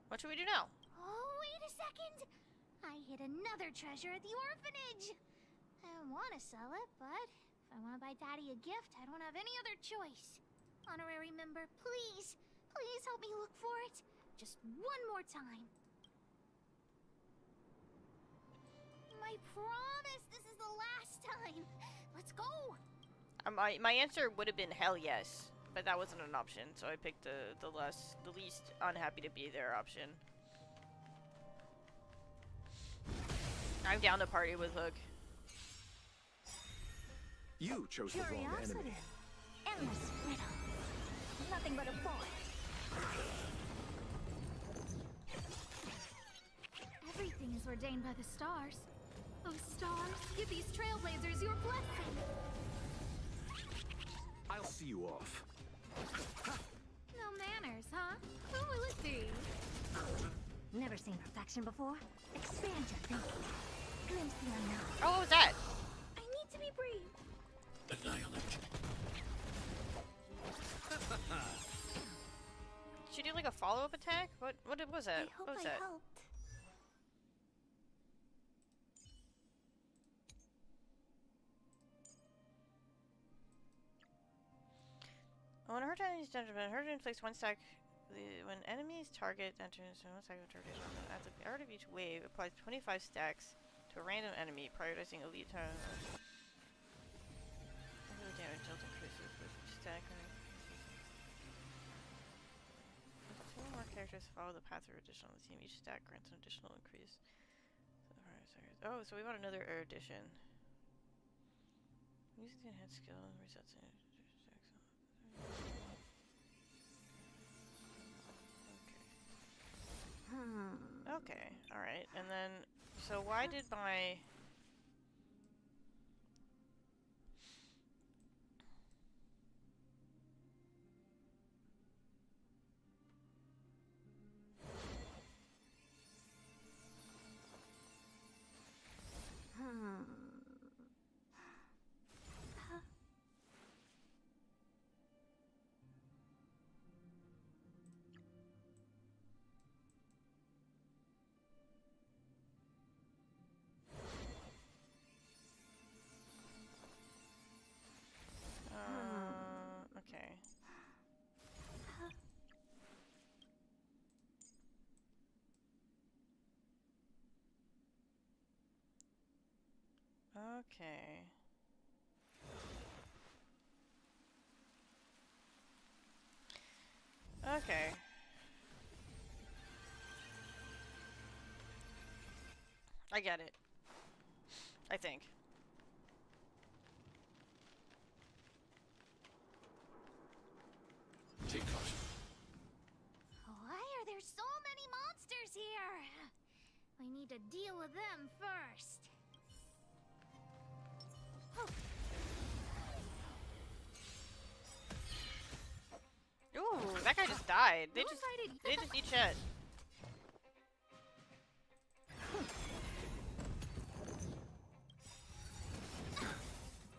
Speaker 1: What should we do now?
Speaker 2: Oh, wait a second! I hid another treasure at the orphanage! I don't want to sell it, but if I want to buy Daddy a gift, I don't have any other choice. Honorary member, please, please help me look for it. Just one more time. I promise this is the last time. Let's go.
Speaker 1: My answer would have been hell yes, but that wasn't an option, so I picked the least unhappy to be there option. I'm down to party with Hook.
Speaker 20: You chose the wrong enemy.
Speaker 2: Endless riddle. Nothing but a boy. Everything is ordained by the stars. Oh, stars, give these trailblazers your blessing.
Speaker 20: I'll see you off.
Speaker 2: No manners, huh? Who will it be?
Speaker 15: Never seen perfection before? Expand your thinking. Glimpse the unknown.
Speaker 1: Oh, what was that?
Speaker 2: I need to be brief.
Speaker 18: Annihilate.
Speaker 1: Did she do like a follow-up attack? What was that?
Speaker 2: I hope
Speaker 1: What was
Speaker 2: I
Speaker 1: that?
Speaker 2: helped.
Speaker 1: When her enemy's dungeon, her place one stack. When enemies target enters one stack of interpretation at the start of each wave, applies 25 stacks to a random enemy, prioritizing elite time. Damage dealt increases with each stack. Two more characters follow the path of erudition on the team. Each stack grants an additional increase. Oh, so we want another erudition. Using the enhanced skill and resets it. Okay, alright, and then, so why did my... okay. Okay. Okay. I get it. I think.
Speaker 2: I need to deal with them first.
Speaker 1: Ooh, that guy just died. They just eat shit.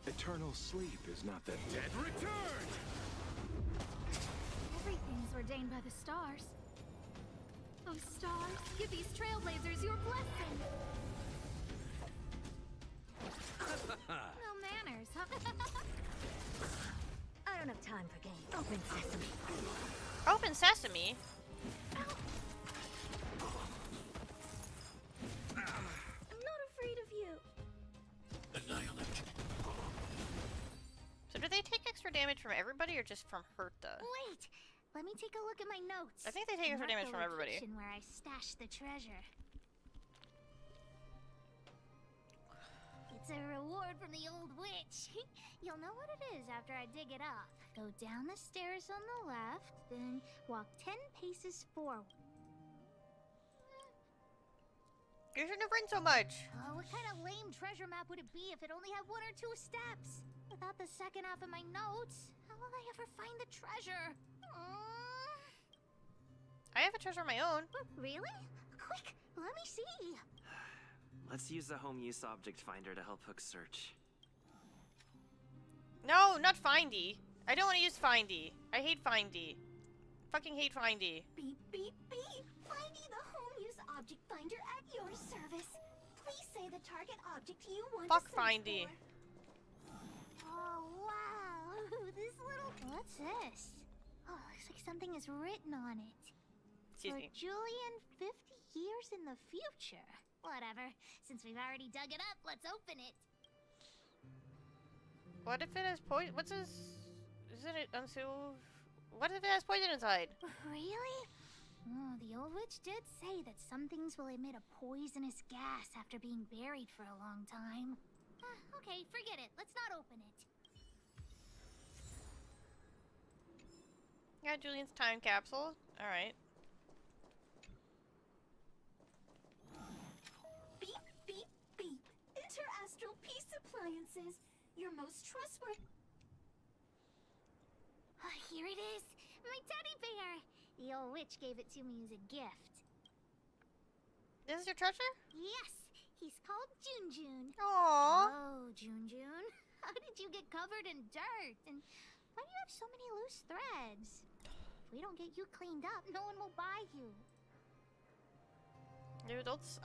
Speaker 20: Eternal sleep is not the dead return!
Speaker 21: Everything's ordained by the stars. Oh, stars, give these trailblazers your blessing. No manners, huh?
Speaker 15: I don't have time for games. Open sesame.
Speaker 1: Open sesame?
Speaker 15: I'm not afraid of you.
Speaker 18: Annihilate.
Speaker 1: So do they take extra damage from everybody or just from Herta?
Speaker 2: Wait, let me take a look at my notes.
Speaker 1: I think they take extra
Speaker 2: Mark
Speaker 1: damage
Speaker 2: the
Speaker 1: from everybody.
Speaker 2: location where I stashed the treasure. It's a reward from the old witch. You'll know what it is after I dig it up. Go down the stairs on the left, then walk 10 paces forward.
Speaker 1: You shouldn't have written so much.
Speaker 2: Oh, what kind of lame treasure map would it be if it only had 1 or 2 steps? Without the second half of my notes, how will I ever find the treasure?
Speaker 1: I have a treasure of my own.
Speaker 2: Really? Quick, let me see.
Speaker 13: Let's use the home use object finder to help Hook search.
Speaker 1: No, not Findy. I don't want to use Findy. I hate Findy. Fucking hate Findy.
Speaker 3: Beep, beep, beep. Finding the home use object finder at your service. Please say the target object you want
Speaker 1: Fuck
Speaker 3: to search
Speaker 1: Findy.
Speaker 3: for.
Speaker 2: Oh, wow. This little... What's this? Oh, looks like something is written on it.
Speaker 1: Excuse
Speaker 2: For
Speaker 1: me.
Speaker 2: Julian, 50 years in the future. Whatever. Since we've already dug it up, let's open it.
Speaker 1: What if it has poison? What's this? Isn't it unsealed? What if it has poison inside?
Speaker 2: Really? Oh, the old witch did say that some things will emit a poisonous gas after being buried for a long time. Okay, forget it. Let's not open it.
Speaker 1: Yeah, Julian's time capsule. Alright.
Speaker 3: Beep, beep, beep. Interastral peace appliances. Your most trustworthy.
Speaker 2: Here it is. My teddy bear. The old witch gave it to me as a gift.
Speaker 1: This is your treasure?
Speaker 2: Yes. He's called Junjun.
Speaker 1: Aww.
Speaker 2: Oh, Junjun. How did you get covered in dirt? And why do you have so many loose threads? If we don't get you cleaned up, no one will buy you.
Speaker 1: Do adults?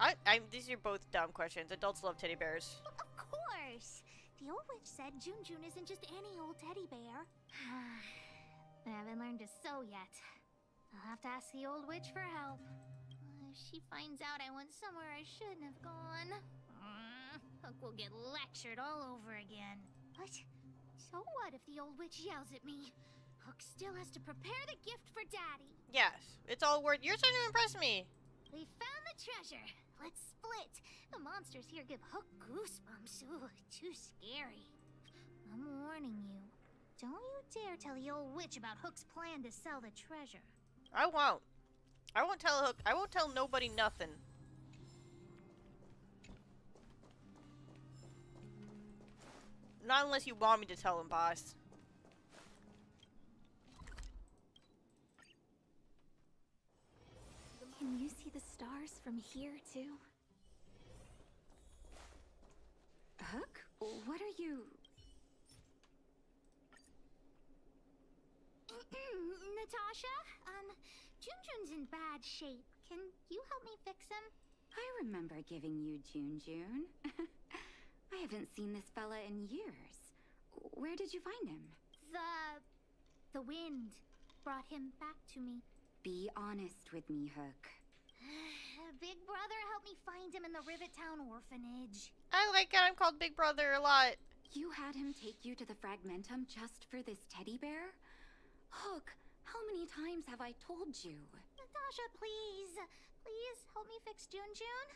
Speaker 1: These are both dumb questions. Adults love teddy bears.
Speaker 2: Of course. The old witch said Junjun isn't just any old teddy bear. I haven't learned to sew yet. I'll have to ask the old witch for help. If she finds out I went somewhere I shouldn't have gone, Hook will get lectured all over again. But so what if the old witch yells at me? Hook still has to prepare the gift for Daddy.
Speaker 1: Yes, it's all worth. You're trying to impress me.
Speaker 2: We found the treasure. Let's split. The monsters here give Hook goosebumps. Ooh, too scary. I'm warning you. Don't you dare tell the old witch about Hook's plan to sell the treasure.
Speaker 1: I won't. I won't tell Hook. I won't tell nobody nothing. Not unless you want me to tell him, boss.
Speaker 21: Can you see the stars from here, too?
Speaker 9: Hook? What are you...
Speaker 2: Natasha? Junjun's in bad shape. Can you help me fix him?
Speaker 9: I remember giving you Junjun. I haven't seen this fella in years. Where did you find him?
Speaker 2: The wind brought him back to me.
Speaker 9: Be honest with me, Hook.
Speaker 2: Big Brother helped me find him in the Rivet Town orphanage.
Speaker 1: I like it. I'm called Big Brother a lot.
Speaker 9: You had him take you to the Fragmentum just for this teddy bear? Hook, how many times have I told you?
Speaker 2: Natasha, please. Please help me fix Junjun.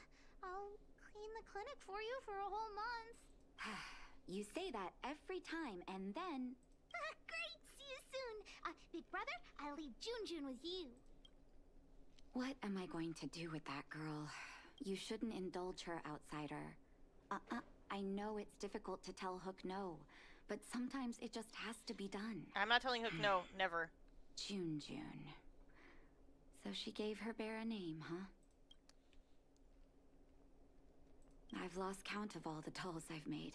Speaker 2: I'll clean the clinic for you for a whole month.
Speaker 9: You say that every time, and then...
Speaker 2: Great! See you soon. Big Brother, I'll leave Junjun with you.
Speaker 9: What am I going to do with that girl? You shouldn't indulge her, outsider. I know it's difficult to tell Hook no, but sometimes it just has to be done.
Speaker 1: I'm not telling Hook no, never.
Speaker 9: June. So she gave her bear a name, huh? I've lost count of all the dolls I've made.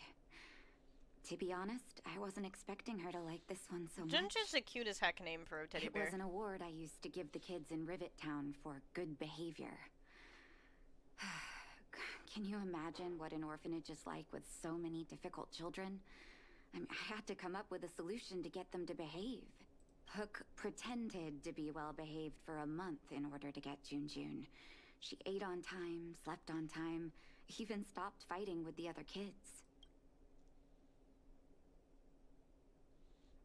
Speaker 9: To be honest, I wasn't expecting her to like this one so much.
Speaker 1: Junju's the cutest heck name for a teddy bear.
Speaker 9: It was an award I used to give the kids in Rivet Town for good behavior. Can you imagine what an orphanage is like with so many difficult children? I had to come up with a solution to get them to behave. Hook pretended to be well behaved for a month in order to get June. She ate on time, slept on time, even stopped fighting with the other kids.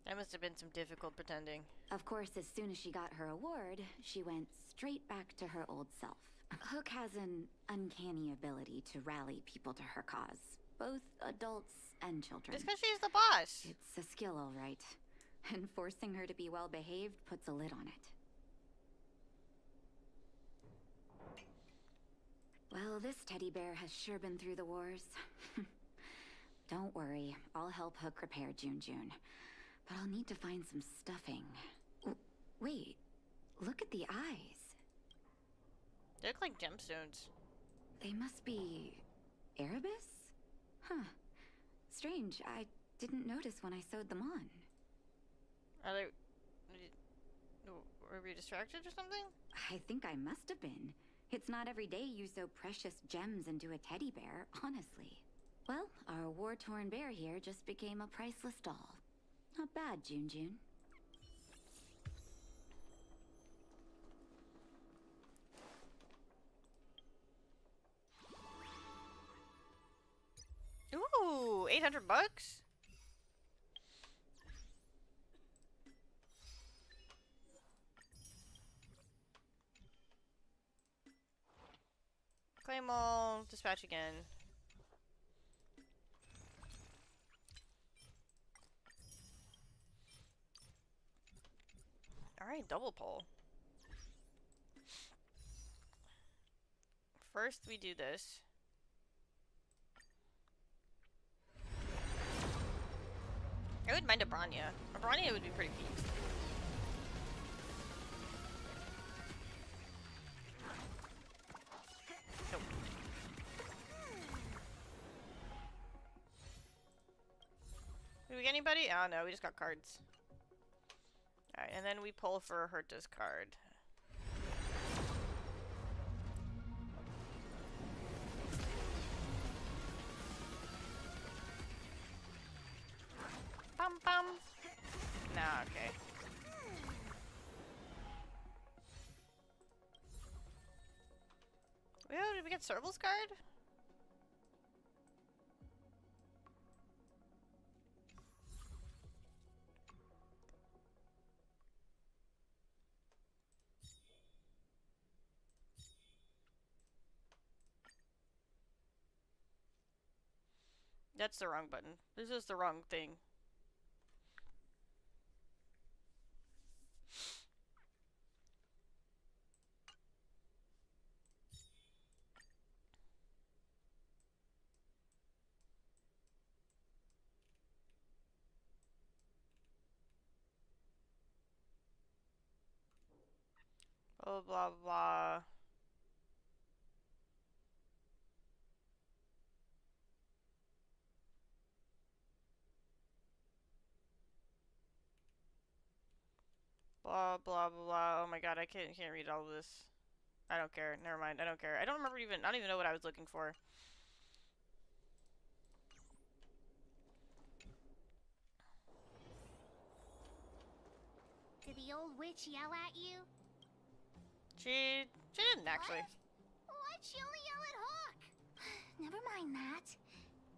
Speaker 1: That must have been some difficult pretending.
Speaker 9: Of course, as soon as she got her award, she went straight back to her old self. Hook has an uncanny ability to rally people to her cause, both adults and children.
Speaker 1: Just because she's the boss.
Speaker 9: It's a skill, all right. And forcing her to be well behaved puts a lid on it. Well, this teddy bear has sure been through the wars. Don't worry, I'll help Hook repair June. But I'll need to find some stuffing. Wait, look at the eyes.
Speaker 1: They look like gemstones.
Speaker 9: They must be Erebus? Huh. Strange, I didn't notice when I sewed them on.
Speaker 1: Are they... Were we distracted or something?
Speaker 9: I think I must have been. It's not every day you sew precious gems into a teddy bear, honestly. Well, our war-torn bear here just became a priceless doll. Not bad, June.
Speaker 1: Ooh, 800 bucks? Claim all, dispatch again. Alright, double pull. First we do this. I wouldn't mind a Branya. A Branya would be pretty peaked. Nope. Did we get anybody? Oh no, we just got cards. Alright, and then we pull for Herta's card. Bum. Nah, okay. Oh, did we get Serval's card? That's the wrong button. This is the wrong thing. Blah, blah, blah. Blah, blah, blah. Oh my god, I can't read all this. I don't care. Never mind. I don't care. I don't even know what I was looking for.
Speaker 2: Did the old witch yell at you?
Speaker 1: She didn't actually.
Speaker 2: Why'd she only yell at Hawk? Never mind that.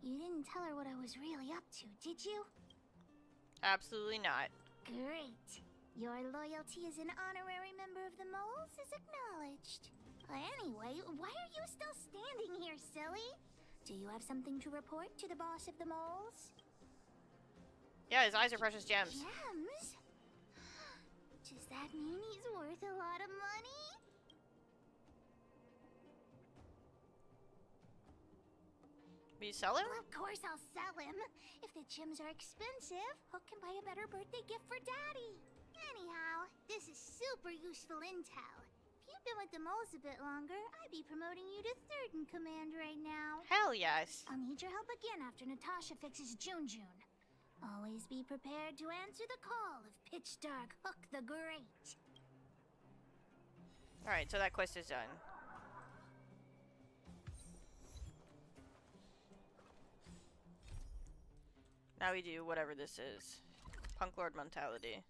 Speaker 2: You didn't tell her what I was really up to, did you?
Speaker 1: Absolutely not.
Speaker 2: Great. Your loyalty as an honorary member of the Moles is acknowledged. Anyway, why are you still standing here, silly? Do you have something to report to the boss of the Moles?
Speaker 1: Yeah, his eyes are precious gems.
Speaker 2: Gems? Does that mean he's worth a lot of money?
Speaker 1: Will you sell him?
Speaker 2: Well, of course I'll sell him. If the gems are expensive, Hook can buy a better birthday gift for Daddy. Anyhow, this is super useful intel. If you'd been with the moles a bit longer, I'd be promoting you to third in command right now.
Speaker 1: Hell yes.
Speaker 2: I'll need your help again after Natasha fixes June. Always be prepared to answer the call of Pitch Dark Hook the Great.
Speaker 1: Alright, so that quest is done. Now we do whatever this is. Punk Lord mentality.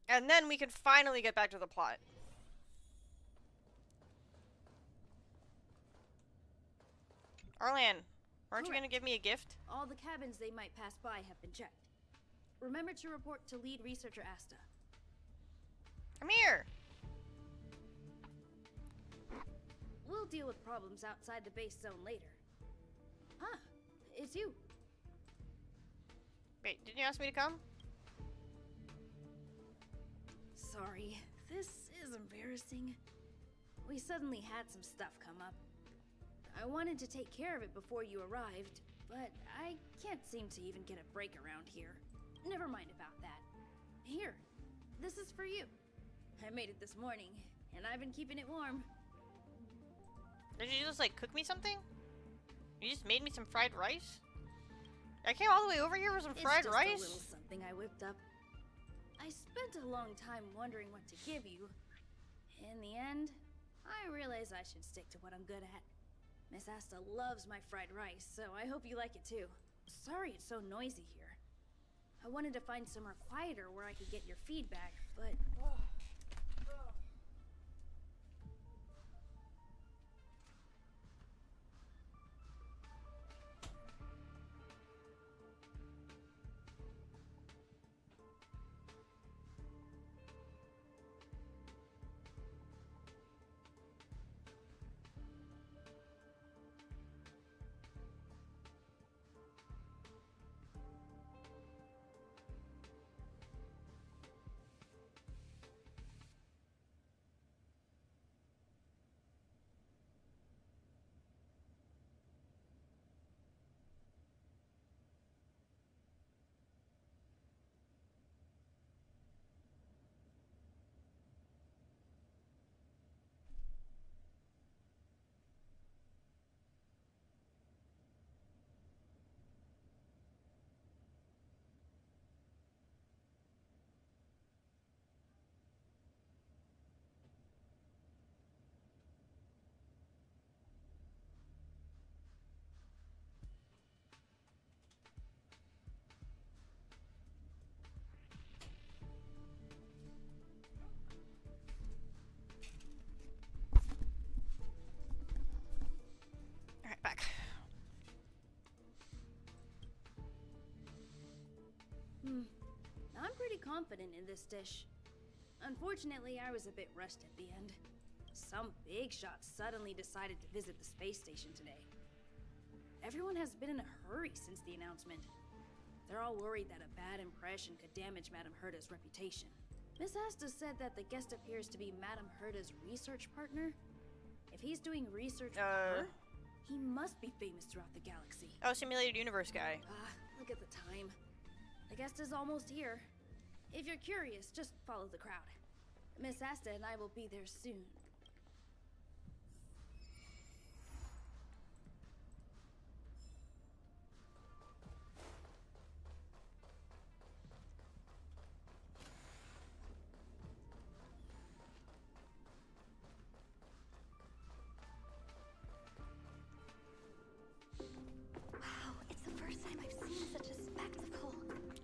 Speaker 1: And then we can finally get back to the plot. Arlan, aren't you gonna give me a gift?
Speaker 19: All the cabins they might pass by have been checked. Remember to report to lead researcher Asta.
Speaker 1: Come here!
Speaker 19: We'll deal with problems outside the base zone later. Huh, it's you.
Speaker 1: Wait, didn't you ask me to come?
Speaker 19: Sorry, this is embarrassing. We suddenly had some stuff come up. I wanted to take care of it before you arrived, but I can't seem to even get a break around here. Never mind about that. Here, this is for you. I made it this morning, and I've been keeping it warm.
Speaker 1: Did you just, like, cook me something? You just made me some fried rice? I came all the way over here for some fried rice?
Speaker 19: It's just a little something I whipped up. I spent a long time wondering what to give you. In the end, I realized I should stick to what I'm good at. Miss Asta loves my fried rice, so I hope you like it too. Sorry it's so noisy here. I wanted to find somewhere quieter where I could get your feedback, but...
Speaker 1: Alright, back.
Speaker 19: I'm pretty confident in this dish. Unfortunately, I was a bit rushed at the end. Some big shot suddenly decided to visit the space station today. Everyone has been in a hurry since the announcement. They're all worried that a bad impression could damage Madame Herda's reputation. Miss Asta said that the guest appears to be Madame Herda's research partner. If he's doing research for her, he must be famous throughout the galaxy.
Speaker 1: Oh, simulated universe guy.
Speaker 19: Look at the time. The guest is almost here. If you're curious, just follow the crowd. Miss Asta and I will be there soon.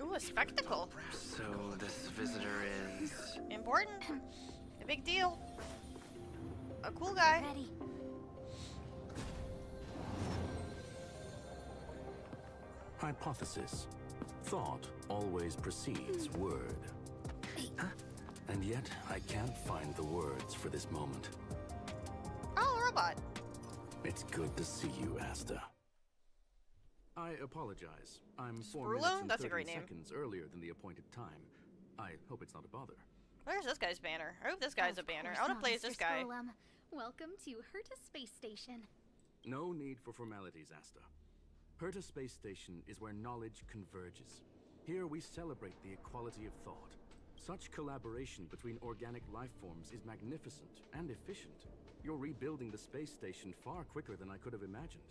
Speaker 1: Ooh, a spectacle.
Speaker 13: So this visitor is...
Speaker 1: important. A big deal. A cool guy.
Speaker 2: Ready.
Speaker 20: Hypothesis. Thought always precedes word. And yet, I can't find the words for this moment.
Speaker 1: Oh, a robot.
Speaker 20: It's good to see you, Asta. I apologize. I'm 4
Speaker 1: Sprulo?
Speaker 20: minutes and
Speaker 1: That's a
Speaker 20: 30
Speaker 1: great name.
Speaker 20: seconds earlier than the appointed time. I hope it's not a bother.
Speaker 1: Where's this guy's banner? I hope this guy's a banner. I want to play as this guy.
Speaker 21: Welcome to Herta Space Station.
Speaker 20: No need for formalities, Asta. Herta Space Station is where knowledge converges. Here we celebrate the equality of thought. Such collaboration between organic life forms is magnificent and efficient. You're rebuilding the space station far quicker than I could have imagined.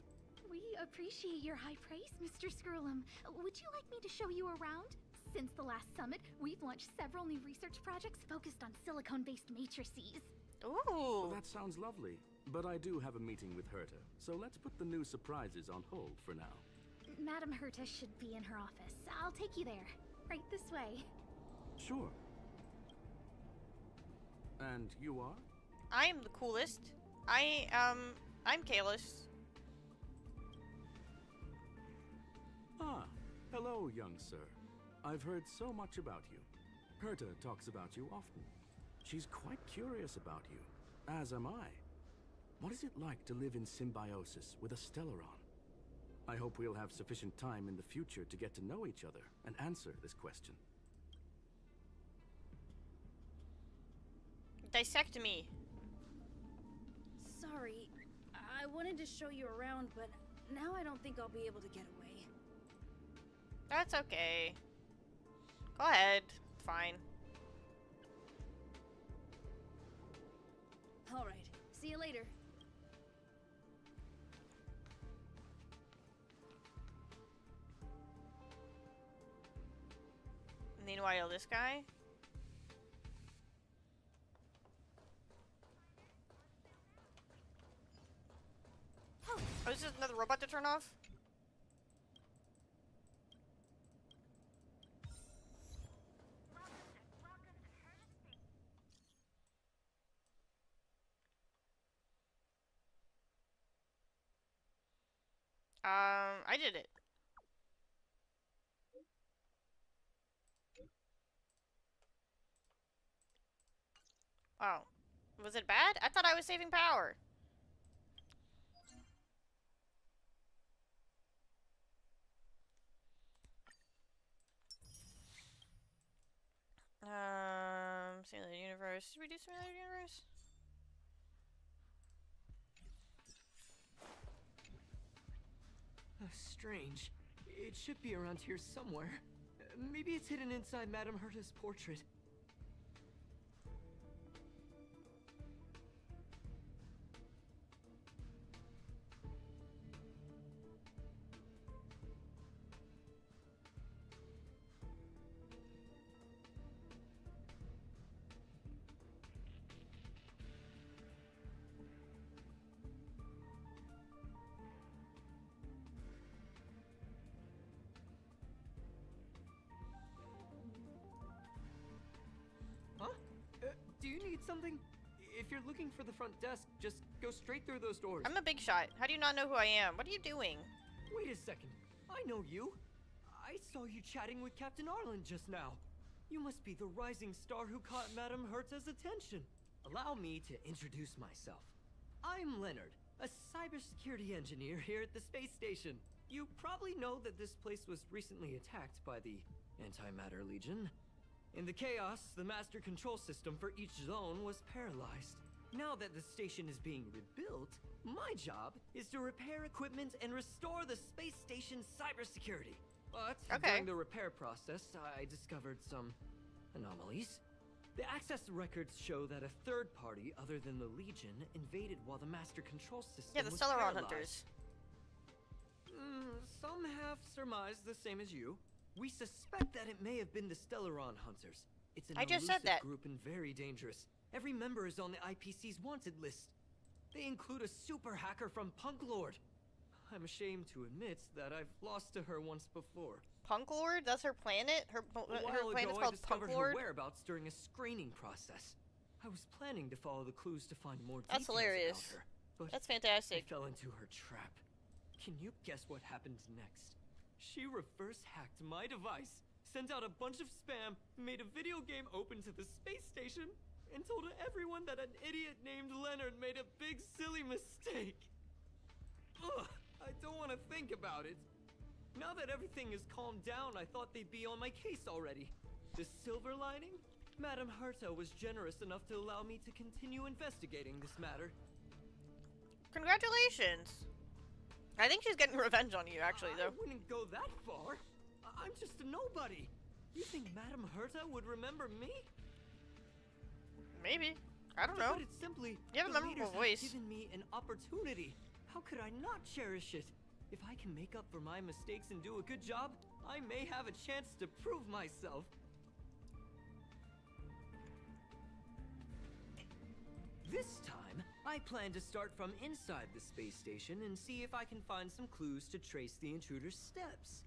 Speaker 21: We appreciate your high praise, Mr. Skirlum. Would you like me to show you around? Since the last summit, we've launched several new research projects focused on silicone-based matrices.
Speaker 1: Ooh!
Speaker 20: Well, that sounds lovely. But I do have a meeting with Herta, so let's put the new surprises on hold for now.
Speaker 21: Madam Herta should be in her office. I'll take you there. Right this way.
Speaker 20: Sure. And you are?
Speaker 1: I am the coolest. I'm Kalis.
Speaker 20: Ah, hello, young sir. I've heard so much about you. Herta talks about you often. She's quite curious about you, as am I. What is it like to live in symbiosis with a Stellaron? I hope we'll have sufficient time in the future to get to know each other and answer this question.
Speaker 1: Dissect me.
Speaker 19: Sorry, I wanted to show you around, but now I don't think I'll be able to get away.
Speaker 1: That's okay. Go ahead. Fine.
Speaker 19: Alright, see you later.
Speaker 1: Meanwhile, this guy? Oh, is this another robot to turn off? I did it. Oh. Was it bad? I thought I was saving power. Simulated universe. Did we do simulated universe?
Speaker 17: Strange. It should be around here somewhere. Maybe it's hidden inside Madame Herta's portrait. Do you need something? If you're looking for the front desk, just go straight through those doors.
Speaker 1: I'm a big shot. How do you not know who I am? What are you doing?
Speaker 17: Wait a second. I know you. I saw you chatting with Captain Arlen just now. You must be the rising star who caught Madame Herta's attention. Allow me to introduce myself. I'm Leonard, a cybersecurity engineer here at the space station. You probably know that this place was recently attacked by the Antimatter Legion. In the chaos, the master control system for each zone was paralyzed. Now that the station is being rebuilt, my job is to repair equipment and restore the space station's cybersecurity. But during the repair process, I discovered some anomalies. The access records show that a third party other than the Legion invaded while the master control system
Speaker 1: Yeah, the
Speaker 17: was
Speaker 1: Stellaron
Speaker 17: paralyzed.
Speaker 1: hunters.
Speaker 17: Some have surmised the same as you. We suspect that it may have been the Stellaron Hunters. It's an
Speaker 1: I just said
Speaker 17: elusive
Speaker 1: that.
Speaker 17: group and very dangerous. Every member is on the IPC's wanted list. They include a super hacker from Punk Lord. I'm ashamed to admit that I've lost to her once before.
Speaker 1: Punk Lord? That's her planet? Her planet's
Speaker 17: I
Speaker 1: called
Speaker 17: discovered
Speaker 1: Punk Lord?
Speaker 17: her whereabouts during a screening process. I was planning to follow the clues to find more
Speaker 1: That's
Speaker 17: details
Speaker 1: hilarious.
Speaker 17: about her, but
Speaker 1: That's fantastic.
Speaker 17: I fell into her trap. Can you guess what happened next? She reverse hacked my device, sent out a bunch of spam, made a video game open to the space station, and told everyone that an idiot named Leonard made a big silly mistake. Ugh, I don't want to think about it. Now that everything is calmed down, I thought they'd be on my case already. The silver lining? Madame Herta was generous enough to allow me to continue investigating this matter.
Speaker 1: Congratulations! I think she's getting revenge on you, actually, though.
Speaker 17: I wouldn't go that far. I'm just a nobody. You think Madame Herta would remember me?
Speaker 1: Maybe. I don't know.
Speaker 17: But it's simply,
Speaker 1: you have a
Speaker 17: the
Speaker 1: memorable
Speaker 17: leaders
Speaker 1: voice.
Speaker 17: have given me an opportunity. How could I not cherish it? If I can make up for my mistakes and do a good job, I may have a chance to prove myself. This time, I plan to start from inside the space station and see if I can find some clues to trace the intruder's steps.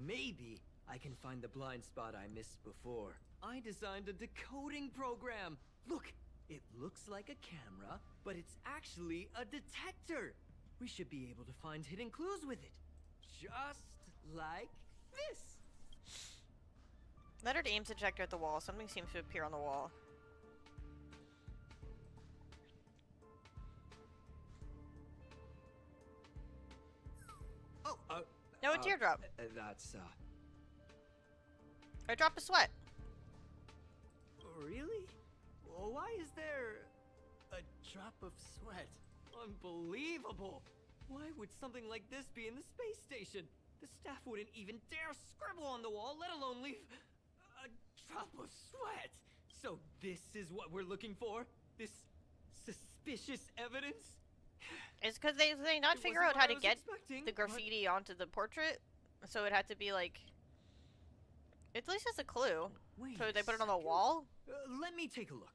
Speaker 17: Maybe I can find the blind spot I missed before. I designed a decoding program. Look, it looks like a camera, but it's actually a detector. We should be able to find hidden clues with it. Just like this.
Speaker 1: Leonard aims the detector at the wall. Something seems to appear on the wall.
Speaker 17: Oh,
Speaker 1: no, a teardrop.
Speaker 17: That's,
Speaker 1: A drop of sweat.
Speaker 17: Really? Well, why is there a drop of sweat? Unbelievable! Why would something like this be in the space station? The staff wouldn't even dare scribble on the wall, let alone leave a drop of sweat. So this is what we're looking for? This suspicious evidence?
Speaker 1: It's because they not figure out how to get the
Speaker 17: but-
Speaker 1: graffiti onto the portrait, so it had to be like. At least it's a clue.
Speaker 17: Wait
Speaker 1: So
Speaker 17: a
Speaker 1: they put it on the wall.
Speaker 17: Let me take a look.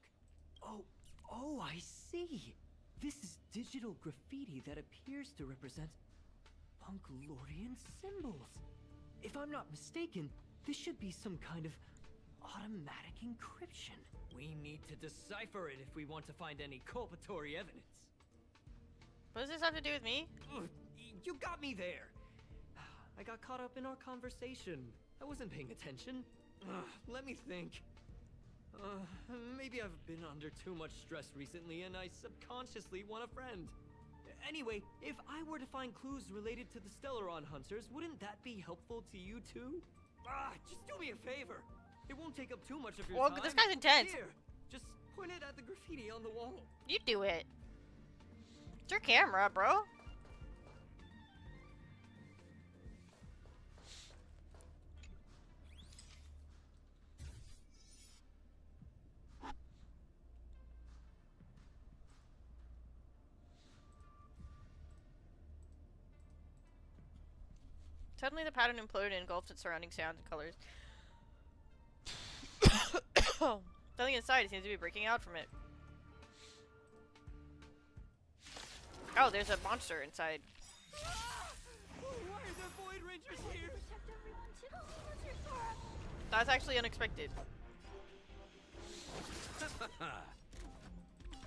Speaker 17: Oh, I see. This is digital graffiti that appears to represent Punklorian symbols. If I'm not mistaken, this should be some kind of automatic encryption. We need to decipher it if we want to find any culpatory evidence.
Speaker 1: What does this have to do with me?
Speaker 17: Ugh, you got me there. I got caught up in our conversation. I wasn't paying attention. Let me think. Maybe I've been under too much stress recently and I subconsciously want a friend. Anyway, if I were to find clues related to the Stellaron Hunters, wouldn't that be helpful to you too? Just do me a favor. It won't take up too much of your time.
Speaker 1: Well, this guy's intense.
Speaker 17: Here, just point it at the graffiti on the wall.
Speaker 1: You do it. It's your camera, bro. Suddenly the pattern imploded and engulfed its surrounding sounds and colors. Something inside seems to be breaking out from it. Oh, there's a monster inside.
Speaker 17: Why are there Void Rangers here?
Speaker 1: That's actually unexpected.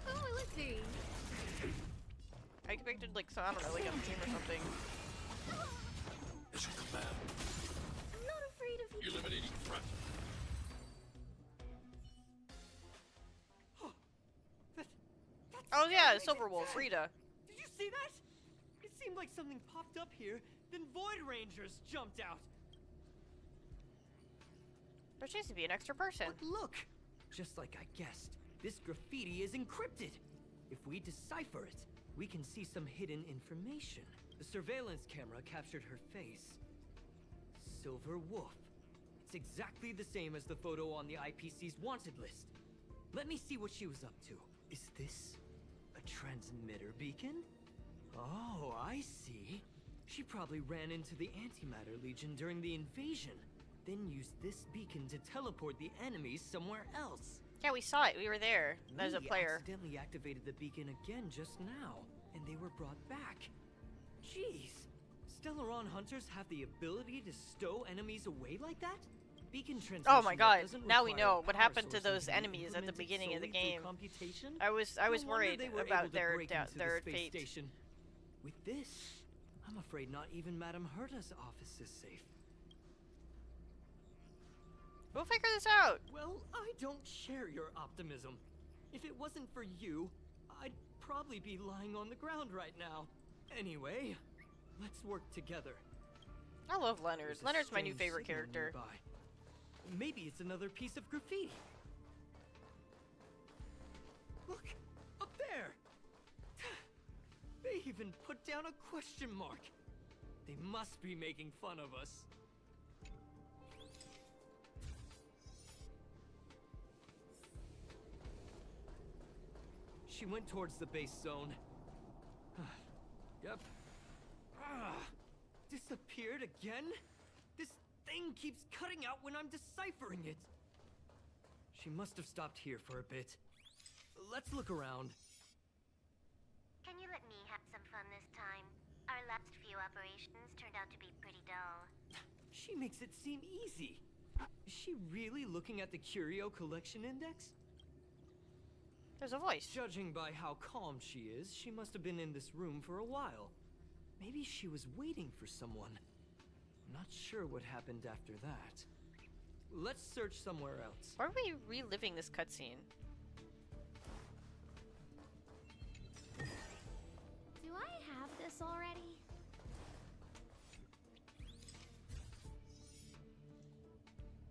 Speaker 21: Oh, let's see.
Speaker 1: I expected like some, I don't know, like a team or something.
Speaker 18: Mission command.
Speaker 21: I'm not afraid of you.
Speaker 18: Eliminating front.
Speaker 1: Oh yeah, Silver Wolf, Rita.
Speaker 17: Did you see that? It seemed like something popped up here, then Void Rangers jumped out.
Speaker 1: There seems to be an extra person.
Speaker 17: But look! Just like I guessed, this graffiti is encrypted. If we decipher it, we can see some hidden information. The surveillance camera captured her face. Silver Wolf. It's exactly the same as the photo on the IPC's wanted list. Let me see what she was up to. Is this a transmitter beacon? Oh, I see. She probably ran into the Antimatter Legion during the invasion, then used this beacon to teleport the enemies somewhere else.
Speaker 1: Yeah, we saw it. We were there as a player.
Speaker 17: We accidentally activated the beacon again just now, and they were brought back. Jeez. Stellaron Hunters have the ability to stow enemies away like that? Beacon transmission.
Speaker 1: Oh my god,
Speaker 17: doesn't
Speaker 1: now we
Speaker 17: require
Speaker 1: know what
Speaker 17: power
Speaker 1: happened to
Speaker 17: sources
Speaker 1: those
Speaker 17: and be
Speaker 1: enemies at the
Speaker 17: implemented
Speaker 1: beginning of the
Speaker 17: solely through
Speaker 1: game.
Speaker 17: computation?
Speaker 1: I was
Speaker 17: No wonder
Speaker 1: worried
Speaker 17: they were able
Speaker 1: about
Speaker 17: to
Speaker 1: their
Speaker 17: break into the space
Speaker 1: fate.
Speaker 17: station. With this, I'm afraid not even Madame Herta's office is safe.
Speaker 1: We'll figure this out.
Speaker 17: Well, I don't share your optimism. If it wasn't for you, I'd probably be lying on the ground right now. Anyway, let's work together.
Speaker 1: I love Leonard.
Speaker 17: There's a
Speaker 1: Leonard's my new
Speaker 17: strange
Speaker 1: favorite
Speaker 17: signal
Speaker 1: character.
Speaker 17: nearby. Maybe it's another piece of graffiti. Look, up there. They even put down a question mark. They must be making fun of us. She went towards the base zone. Yep. Disappeared again? This thing keeps cutting out when I'm deciphering it. She must have stopped here for a bit. Let's look around.
Speaker 11: Can you let me have some fun this time? Our last few operations turned out to be pretty dull.
Speaker 17: She makes it seem easy. Is she really looking at the Curio Collection Index?
Speaker 1: There's a voice.
Speaker 17: Judging by how calm she is, she must have been in this room for a while. Maybe she was waiting for someone. I'm not sure what happened after that. Let's search somewhere else.
Speaker 1: Why are we reliving this cutscene?
Speaker 2: Do I have this already?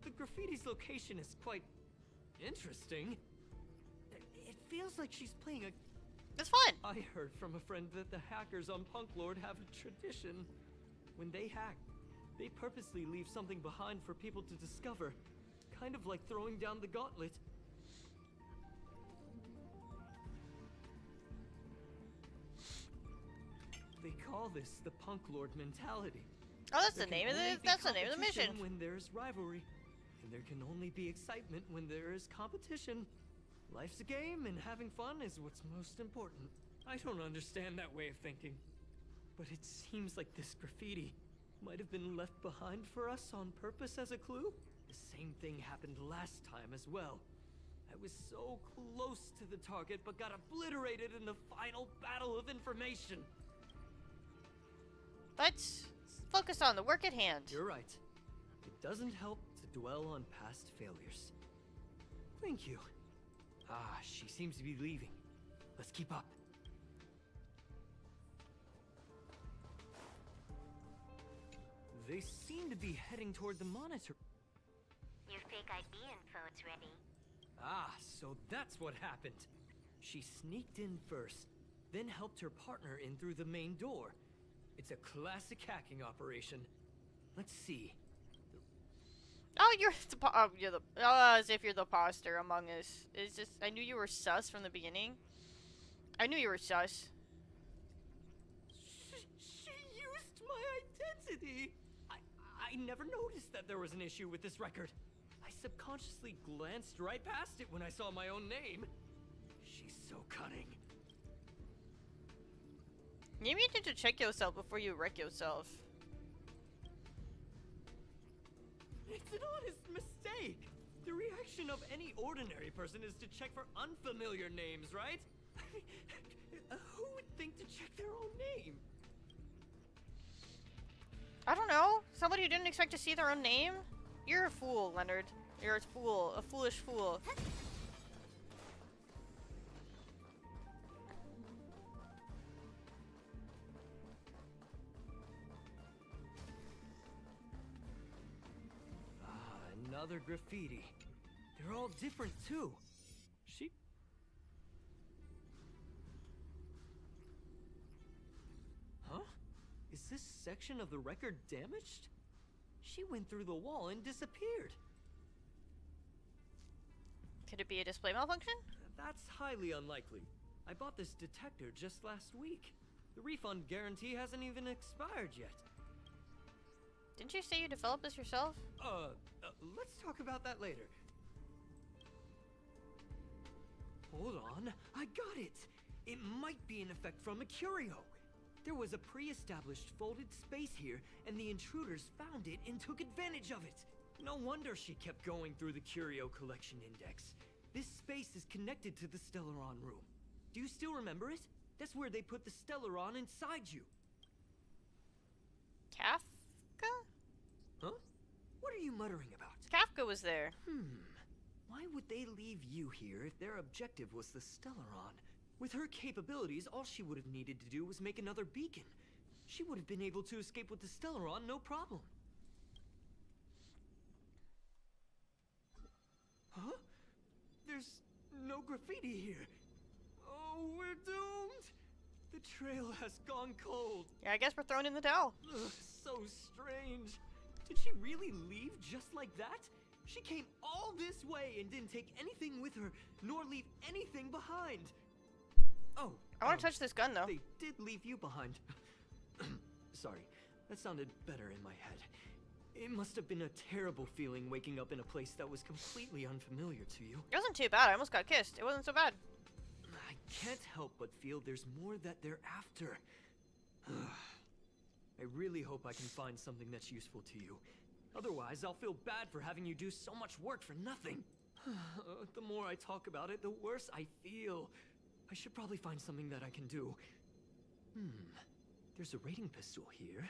Speaker 17: The graffiti's location is quite interesting. It feels like she's playing a...
Speaker 1: It's fun!
Speaker 17: I heard from a friend that the hackers on Punk Lord have a tradition. When they hack, they purposely leave something behind for people to discover. Kind of like throwing down the gauntlet. They call this the Punk Lord mentality.
Speaker 1: Oh, that's
Speaker 17: There
Speaker 1: the name
Speaker 17: can
Speaker 1: of
Speaker 17: only
Speaker 1: the
Speaker 17: be
Speaker 1: that's the name of the mission.
Speaker 17: competition when there's rivalry, and there can only be excitement when there is competition. Life's a game, and having fun is what's most important. I don't understand that way of thinking, but it seems like this graffiti might have been left behind for us on purpose as a clue. The same thing happened last time as well. I was so close to the target, but got obliterated in the final battle of information.
Speaker 1: Let's focus on the work at hand.
Speaker 17: You're right. It doesn't help to dwell on past failures. Thank you. Ah, she seems to be leaving. Let's keep up. They seem to be heading toward the monitor.
Speaker 11: Your fake ID info's ready.
Speaker 17: Ah, so that's what happened. She sneaked in first, then helped her partner in through the main door. It's a classic hacking operation. Let's see.
Speaker 1: Oh, you're the as if you're the imposter among us. It's just I knew you were sus from the beginning. I knew you were sus.
Speaker 17: She used my identity. I never noticed that there was an issue with this record. I subconsciously glanced right past it when I saw my own name. She's so cunning.
Speaker 1: Maybe you need to check yourself before you wreck yourself.
Speaker 17: It's an honest mistake. The reaction of any ordinary person is to check for unfamiliar names, right? Who would think to check their own name?
Speaker 1: I don't know. Somebody who didn't expect to see their own name? You're a fool, Leonard. You're a fool. A foolish fool.
Speaker 17: Another graffiti. They're all different too. Huh? Is this section of the record damaged? She went through the wall and disappeared.
Speaker 1: Could it be a display malfunction?
Speaker 17: That's highly unlikely. I bought this detector just last week. The refund guarantee hasn't even expired yet.
Speaker 1: Didn't you say you developed this yourself?
Speaker 17: Let's talk about that later. Hold on, I got it! It might be an effect from a curio. There was a pre-established folded space here, and the intruders found it and took advantage of it. No wonder she kept going through the Curio Collection Index. This space is connected to the Stellaron room. Do you still remember it? That's where they put the Stellaron inside you.
Speaker 1: Kafka?
Speaker 17: Huh? What are you muttering about?
Speaker 1: Kafka was there.
Speaker 17: Why would they leave you here if their objective was the Stellaron? With her capabilities, all she would have needed to do was make another beacon. She would have been able to escape with the Stellaron, no problem. Huh? There's no graffiti here. Oh, we're doomed! The trail has gone cold.
Speaker 1: Yeah, I guess we're throwing in the towel.
Speaker 17: so strange. Did she really leave just like that? She came all this way and didn't take anything with her, nor leave anything behind. Oh,
Speaker 1: I want to touch this gun, though.
Speaker 17: They did leave you behind. Sorry, that sounded better in my head. It must have been a terrible feeling waking up in a place that was completely unfamiliar to you.
Speaker 1: It wasn't too bad. I almost got kissed. It wasn't so bad.
Speaker 17: I can't help but feel there's more that they're after. I really hope I can find something that's useful to you. Otherwise, I'll feel bad for having you do so much work for nothing. The more I talk about it, the worse I feel. I should probably find something that I can do. There's a rating pistol here.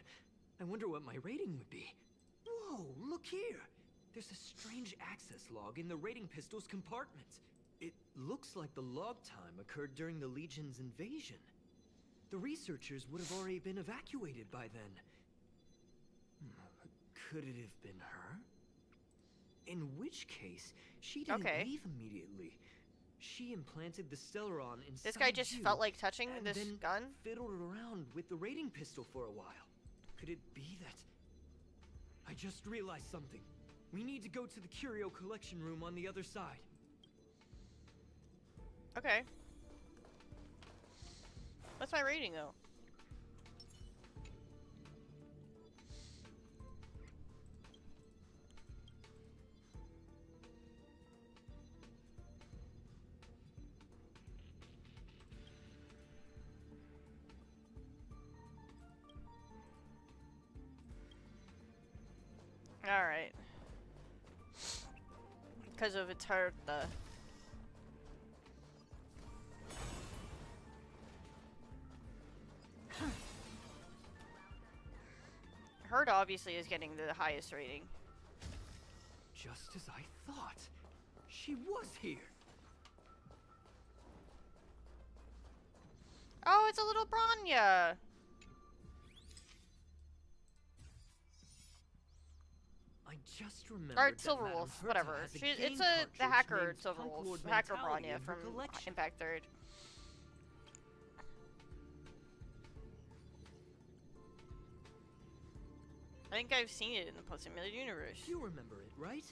Speaker 17: I wonder what my rating would be. Whoa, look here! There's a strange access log in the rating pistol's compartment. It looks like the log time occurred during the Legion's invasion. The researchers would have already been evacuated by then. Could it have been her? In which case, she didn't leave immediately. She implanted the Stellaron inside
Speaker 1: This guy just felt like touching this gun?
Speaker 17: Fiddled around with the rating pistol for a while. Could it be that... I just realized something. We need to go to the curio collection room on the other side.
Speaker 1: Okay. What's my rating, though? Alright. Because of its hurt, the... Hurt obviously is getting the highest rating.
Speaker 17: Just as I thought. She was here.
Speaker 1: Oh, it's a little Branya.
Speaker 17: I just remembered.
Speaker 1: Or
Speaker 17: that
Speaker 1: Silverwolf,
Speaker 17: Madame
Speaker 1: whatever.
Speaker 17: Herta has a
Speaker 1: It's
Speaker 17: game
Speaker 1: the
Speaker 17: cartridge
Speaker 1: hacker
Speaker 17: named
Speaker 1: Silverwolf,
Speaker 17: Punk Lord
Speaker 1: hacker
Speaker 17: Mentality
Speaker 1: Branya
Speaker 17: in her
Speaker 1: from
Speaker 17: collection.
Speaker 1: Impact 3rd. I think I've seen it in the post-simulated universe.
Speaker 17: You remember it, right?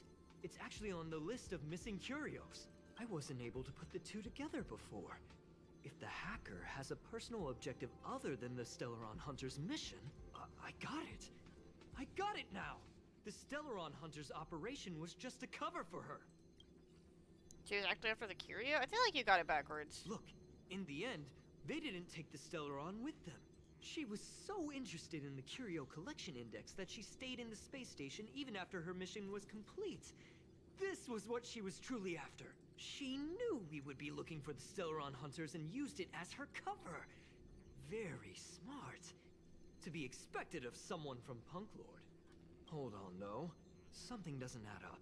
Speaker 17: It's actually on the list of missing curios. I wasn't able to put the two together before. If the hacker has a personal objective other than the Stellaron Hunter's mission, I got it. I got it now. The Stellaron Hunter's operation was just a cover for her.
Speaker 1: She was actually after the curio? I feel like you got it backwards.
Speaker 17: Look, in the end, they didn't take the Stellaron with them. She was so interested in the Curio Collection Index that she stayed in the space station even after her mission was complete. This was what she was truly after. She knew we would be looking for the Stellaron Hunters and used it as her cover. Very smart. To be expected of someone from Punk Lord. Hold on, though. Something doesn't add up.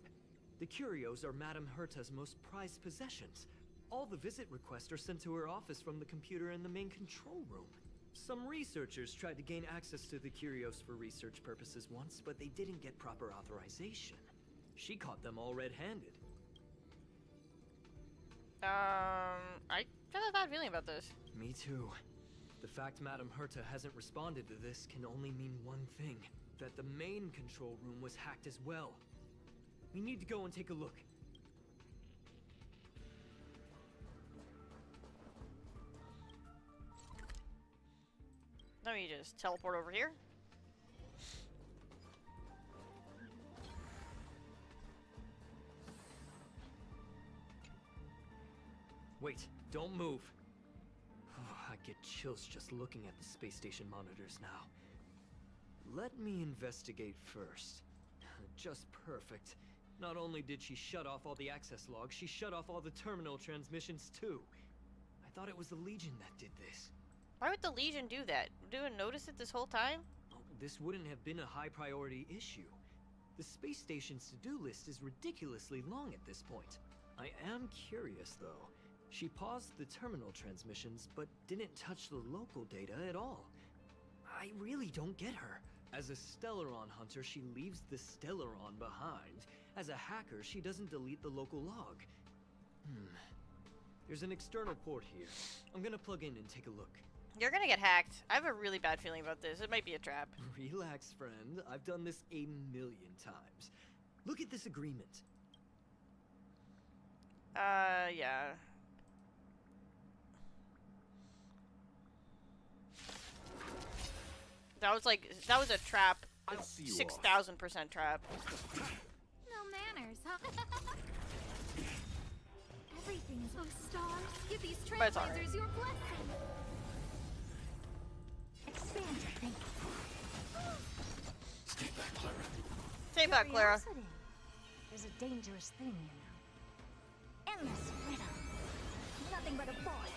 Speaker 17: The curios are Madame Herta's most prized possessions. All the visit requests are sent to her office from the computer in the main control room. Some researchers tried to gain access to the curios for research purposes once, but they didn't get proper authorization. She caught them all red-handed.
Speaker 1: I have a bad feeling about this.
Speaker 17: Me too. The fact Madame Herta hasn't responded to this can only mean one thing. That the main control room was hacked as well. We need to go and take a look.
Speaker 1: Let me just teleport over here.
Speaker 17: Wait, don't move. I get chills just looking at the space station monitors now. Let me investigate first. Just perfect. Not only did she shut off all the access logs, she shut off all the terminal transmissions too. I thought it was the Legion that did this.
Speaker 1: Why would the Legion do that? Didn't notice it this whole time?
Speaker 17: This wouldn't have been a high priority issue. The space station's to-do list is ridiculously long at this point. I am curious though. She paused the terminal transmissions, but didn't touch the local data at all. I really don't get her. As a Stellaron hunter, she leaves the Stellaron behind. As a hacker, she doesn't delete the local log. There's an external port here. I'm gonna plug in and take a look.
Speaker 1: You're gonna get hacked. I have a really bad feeling about this. It might be a trap.
Speaker 17: Relax, friend. I've done this a million times. Look at this agreement.
Speaker 1: Yeah. That was a trap. 6,000% trap.
Speaker 21: No manners, huh? Everything is those stars. Give these
Speaker 1: But it's alright.
Speaker 21: trailblazers your blessing.
Speaker 15: Expand your thinking.
Speaker 10: Stay back, Clara.
Speaker 1: Stay back, Clara.
Speaker 15: Curiosity is a dangerous thing, you know. Endless freedom. Nothing but a boy.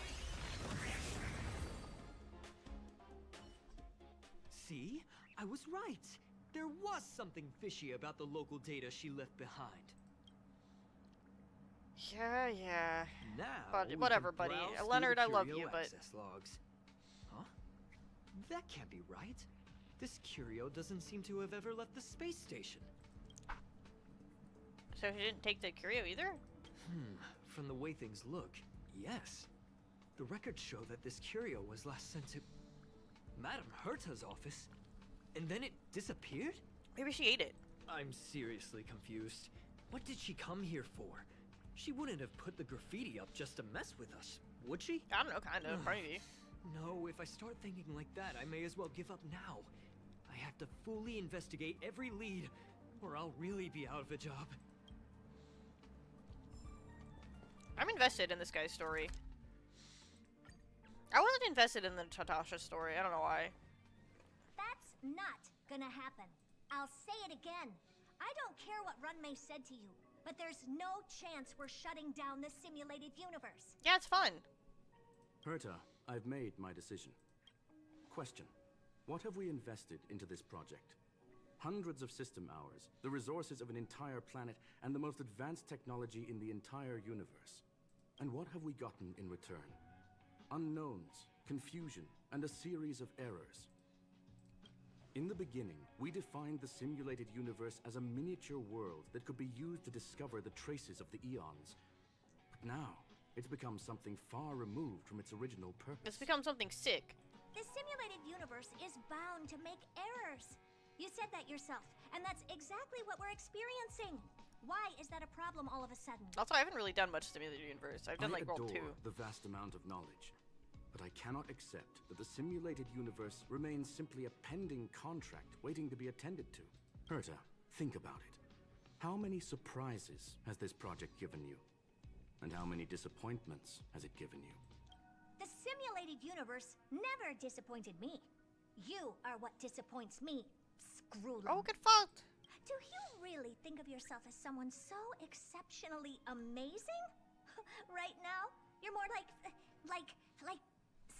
Speaker 17: See? I was right. There was something fishy about the local data she left behind.
Speaker 1: Yeah.
Speaker 17: Now,
Speaker 1: But
Speaker 17: we
Speaker 1: whatever,
Speaker 17: can
Speaker 1: buddy.
Speaker 17: browse through
Speaker 1: Leonard,
Speaker 17: the
Speaker 1: I love
Speaker 17: curio
Speaker 1: you, but
Speaker 17: access logs. Huh? That can't be right. This curio doesn't seem to have ever left the space station.
Speaker 1: So he didn't take the curio either?
Speaker 17: From the way things look, yes. The records show that this curio was last sent to Madame Herta's office, and then it disappeared?
Speaker 1: Maybe she ate it.
Speaker 17: I'm seriously confused. What did she come here for? She wouldn't have put the graffiti up just to mess with us, would she?
Speaker 1: I don't know, kind of, maybe.
Speaker 17: No, if I start thinking like that, I may as well give up now. I have to fully investigate every lead, or I'll really be out of a job.
Speaker 1: I'm invested in this guy's story. I wasn't invested in the Natasha story. I don't know why.
Speaker 15: That's not gonna happen. I'll say it again. I don't care what Runmei said to you, but there's no chance we're shutting down the simulated universe.
Speaker 1: Yeah, it's fun.
Speaker 20: Herta, I've made my decision. Question. What have we invested into this project? Hundreds of system hours, the resources of an entire planet, and the most advanced technology in the entire universe. And what have we gotten in return? Unknowns, confusion, and a series of errors. In the beginning, we defined the simulated universe as a miniature world that could be used to discover the traces of the eons. But now, it's become something far removed from its original purpose.
Speaker 1: It's become something sick.
Speaker 15: The simulated universe is bound to make errors. You said that yourself, and that's exactly what we're experiencing. Why is that a problem all of a sudden?
Speaker 1: Also, I haven't really done much Simulated Universe. I've done like
Speaker 20: I
Speaker 1: World 2.
Speaker 20: adore the vast amount of knowledge, but I cannot accept that the simulated universe remains simply a pending contract waiting to be attended to. Herta, think about it. How many surprises has this project given you? And how many disappointments has it given you?
Speaker 15: The simulated universe never disappointed me. You are what disappoints me, Screwlum.
Speaker 1: Oh, get fucked!
Speaker 15: Do you really think of yourself as someone so exceptionally amazing? Right now, you're more like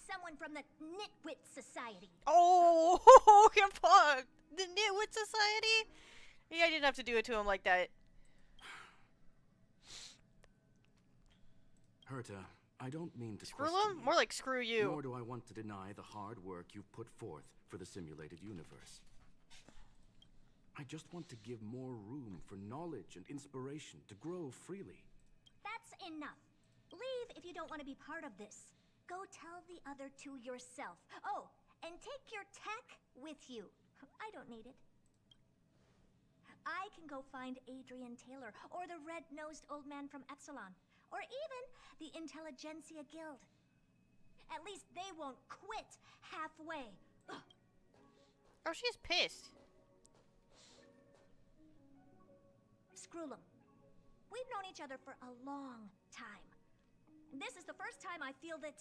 Speaker 15: someone from the Nitwit Society.
Speaker 1: Oh, get fucked! The Nitwit Society? Yeah, I didn't have to do it to him like that.
Speaker 20: Herta, I don't mean to
Speaker 1: Screw
Speaker 20: question
Speaker 1: him?
Speaker 20: you,
Speaker 1: More like screw you.
Speaker 20: Nor do I want to deny the hard work you've put forth for the simulated universe. I just want to give more room for knowledge and inspiration to grow freely.
Speaker 15: That's enough. Leave if you don't want to be part of this. Go tell the other two yourself. Oh, and take your tech with you. I don't need it. I can go find Adrian Taylor, or the red-nosed old man from Epsilon, or even the Intelligentsia Guild. At least they won't quit halfway. Ugh.
Speaker 1: Oh, she's pissed.
Speaker 15: Screwlum, we've known each other for a long time. This is the first time I feel that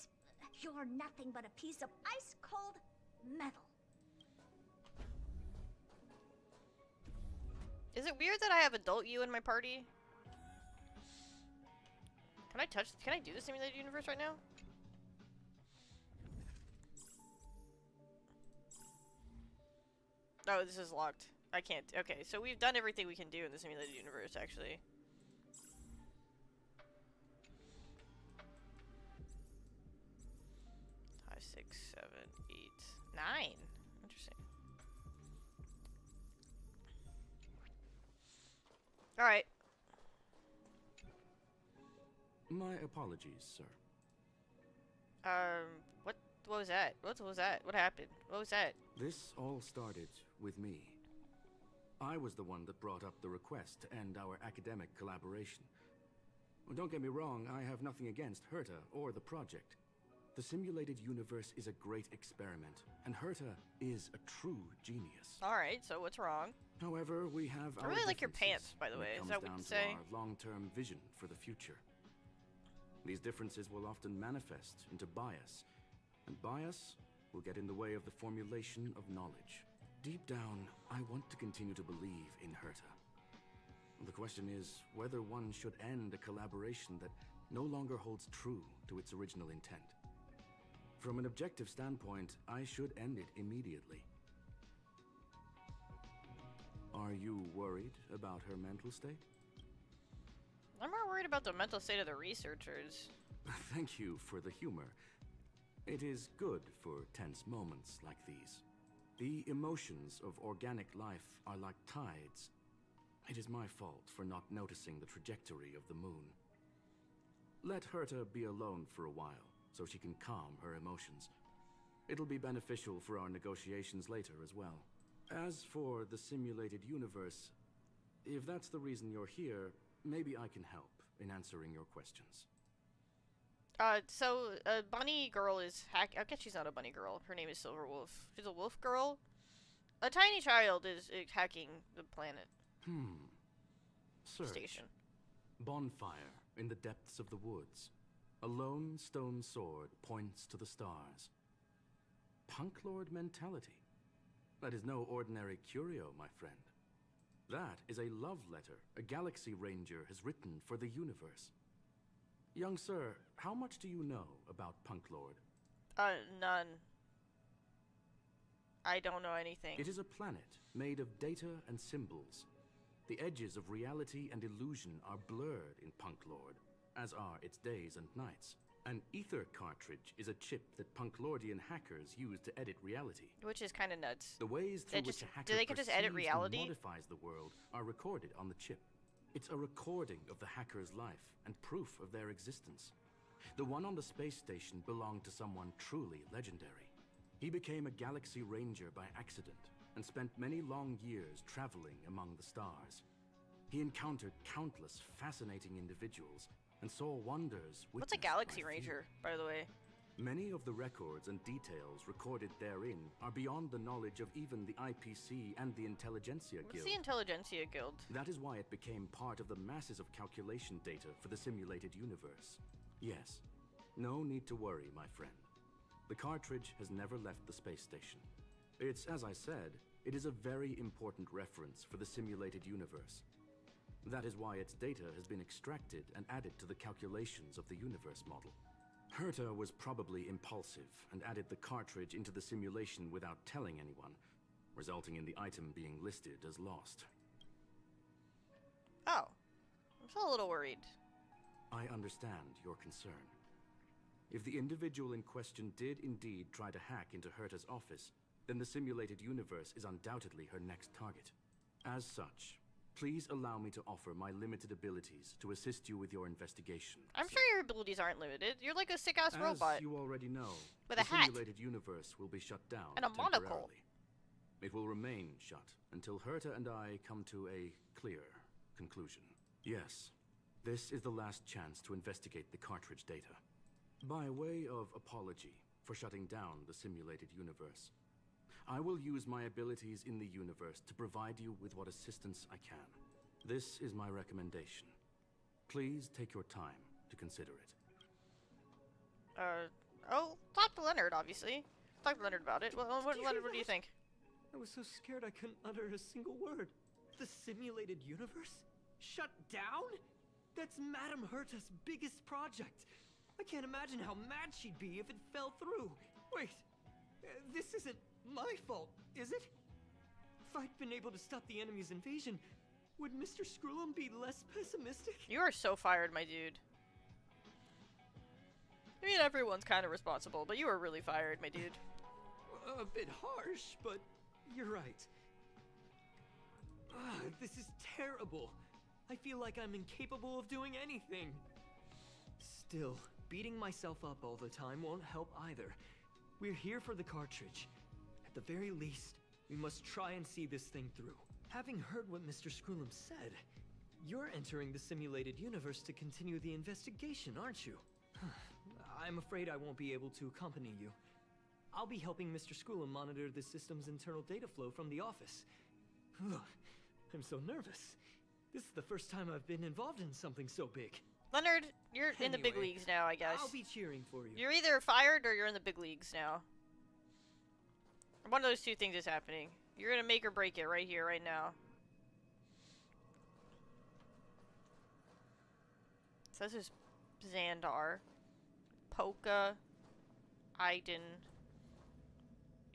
Speaker 15: you're nothing but a piece of ice-cold metal.
Speaker 1: Is it weird that I have adult you in my party? Can I do the simulated universe right now? Oh, this is locked. I can't. Okay, so we've done everything we can do in the simulated universe, actually. 5, 6, 7, 8, 9. Interesting. Alright.
Speaker 20: My apologies, sir.
Speaker 1: What was that? What was that? What happened? What was that?
Speaker 20: This all started with me. I was the one that brought up the request to end our academic collaboration. Well, don't get me wrong, I have nothing against Herta or the project. The simulated universe is a great experiment, and Herta is a true genius.
Speaker 1: Alright, so what's wrong?
Speaker 20: However, we have
Speaker 1: I really like your pants, by the way. Is that what you say?
Speaker 20: Our long-term vision for the future. These differences will often manifest into bias, and bias will get in the way of the formulation of knowledge. Deep down, I want to continue to believe in Herta. The question is whether one should end a collaboration that no longer holds true to its original intent. From an objective standpoint, I should end it immediately. Are you worried about her mental state?
Speaker 1: I'm more worried about the mental state of the researchers.
Speaker 20: Thank you for the humor. It is good for tense moments like these. The emotions of organic life are like tides. It is my fault for not noticing the trajectory of the moon. Let Herta be alone for a while, so she can calm her emotions. It'll be beneficial for our negotiations later as well. As for the simulated universe, if that's the reason you're here, maybe I can help in answering your questions.
Speaker 1: So a bunny girl is I guess she's not a bunny girl. Her name is Silverwolf. She's a wolf girl. A tiny child is hacking the planet.
Speaker 20: Search.
Speaker 1: Station.
Speaker 20: Bonfire in the depths of the woods. A lone stone sword points to the stars. Punk Lord mentality. That is no ordinary curio, my friend. That is a love letter a Galaxy Ranger has written for the universe. Young sir, how much do you know about Punk Lord?
Speaker 1: None. I don't know anything.
Speaker 20: It is a planet made of data and symbols. The edges of reality and illusion are blurred in Punk Lord, as are its days and nights. An ether cartridge is a chip that Punklordian hackers use to edit reality.
Speaker 1: Which is kind of nuts.
Speaker 20: The ways through which a hacker
Speaker 1: just edit reality?
Speaker 20: and modifies the world are recorded on the chip. It's a recording of the hacker's life and proof of their existence. The one on the space station belonged to someone truly legendary. He became a Galaxy Ranger by accident and spent many long years traveling among the stars. He encountered countless fascinating individuals and saw wonders.
Speaker 1: What's a Galaxy Ranger, by the way?
Speaker 20: Many of the records and details recorded therein are beyond the knowledge of even the IPC and the Intelligentsia Guild.
Speaker 1: What's the Intelligentsia Guild?
Speaker 20: That is why it became part of the masses of calculation data for the simulated universe. Yes, no need to worry, my friend. The cartridge has never left the space station. It's, as I said, it is a very important reference for the simulated universe. That is why its data has been extracted and added to the calculations of the universe model. Herta was probably impulsive and added the cartridge into the simulation without telling anyone, resulting in the item being listed as lost.
Speaker 1: Oh. I'm still a little worried.
Speaker 20: I understand your concern. If the individual in question did indeed try to hack into Herta's office, then the simulated universe is undoubtedly her next target. As such, please allow me to offer my limited abilities to assist you with your investigation.
Speaker 1: I'm sure your abilities aren't limited. You're like a sick-ass robot.
Speaker 20: As you already know,
Speaker 1: with a hat.
Speaker 20: The simulated universe will be shut down
Speaker 1: and a monocle.
Speaker 20: It will remain shut until Herta and I come to a clear conclusion. Yes, this is the last chance to investigate the cartridge data. By way of apology for shutting down the simulated universe, I will use my abilities in the universe to provide you with what assistance I can. This is my recommendation. Please take your time to consider it.
Speaker 1: Talk to Leonard, obviously. Talk to Leonard about it. What do you think?
Speaker 17: I was so scared I couldn't utter a single word. The simulated universe? Shut down? That's Madame Herta's biggest project. I can't imagine how mad she'd be if it fell through. Wait, this isn't my fault, is it? If I'd been able to stop the enemy's invasion, would Mr. Screw'em be less pessimistic?
Speaker 1: You are so fired, my dude. I mean, everyone's kind of responsible, but you are really fired, my dude.
Speaker 17: A bit harsh, but you're right. This is terrible. I feel like I'm incapable of doing anything. Still, beating myself up all the time won't help either. We're here for the cartridge. At the very least, we must try and see this thing through. Having heard what Mr. Scroolum said, you're entering the simulated universe to continue the investigation, aren't you? I'm afraid I won't be able to accompany you. I'll be helping Mr. Scroolum monitor the system's internal data flow from the office. Ugh, I'm so nervous. This is the first time I've been involved in something so big.
Speaker 1: Leonard, you're in the big leagues now, I guess.
Speaker 17: I'll be cheering for you.
Speaker 1: You're either fired or you're in the big leagues now. One of those two things is happening. You're gonna make or break it right here, right now. So this is Xandar, Polka, Aiden,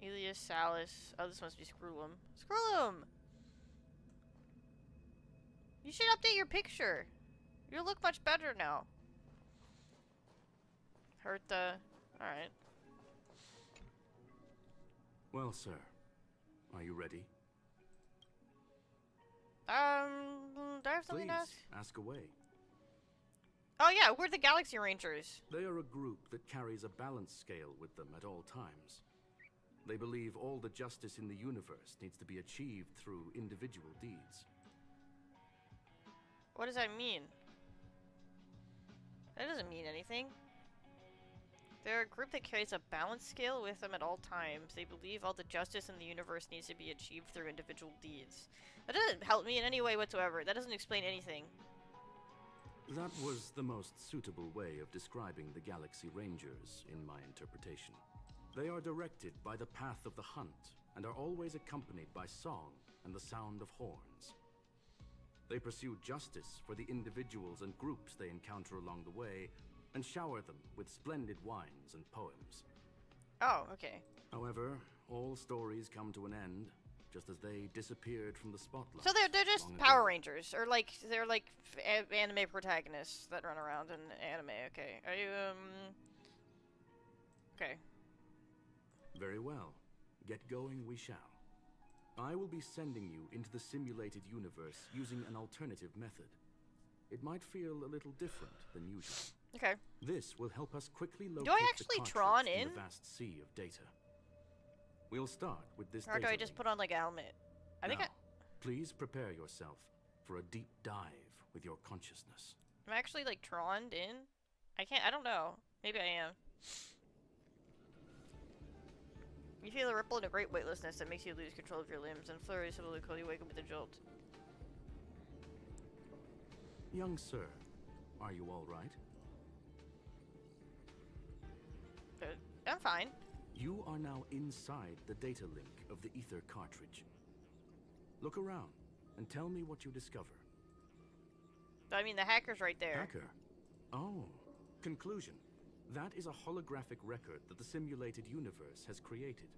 Speaker 1: Elias Salis. Oh, this must be Scroolum. Scroolum! You should update your picture. You look much better now. Hertha. Alright.
Speaker 20: Well, sir, are you ready?
Speaker 1: Do I have something
Speaker 20: Please,
Speaker 1: to ask?
Speaker 20: ask away.
Speaker 1: Oh yeah, we're the Galaxy Rangers.
Speaker 20: They are a group that carries a balance scale with them at all times. They believe all the justice in the universe needs to be achieved through individual deeds.
Speaker 1: What does that mean? That doesn't mean anything. They're a group that carries a balance scale with them at all times. They believe all the justice in the universe needs to be achieved through individual deeds. That doesn't help me in any way whatsoever. That doesn't explain anything.
Speaker 20: That was the most suitable way of describing the Galaxy Rangers, in my interpretation. They are directed by the path of the hunt, and are always accompanied by song and the sound of horns. They pursue justice for the individuals and groups they encounter along the way, and shower them with splendid wines and poems.
Speaker 1: Oh, okay.
Speaker 20: However, all stories come to an end, just as they disappeared from the spotlight.
Speaker 1: So they're just
Speaker 20: long
Speaker 1: Power
Speaker 20: ago.
Speaker 1: Rangers, or like they're like anime protagonists that run around in anime. Okay, are you Okay.
Speaker 20: Very well. Get going we shall. I will be sending you into the simulated universe using an alternative method. It might feel a little different than usual.
Speaker 1: Okay.
Speaker 20: This will help us quickly locate
Speaker 1: Do I actually
Speaker 20: the
Speaker 1: Tron
Speaker 20: cartridge
Speaker 1: in?
Speaker 20: the vast sea of data. We'll start with this
Speaker 1: Or do
Speaker 20: data
Speaker 1: I just
Speaker 20: link.
Speaker 1: put on like a helmet? I think
Speaker 20: Now, please prepare yourself for a deep dive with your consciousness.
Speaker 1: I'm actually like Troned in. I don't know. Maybe I am. You feel a ripple and a great weightlessness that makes you lose control of your limbs, and flurries suddenly call you wake up with a jolt.
Speaker 20: Young sir, are you all right?
Speaker 1: I'm fine.
Speaker 20: You are now inside the data link of the ether cartridge. Look around and tell me what you discover.
Speaker 1: I mean, the hacker's right there.
Speaker 20: Hacker? Oh. Conclusion. That is a holographic record that the simulated universe has created.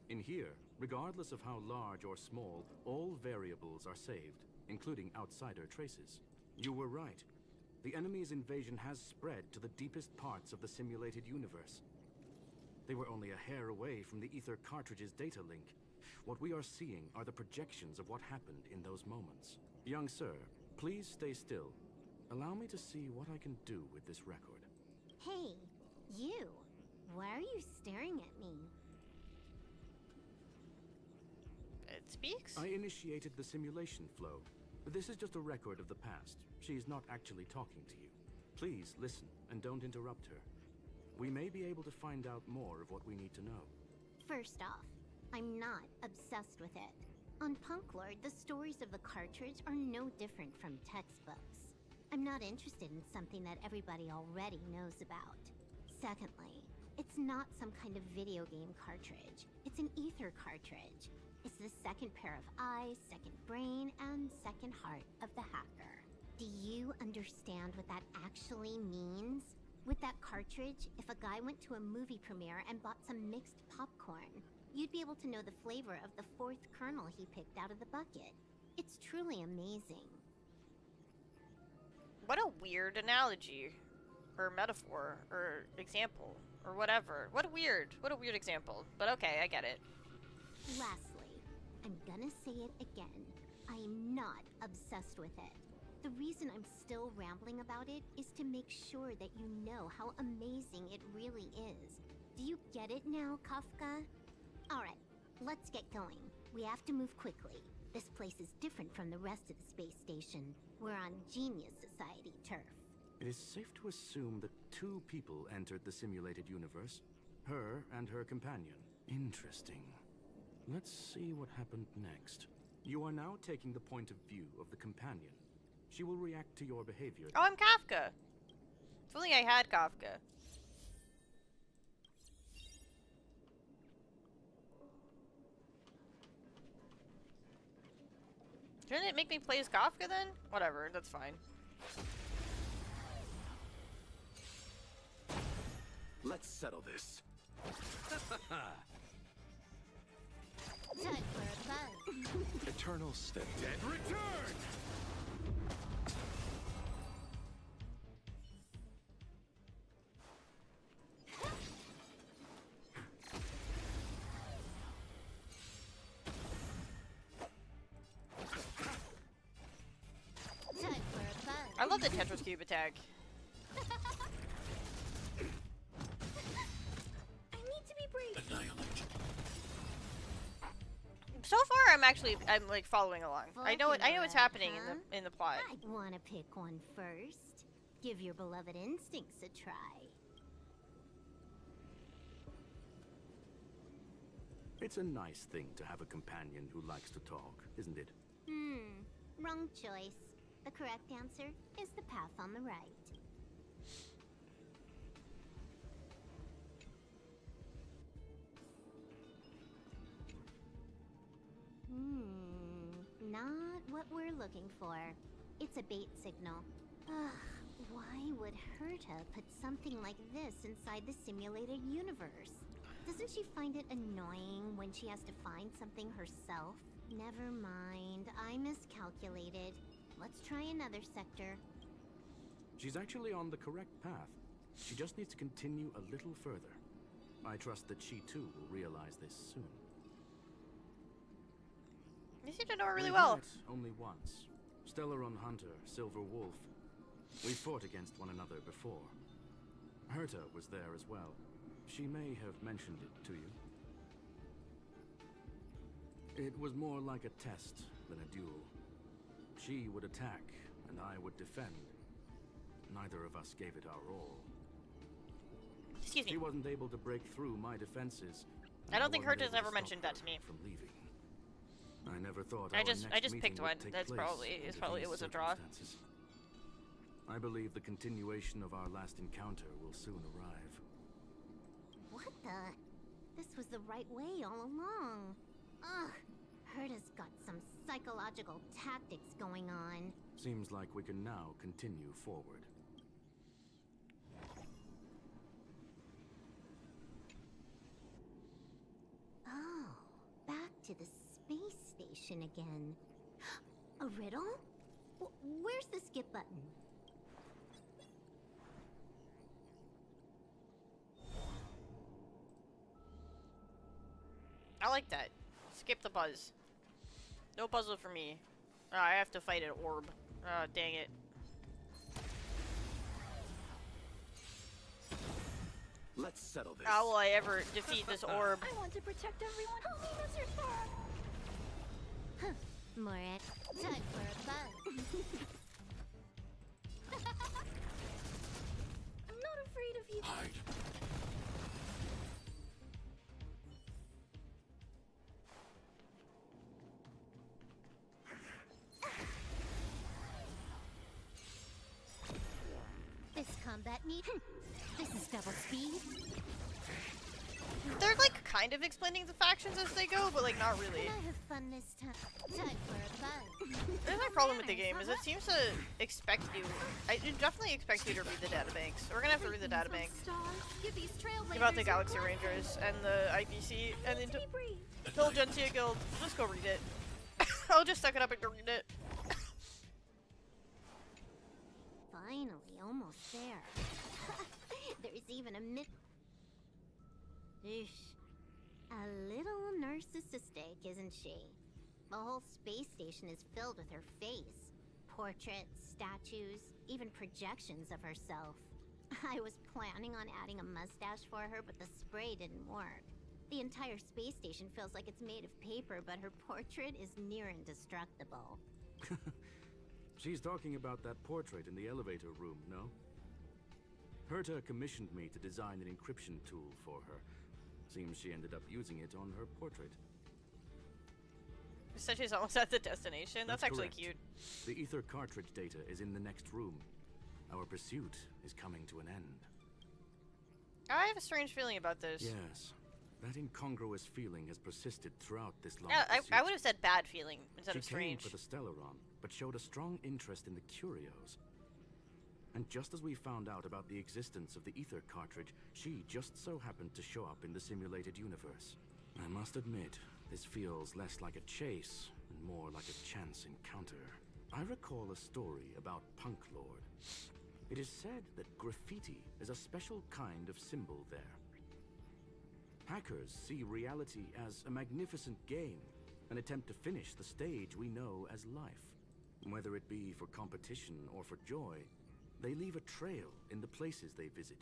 Speaker 20: In here, regardless of how large or small, all variables are saved, including outsider traces. You were right. The enemy's invasion has spread to the deepest parts of the simulated universe. They were only a hair away from the ether cartridge's data link. What we are seeing are the projections of what happened in those moments. Young sir, please stay still. Allow me to see what I can do with this record.
Speaker 11: Hey, you. Why are you staring at me?
Speaker 1: It speaks?
Speaker 20: I initiated the simulation flow. This is just a record of the past. She's not actually talking to you. Please listen and don't interrupt her. We may be able to find out more of what we need to know.
Speaker 11: First off, I'm not obsessed with it. On Punk Lord, the stories of the cartridge are no different from textbooks. I'm not interested in something that everybody already knows about. Secondly, it's not some kind of video game cartridge. It's an ether cartridge. It's the second pair of eyes, second brain, and second heart of the hacker. Do you understand what that actually means? With that cartridge, if a guy went to a movie premiere and bought some mixed popcorn, you'd be able to know the flavor of the fourth kernel he picked out of the bucket. It's truly amazing.
Speaker 1: What a weird analogy. Or metaphor. Or example. Or whatever. What a weird example. But okay, I get it.
Speaker 11: Lastly, I'm gonna say it again. I am not obsessed with it. The reason I'm still rambling about it is to make sure that you know how amazing it really is. Do you get it now, Kafka? Alright, let's get going. We have to move quickly. This place is different from the rest of the space station. We're on Genius Society turf.
Speaker 20: It is safe to assume that 2 people entered the simulated universe. Her and her companion. Interesting. Let's see what happened next. You are now taking the point of view of the companion. She will react to your behavior.
Speaker 1: Oh, I'm Kafka. If only I had Kafka. Shouldn't it make me play as Kafka then? Whatever, that's fine.
Speaker 18: Let's settle this.
Speaker 11: Time for a buzz.
Speaker 18: Eternal step. Dead return!
Speaker 11: Time for a buzz.
Speaker 1: I love the Tetris Cube attack.
Speaker 15: I need to be brave.
Speaker 18: Annihilate.
Speaker 1: So far, I'm like following along. I know what's happening in the plot.
Speaker 11: I'd want to pick one first. Give your beloved instincts a try.
Speaker 20: It's a nice thing to have a companion who likes to talk, isn't it?
Speaker 11: Wrong choice. The correct answer is the path on the right. Not what we're looking for. It's a bait signal. Ugh, why would Herta put something like this inside the simulated universe? Doesn't she find it annoying when she has to find something herself? Never mind, I miscalculated. Let's try another sector.
Speaker 20: She's actually on the correct path. She just needs to continue a little further. I trust that she too will realize this soon.
Speaker 1: You seem to know her really
Speaker 20: We've
Speaker 1: well.
Speaker 20: met only once. Stellaron Hunter, Silver Wolf. We fought against one another before. Herta was there as well. She may have mentioned it to you. It was more like a test than a duel. She would attack, and I would defend. Neither of us gave it our all.
Speaker 1: Excuse me.
Speaker 20: She wasn't able to break through my defenses.
Speaker 1: I don't think
Speaker 20: wasn't
Speaker 1: Herta's
Speaker 20: able to
Speaker 1: ever
Speaker 20: stop
Speaker 1: mentioned that
Speaker 20: her
Speaker 1: to me.
Speaker 20: from leaving. I never thought
Speaker 1: I
Speaker 20: our
Speaker 1: just
Speaker 20: next
Speaker 1: picked
Speaker 20: meeting
Speaker 1: one.
Speaker 20: would take
Speaker 1: That's
Speaker 20: place
Speaker 1: probably
Speaker 20: under
Speaker 1: it
Speaker 20: these
Speaker 1: was a draw.
Speaker 20: circumstances. I believe the continuation of our last encounter will soon arrive.
Speaker 11: What the? This was the right way all along. Ugh, Herta's got some psychological tactics going on.
Speaker 20: Seems like we can now continue forward.
Speaker 11: Oh, back to the space station again. A riddle? Where's the skip button?
Speaker 1: I like that. Skip the buzz. No puzzle for me. I have to fight an orb. Dang it.
Speaker 18: Let's settle this.
Speaker 1: How will I ever defeat this orb?
Speaker 15: I want to protect everyone. Help me, Mr. Star.
Speaker 11: Huh. Moret, time for a buzz.
Speaker 15: I'm not afraid of you.
Speaker 18: Hide.
Speaker 11: This combat need. This is double speed.
Speaker 1: They're like kind of explaining the factions as they go, but like not really.
Speaker 11: Can I have fun this time? Time for a buzz.
Speaker 1: There's my problem with the game is it seems to expect you. It definitely expects you to read the databanks. We're gonna have to read the databank about the Galaxy Rangers and the IPC and the Hill Gentia Guild. Just go read it. I'll just suck it up and go read it.
Speaker 11: Finally, almost there. There's even a Oosh. A little narcissistic, isn't she? The whole space station is filled with her face. Portraits, statues, even projections of herself. I was planning on adding a mustache for her, but the spray didn't work. The entire space station feels like it's made of paper, but her portrait is near indestructible.
Speaker 20: She's talking about that portrait in the elevator room, no? Herta commissioned me to design an encryption tool for her. Seems she ended up using it on her portrait.
Speaker 1: So she's almost at the destination? That's actually
Speaker 20: correct.
Speaker 1: cute.
Speaker 20: The ether cartridge data is in the next room. Our pursuit is coming to an end.
Speaker 1: I have a strange feeling about this.
Speaker 20: Yes. That incongruous feeling has persisted throughout this long
Speaker 1: Yeah,
Speaker 20: pursuit.
Speaker 1: I would have said bad feeling instead of
Speaker 20: She came
Speaker 1: strange.
Speaker 20: for the Stellaron, but showed a strong interest in the curios. And just as we found out about the existence of the ether cartridge, she just so happened to show up in the simulated universe. I must admit, this feels less like a chase and more like a chance encounter. I recall a story about Punk Lord. It is said that graffiti is a special kind of symbol there. Hackers see reality as a magnificent game, an attempt to finish the stage we know as life. Whether it be for competition or for joy, they leave a trail in the places they visit.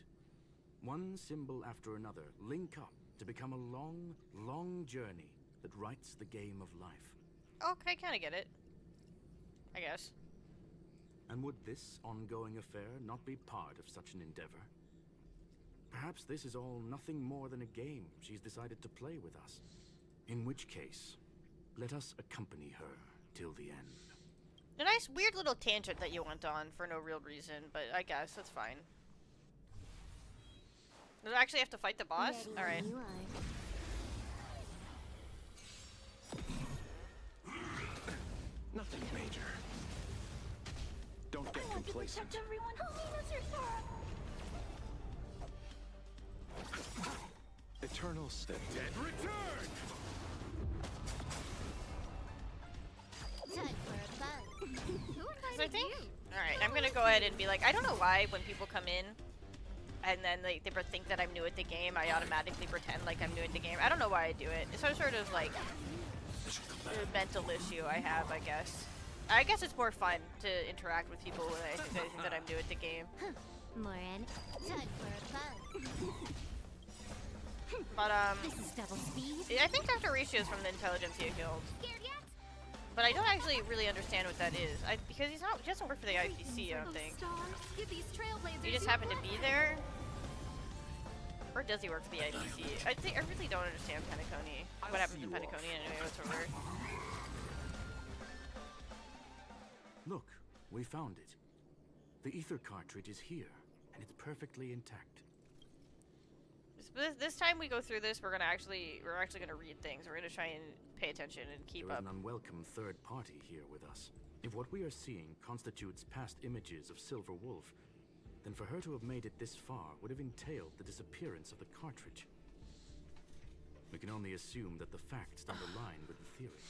Speaker 20: One symbol after another link up to become a long, long journey that writes the game of life.
Speaker 1: Okay, kinda get it. I guess.
Speaker 20: And would this ongoing affair not be part of such an endeavor? Perhaps this is all nothing more than a game she's decided to play with us. In which case, let us accompany her till the end.
Speaker 1: A nice, weird little tangent that you went on for no real reason, but I guess that's fine. Does I actually have to fight the boss? Alright.
Speaker 5: Nothing major. Don't get complacent.
Speaker 2: Everyone, help me, Mr. Star!
Speaker 5: Eternals, the dead return!
Speaker 11: Time for a bug.
Speaker 1: So I think, alright, I'm gonna go ahead and be like, I don't know why when people come in and then they think that I'm new at the game, I automatically pretend like I'm new at the game. I don't know why I do it. It's some sort of like a mental issue I have, I guess. I guess it's more fun to interact with people when they think that I'm new at the game.
Speaker 11: Morin, time for a bug.
Speaker 1: But
Speaker 11: This is double speed.
Speaker 1: I think Dr. Rishi is from the Intelligentsia Guild. But I don't actually really understand what that is. Because he doesn't work for the IPC, I don't think. He just happened to be there? Or does he work for the IPC? I really don't understand Penacony. What happens to Penacony anyway, whatsoever.
Speaker 20: Look, we found it. The ether cartridge is here, and it's perfectly intact.
Speaker 1: This time we go through this, we're actually gonna read things. We're gonna try and pay attention and keep
Speaker 20: There
Speaker 1: up.
Speaker 20: is an unwelcome third party here with us. If what we are seeing constitutes past images of Silver Wolf, then for her to have made it this far would have entailed the disappearance of the cartridge. We can only assume that the facts don't align with the theory.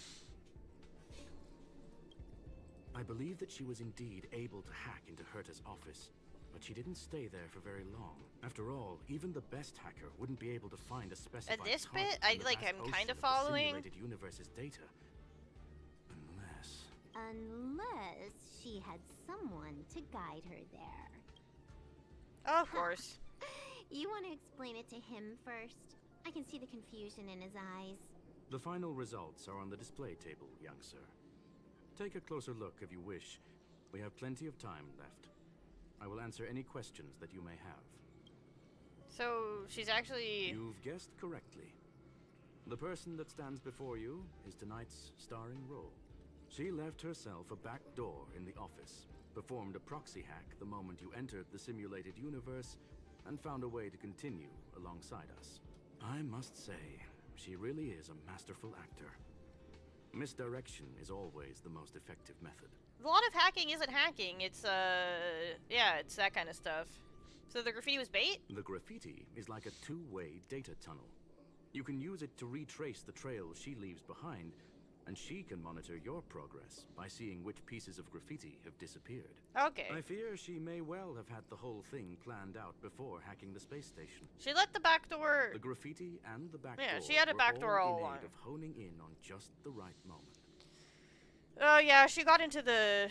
Speaker 20: I believe that she was indeed able to hack into Herta's office, but she didn't stay there for very long. After all, even the best hacker wouldn't be able to find a specified
Speaker 1: At this
Speaker 20: target
Speaker 1: bit,
Speaker 20: in the vast
Speaker 1: I'm kind
Speaker 20: ocean
Speaker 1: of
Speaker 20: the
Speaker 1: following.
Speaker 20: simulated universe's data.
Speaker 11: Unless she had someone to guide her there.
Speaker 1: Oh, of course.
Speaker 11: You want to explain it to him first? I can see the confusion in his eyes.
Speaker 20: The final results are on the display table, young sir. Take a closer look if you wish. We have plenty of time left. I will answer any questions that you may have.
Speaker 1: So, she's actually...
Speaker 20: You've guessed correctly. The person that stands before you is tonight's starring role. She left herself a back door in the office, performed a proxy hack the moment you entered the simulated universe, and found a way to continue alongside us. I must say, she really is a masterful actor. Misdirection is always the most effective method.
Speaker 1: A lot of hacking isn't hacking, it's, yeah, it's that kind of stuff. So the graffiti was bait?
Speaker 20: The graffiti is like a two-way data tunnel. You can use it to retrace the trails she leaves behind, and she can monitor your progress by seeing which pieces of graffiti have disappeared.
Speaker 1: Okay.
Speaker 20: I fear she may well have had the whole thing planned out before hacking the space station.
Speaker 1: She let the back door...
Speaker 20: The graffiti and the back
Speaker 1: Yeah,
Speaker 20: door
Speaker 1: she had a
Speaker 20: were
Speaker 1: back door all
Speaker 20: in
Speaker 1: along.
Speaker 20: aid of honing in on just the right moment.
Speaker 1: Oh yeah, she got into the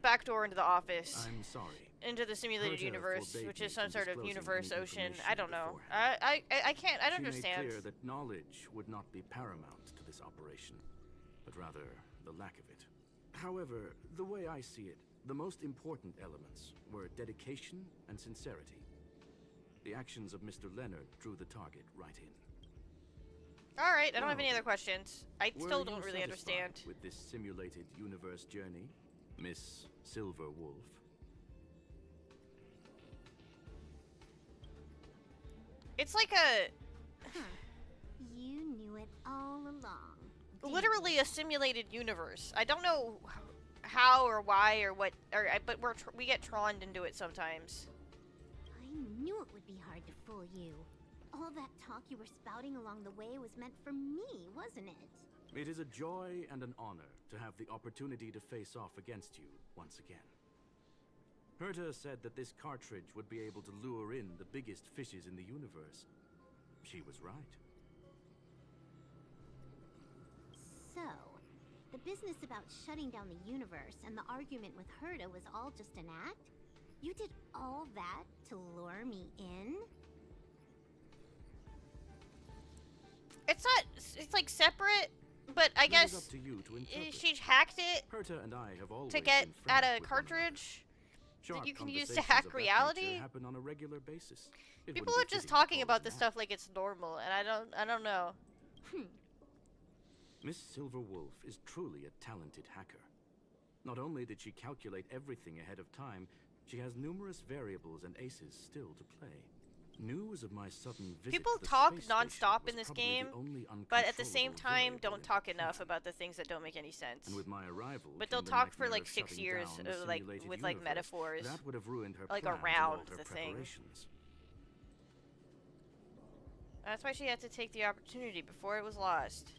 Speaker 1: back door into the office.
Speaker 20: I'm sorry.
Speaker 1: Into the simulated
Speaker 20: Herta
Speaker 1: universe,
Speaker 20: forbade
Speaker 1: which
Speaker 20: me
Speaker 1: is some
Speaker 20: from
Speaker 1: sort of
Speaker 20: disclosing
Speaker 1: universe
Speaker 20: any
Speaker 1: ocean.
Speaker 20: information
Speaker 1: I don't know.
Speaker 20: beforehand.
Speaker 1: I can't. I don't
Speaker 20: She
Speaker 1: understand.
Speaker 20: made clear that knowledge would not be paramount to this operation, but rather the lack of it. However, the way I see it, the most important elements were dedication and sincerity. The actions of Mr. Leonard drew the target right in.
Speaker 1: All right, I don't have any other questions. I
Speaker 20: Were
Speaker 1: still
Speaker 20: you
Speaker 1: don't really
Speaker 20: satisfied
Speaker 1: understand.
Speaker 20: with this simulated universe journey, Miss Silver Wolf?
Speaker 1: It's like a
Speaker 11: You knew it all along.
Speaker 1: literally a simulated universe. I don't know how or why or what, but we get troned into it sometimes.
Speaker 11: I knew it would be hard to fool you. All that talk you were spouting along the way was meant for me, wasn't it?
Speaker 20: It is a joy and an honor to have the opportunity to face off against you once again. Herta said that this cartridge would be able to lure in the biggest fishes in the universe. She was right.
Speaker 11: So, the business about shutting down the universe and the argument with Herta was all just an act? You did all that to lure me in?
Speaker 1: It's not. It's like separate, but I
Speaker 20: That is
Speaker 1: guess
Speaker 20: up to you to interpret.
Speaker 1: she hacked it
Speaker 20: Herta and I have always
Speaker 1: to get
Speaker 20: been
Speaker 1: at
Speaker 20: friends
Speaker 1: a
Speaker 20: with
Speaker 1: cartridge
Speaker 20: Sharp
Speaker 1: that you can use to
Speaker 20: conversations
Speaker 1: hack
Speaker 20: of that
Speaker 1: reality.
Speaker 20: nature happen on a regular basis. It
Speaker 1: People
Speaker 20: wouldn't
Speaker 1: are
Speaker 20: be
Speaker 1: just
Speaker 20: fitting to
Speaker 1: talking
Speaker 20: call
Speaker 1: about
Speaker 20: it
Speaker 1: this
Speaker 20: an
Speaker 1: stuff like it's normal, and I don't know.
Speaker 20: Miss Silver Wolf is truly a talented hacker. Not only did she calculate everything ahead of time, she has numerous variables and aces still to play. News of my sudden visit
Speaker 1: People
Speaker 20: to the
Speaker 1: talk
Speaker 20: space
Speaker 1: non-stop
Speaker 20: station
Speaker 1: in this
Speaker 20: was probably
Speaker 1: game,
Speaker 20: the only
Speaker 1: but at the same
Speaker 20: uncontrollable
Speaker 1: time,
Speaker 20: variable
Speaker 1: don't
Speaker 20: in
Speaker 1: talk
Speaker 20: her
Speaker 1: enough
Speaker 20: plan.
Speaker 1: about the things that don't make any sense.
Speaker 20: And with my arrival
Speaker 1: But
Speaker 20: came
Speaker 1: they'll
Speaker 20: the
Speaker 1: talk for
Speaker 20: nightmare
Speaker 1: like
Speaker 20: of
Speaker 1: 6
Speaker 20: shutting
Speaker 1: years,
Speaker 20: down the
Speaker 1: like
Speaker 20: simulated
Speaker 1: with like
Speaker 20: universe.
Speaker 1: metaphors,
Speaker 20: That would have ruined her
Speaker 1: like
Speaker 20: plans and
Speaker 1: around
Speaker 20: all her
Speaker 1: the thing.
Speaker 20: preparations.
Speaker 1: That's why she had to take the opportunity before it was lost.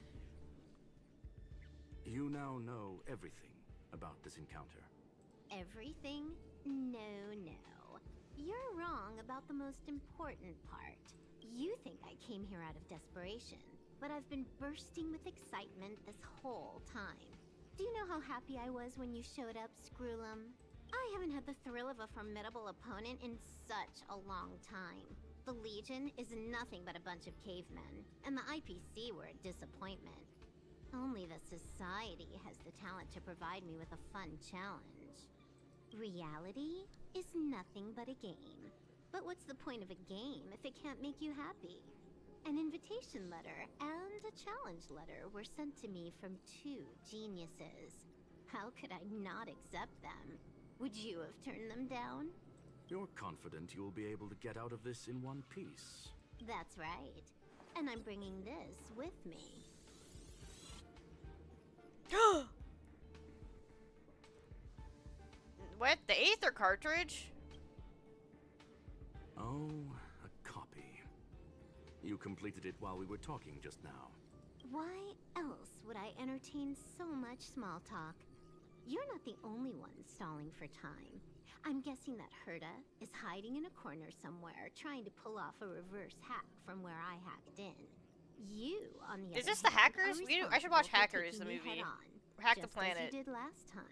Speaker 20: You now know everything about this encounter.
Speaker 11: Everything? No. You're wrong about the most important part. You think I came here out of desperation, but I've been bursting with excitement this whole time. Do you know how happy I was when you showed up, Screwlum? I haven't had the thrill of a formidable opponent in such a long time. The Legion is nothing but a bunch of cavemen, and the IPC were a disappointment. Only the Society has the talent to provide me with a fun challenge. Reality is nothing but a game. But what's the point of a game if it can't make you happy? An invitation letter and a challenge letter were sent to me from 2 geniuses. How could I not accept them? Would you have turned them down?
Speaker 20: You're confident you'll be able to get out of this in one piece.
Speaker 11: That's right. And I'm bringing this with me.
Speaker 1: What? The Aether cartridge?
Speaker 20: Oh, a copy. You completed it while we were talking just now.
Speaker 11: Why else would I entertain so much small talk? You're not the only one stalling for time. I'm guessing that Herta is hiding in a corner somewhere, trying to pull off a reverse hack from where I hacked in. You, on the other
Speaker 1: Is this the
Speaker 11: hand,
Speaker 1: Hackers?
Speaker 11: are
Speaker 1: I should watch
Speaker 11: responsible for
Speaker 1: Hackers, the
Speaker 11: taking me
Speaker 1: movie.
Speaker 11: head-on,
Speaker 1: Hack the
Speaker 11: just
Speaker 1: Planet.
Speaker 11: as you did last time.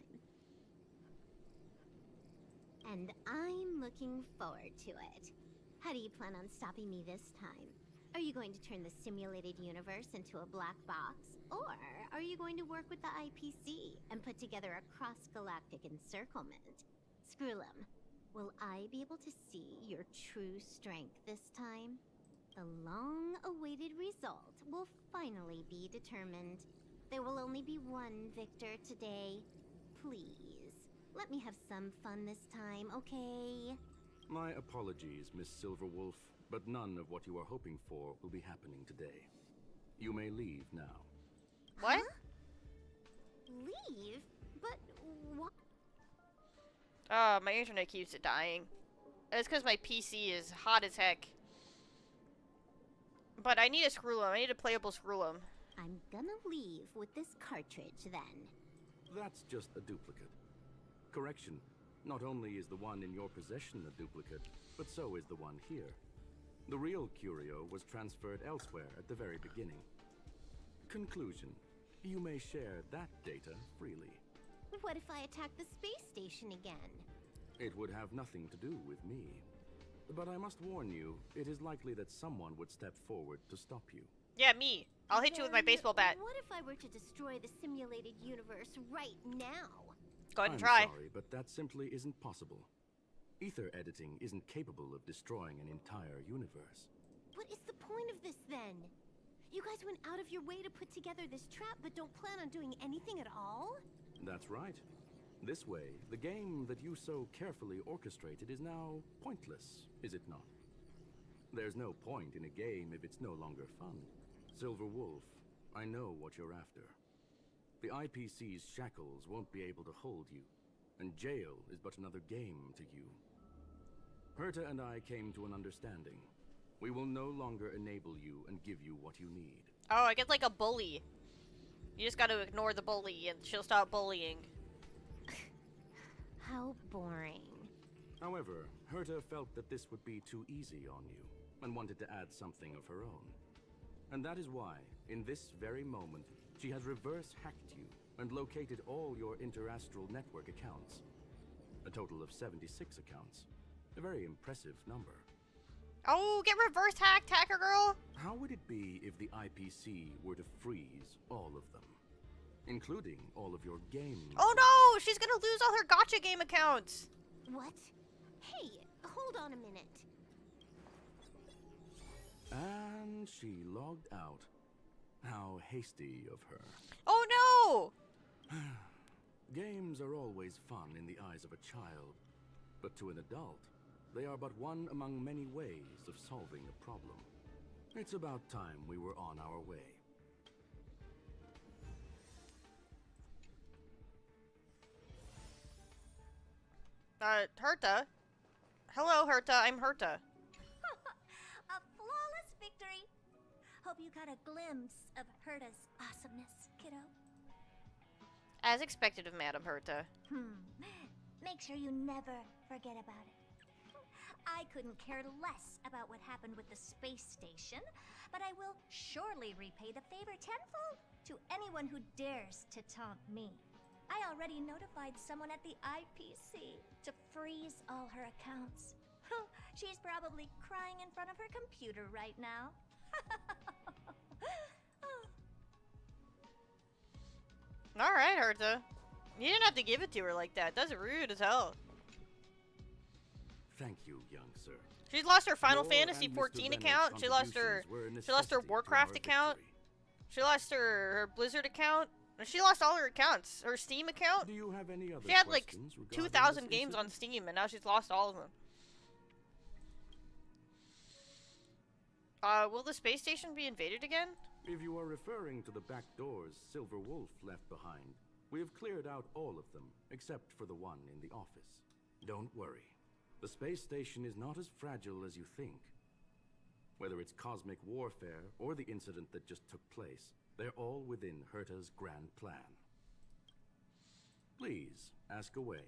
Speaker 11: And I'm looking forward to it. How do you plan on stopping me this time? Are you going to turn the simulated universe into a black box? Or are you going to work with the IPC and put together a cross-galactic encirclement? Screwlum, will I be able to see your true strength this time? The long-awaited result will finally be determined. There will only be one victor today. Please, let me have some fun this time, okay?
Speaker 20: My apologies, Miss Silverwolf, but none of what you are hoping for will be happening today. You may leave now.
Speaker 1: What?
Speaker 11: Leave? But what?
Speaker 1: My internet keeps dying. It's because my PC is hot as heck. But I need a Screwlum. I need a playable Screwlum.
Speaker 11: I'm gonna leave with this cartridge then.
Speaker 20: That's just a duplicate. Correction, not only is the one in your possession a duplicate, but so is the one here. The real curio was transferred elsewhere at the very beginning. Conclusion, you may share that data freely.
Speaker 11: What if I attack the space station again?
Speaker 20: It would have nothing to do with me. But I must warn you, it is likely that someone would step forward to stop you.
Speaker 1: Yeah, me. I'll hit you with my baseball bat.
Speaker 11: What if I were to destroy the simulated universe right now?
Speaker 1: Go ahead and
Speaker 20: I'm
Speaker 1: try.
Speaker 20: sorry, but that simply isn't possible. Ether editing isn't capable of destroying an entire universe.
Speaker 11: What is the point of this then? You guys went out of your way to put together this trap, but don't plan on doing anything at all?
Speaker 20: That's right. This way, the game that you so carefully orchestrated is now pointless, is it not? There's no point in a game if it's no longer fun. Silver Wolf, I know what you're after. The IPC's shackles won't be able to hold you, and jail is but another game to you. Herta and I came to an understanding. We will no longer enable you and give you what you need.
Speaker 1: Oh, I get like a bully. You just gotta ignore the bully and she'll stop bullying.
Speaker 11: How boring.
Speaker 20: However, Herta felt that this would be too easy on you, and wanted to add something of her own. And that is why, in this very moment, she has reverse-hacked you and located all your interastral network accounts. A total of 76 accounts. A very impressive number.
Speaker 1: Oh, get reverse hacked, hacker girl!
Speaker 20: How would it be if the IPC were to freeze all of them? Including all of your game...
Speaker 1: Oh no! She's gonna lose all her gacha game accounts!
Speaker 11: What? Hey, hold on a minute.
Speaker 20: And she logged out. How hasty of her.
Speaker 1: Oh no!
Speaker 20: Games are always fun in the eyes of a child, but to an adult, they are but one among many ways of solving a problem. It's about time we were on our way.
Speaker 1: Herta? Hello, Herta, I'm Herta.
Speaker 15: A flawless victory. Hope you got a glimpse of Herta's awesomeness, kiddo.
Speaker 1: As expected of Madam Herta.
Speaker 15: Make sure you never forget about it. I couldn't care less about what happened with the space station, but I will surely repay the favor tenfold to anyone who dares to taunt me. I already notified someone at the IPC to freeze all her accounts. She's probably crying in front of her computer right now.
Speaker 1: Alright, Herta. You didn't have to give it to her like that. That's rude as hell.
Speaker 20: Thank you, young sir.
Speaker 1: She's lost her Final
Speaker 20: Your
Speaker 1: Fantasy
Speaker 20: and Mr.
Speaker 1: 14
Speaker 20: Leonard's
Speaker 1: account. She lost her
Speaker 20: contributions were a
Speaker 1: Warcraft
Speaker 20: necessity to our
Speaker 1: account. She lost her Blizzard account. She lost all her accounts. Her Steam account.
Speaker 20: Do you have any other
Speaker 1: She had like
Speaker 20: questions regarding
Speaker 1: 2,000
Speaker 20: this
Speaker 1: games on
Speaker 20: incident?
Speaker 1: Steam, and now she's lost all of them. Will the space station be invaded again?
Speaker 20: If you are referring to the back doors Silver Wolf left behind, we have cleared out all of them, except for the one in the office. Don't worry. The space station is not as fragile as you think. Whether it's cosmic warfare or the incident that just took place, they're all within Herta's grand plan. Please, ask away.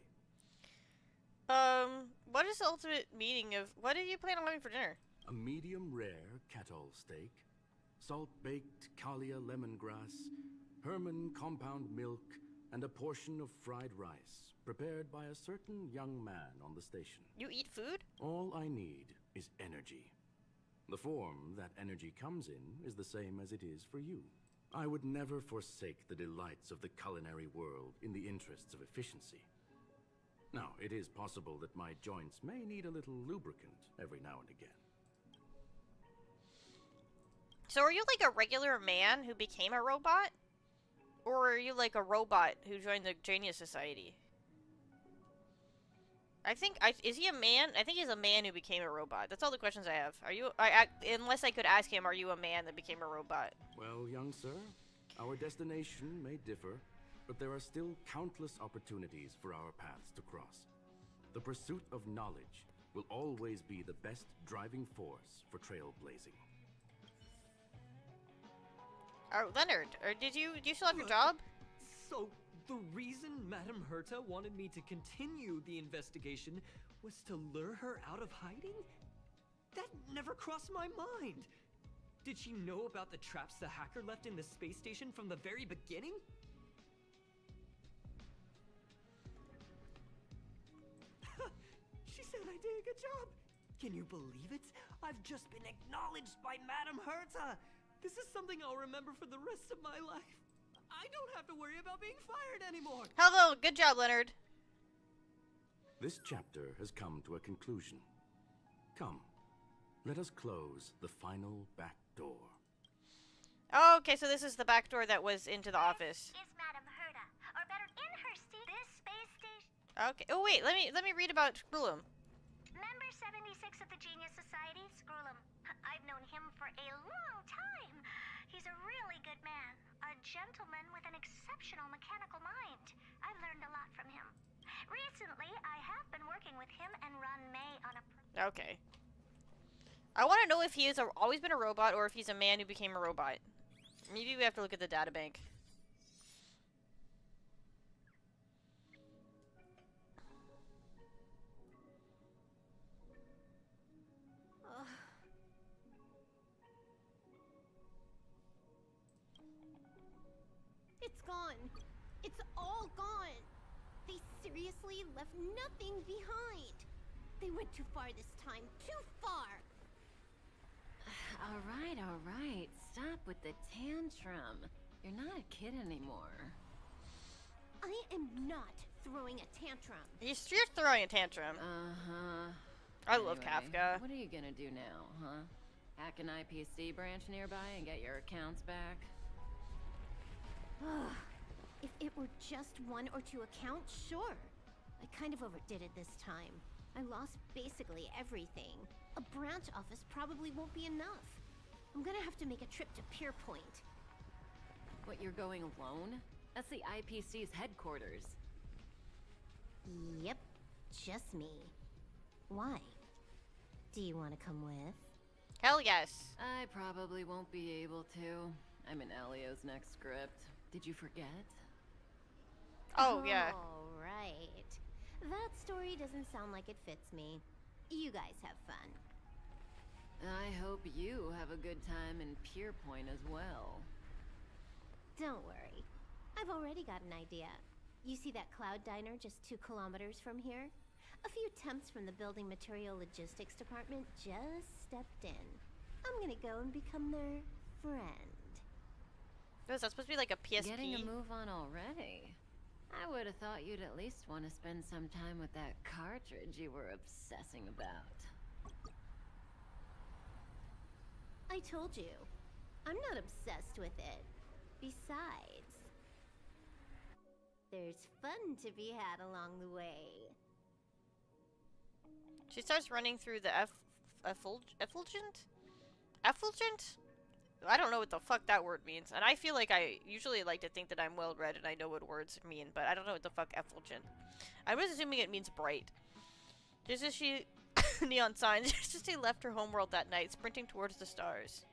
Speaker 1: What is the ultimate meaning of... What did you plan on having for dinner?
Speaker 20: A medium rare cattle steak, salt-baked Kalia lemongrass, Herman compound milk, and a portion of fried rice, prepared by a certain young man on the station.
Speaker 1: You eat food?
Speaker 20: All I need is energy. The form that energy comes in is the same as it is for you. I would never forsake the delights of the culinary world in the interests of efficiency. Now, it is possible that my joints may need a little lubricant every now and again.
Speaker 1: So are you like a regular man who became a robot? Or are you like a robot who joined the Genius Society? Is he a man? I think he's a man who became a robot. That's all the questions I have. Are you, unless I could ask him, are you a man that became a robot?
Speaker 20: Well, young sir, our destination may differ, but there are still countless opportunities for our paths to cross. The pursuit of knowledge will always be the best driving force for trailblazing.
Speaker 1: Leonard, do you still have your job?
Speaker 17: So, the reason Madame Herta wanted me to continue the investigation was to lure her out of hiding? That never crossed my mind. Did she know about the traps the hacker left in the space station from the very beginning? idea. Good job. Can you believe it? I've just been acknowledged by Madame Herta. This is something I'll remember for the rest of my life. I don't have to worry about being fired anymore.
Speaker 1: Hello, good job, Leonard.
Speaker 20: This chapter has come to a conclusion. Come, let us close the final back door.
Speaker 1: Okay, so this is the back door that was into the office.
Speaker 15: Is Madame Herta, or better, in her seat, this space station.
Speaker 1: Okay. Oh wait, let me read about Scrollum.
Speaker 15: Member 76 of the Genius Society, Scrollum. I've known him for a long time. He's a really good man, a gentleman with an exceptional mechanical mind. I've learned a lot from him. Recently, I have been working with him and Ron May on a...
Speaker 1: Okay. I want to know if he has always been a robot or if he's a man who became a robot. Maybe we have to look at the databank.
Speaker 3: It's gone. It's all gone. They seriously left nothing behind. They went too far this time. Too far.
Speaker 12: All right. Stop with the tantrum. You're not a kid anymore.
Speaker 3: I am not throwing a tantrum.
Speaker 1: You're throwing a tantrum.
Speaker 12: Uh-huh.
Speaker 1: I love Kafka.
Speaker 12: What are you gonna do now, huh? Hack an IPC branch nearby and get your accounts back?
Speaker 3: If it were just 1 or 2 accounts, sure. I kind of overdid it this time. I lost basically everything. A branch office probably won't be enough. I'm gonna have to make a trip to Pierpoint.
Speaker 12: What, you're going alone? That's the IPC's headquarters.
Speaker 3: Yep, just me. Why? Do you want to come with?
Speaker 1: Hell yes.
Speaker 12: I probably won't be able to. I'm in Elio's next script. Did you forget?
Speaker 1: Oh, yeah.
Speaker 3: All right. That story doesn't sound like it fits me. You guys have fun.
Speaker 12: I hope you have a good time in Pierpoint as well.
Speaker 3: Don't worry. I've already got an idea. You see that Cloud Diner just 2 kilometers from here? A few temps from the Building Material Logistics Department just stepped in. I'm gonna go and become their friend.
Speaker 1: Was that supposed to be like a PSP?
Speaker 12: Getting a move on already? I would have thought you'd at least want to spend some time with that cartridge you were obsessing about.
Speaker 3: I told you. I'm not obsessed with it. Besides, there's fun to be had along the way.
Speaker 1: She starts running through the effulgent? Effulgent? I don't know what the fuck that word means. And I feel like I usually like to think that I'm well read and I know what words mean, but I don't know what the fuck effulgent. I was assuming it means bright. Just as she neon signs, just as she left her homeworld that night, sprinting towards the stars.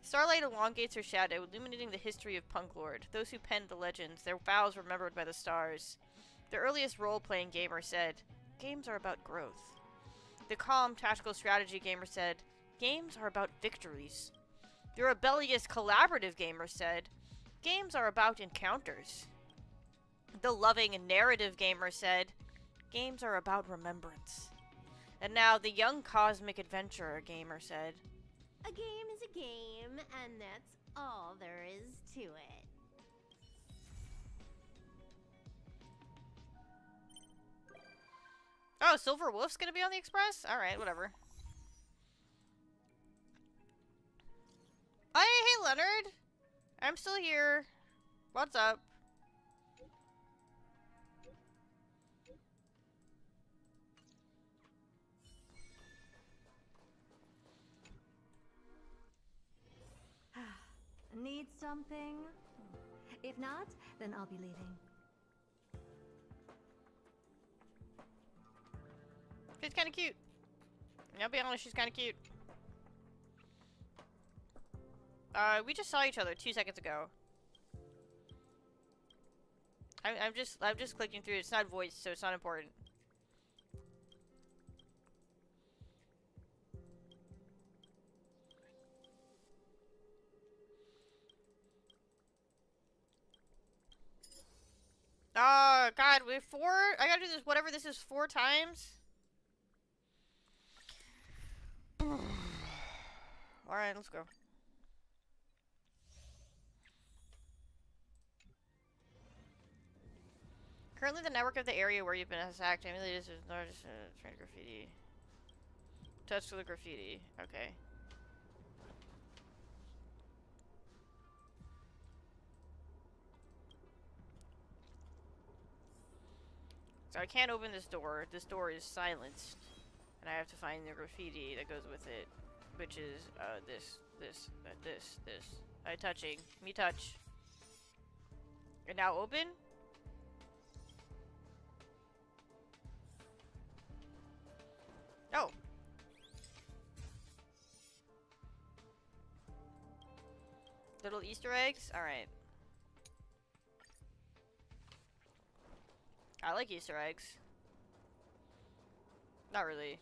Speaker 1: Starlight elongates her shadow, illuminating the history of Punk Lord. Those who penned the legends, their vows remembered by the stars. The earliest role-playing gamer said, "Games are about growth." The calm, tactical strategy gamer said, "Games are about victories." The rebellious, collaborative gamer said, "Games are about encounters." The loving, narrative gamer said, "Games are about remembrance." And now the young cosmic adventurer gamer said,
Speaker 3: A game is a game, and that's all there is to it.
Speaker 1: "Oh, Silver Wolf's gonna be on the Express? Alright, whatever." Hey, Leonard! I'm still here. What's up?
Speaker 4: Need something? If not, then I'll be leaving.
Speaker 1: She's kinda cute. I'll be honest, she's kinda cute. We just saw each other 2 seconds ago. I'm just clicking through. It's not voice, so it's not important. Oh, God, I gotta do this, whatever this is, 4 times? Alright, let's go. Currently, the network of the area where you've been attacked. Emily is largest train graffiti. Touch to the graffiti. Okay. So I can't open this door. This door is silenced. And I have to find the graffiti that goes with it. Which is, this. I touching. Me touch. And now open? Oh. Little Easter eggs? Alright. I like Easter eggs. Not really.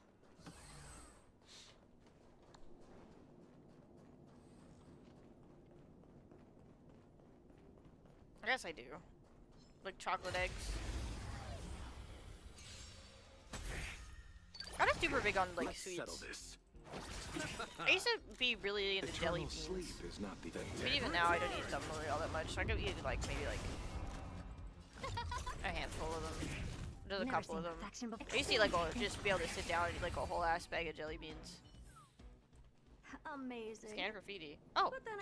Speaker 1: I guess I do. Like chocolate eggs. I'm not super big on like
Speaker 5: Let's
Speaker 1: sweets.
Speaker 5: settle this.
Speaker 1: I used to be really into jelly beans.
Speaker 5: Sleep is not the
Speaker 1: But even now I don't eat them really all that much. I could eat like maybe like a handful of them. Just a couple of them. I used to eat like just be able to sit down and eat like a whole ass bag of jelly beans.
Speaker 4: Amazing.
Speaker 1: Scan graffiti. Oh.
Speaker 4: But then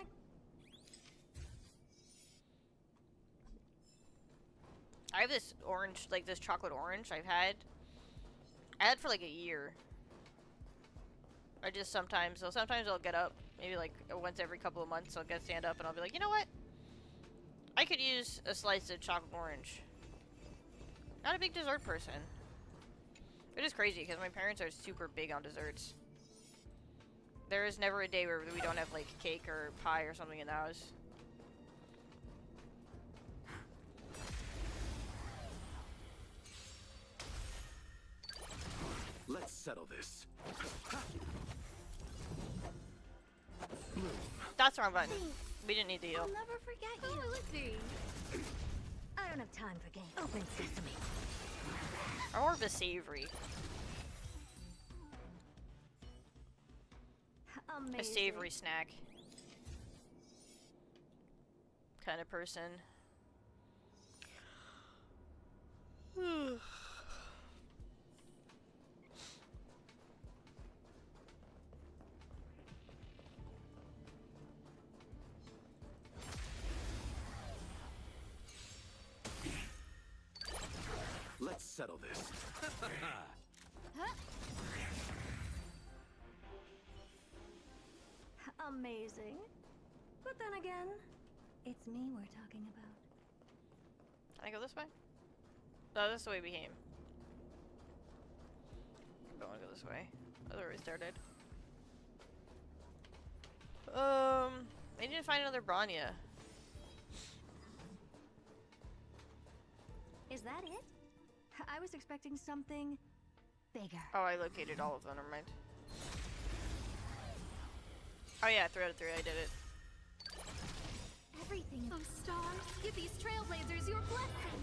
Speaker 1: I have this orange, like this chocolate orange I had for like a year. I just sometimes I'll get up, maybe like once every couple of months I'll stand up and I'll be like, you know what? I could use a slice of chocolate orange. Not a big dessert person. It is crazy because my parents are super big on desserts. There is never a day where we don't have like cake or pie or something in the house.
Speaker 5: Let's settle this.
Speaker 1: That's the wrong button. We didn't need the heal.
Speaker 4: I'll never forget you. Oh, Lizzie. I don't have time for games. Open sesame.
Speaker 1: Or the savory.
Speaker 4: Amazing.
Speaker 1: A savory snack. Kind of person.
Speaker 5: Let's settle this.
Speaker 4: Amazing. But then again, it's me we're talking about.
Speaker 1: Can I go this way? No, this is the way we came. I don't want to go this way. Otherwise, they're dead. I need to find another Branya.
Speaker 4: Is that it? I was expecting something bigger.
Speaker 1: Oh, I located all of them. Never mind. Oh yeah, 3 out of 3. I did it.
Speaker 21: Everything. Those stars. Give these trailblazers your blessing.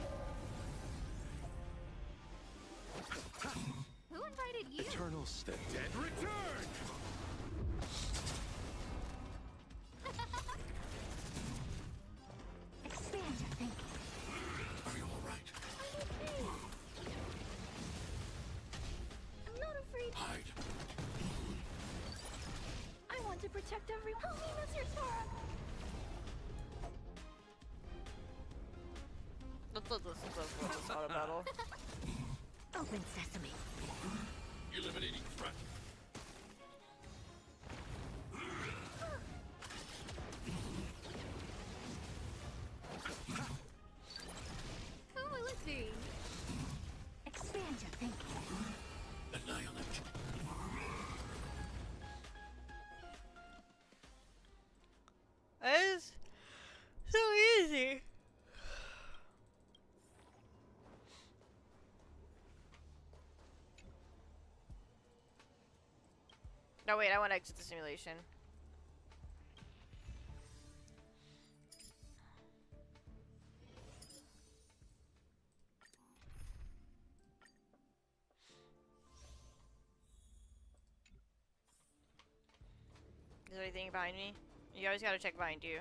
Speaker 21: Who invited you?
Speaker 5: Eternal the dead return.
Speaker 4: Expand your thinking.
Speaker 10: Are you all right?
Speaker 4: I'm not afraid.
Speaker 10: Hide.
Speaker 4: I want to protect everyone. Help me, Mr. Sora.
Speaker 1: Let's auto battle.
Speaker 4: Open sesame.
Speaker 10: Eliminating threat.
Speaker 21: Who will it be?
Speaker 4: Expand your thinking.
Speaker 10: Annihilate.
Speaker 1: That is so easy. No, wait, I want to exit the simulation. there anything behind me? You always gotta check behind you.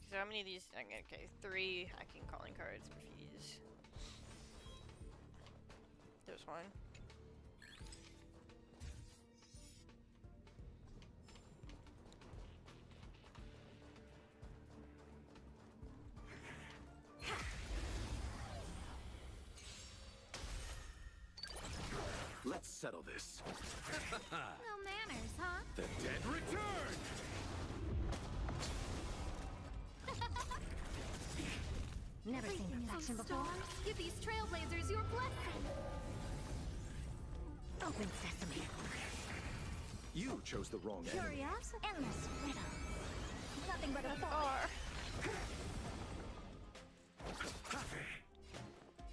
Speaker 1: So how many of these? Okay, 3 hacking calling cards for fees. There's one.
Speaker 18: Let's settle this.
Speaker 21: No manners, huh?
Speaker 18: The dead return!
Speaker 4: Never seen perfection before.
Speaker 21: Stars, give these trailblazers your blessing.
Speaker 4: Open sesame.
Speaker 18: You chose the wrong enemy.
Speaker 4: Curious? Endless riddle. Nothing but a bar.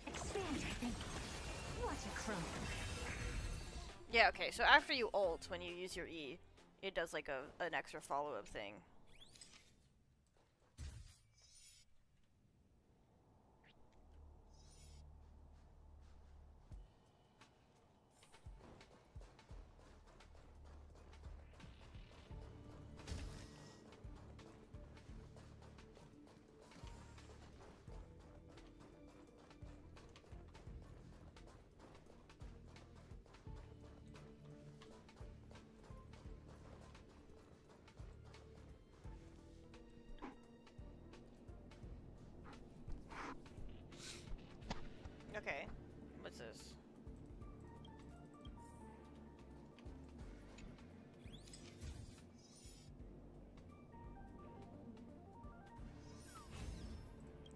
Speaker 4: Expand your thinking. What a crumb.
Speaker 1: Yeah, okay, so after you ult, when you use your E, it does like an extra follow-up thing. Okay, what's this?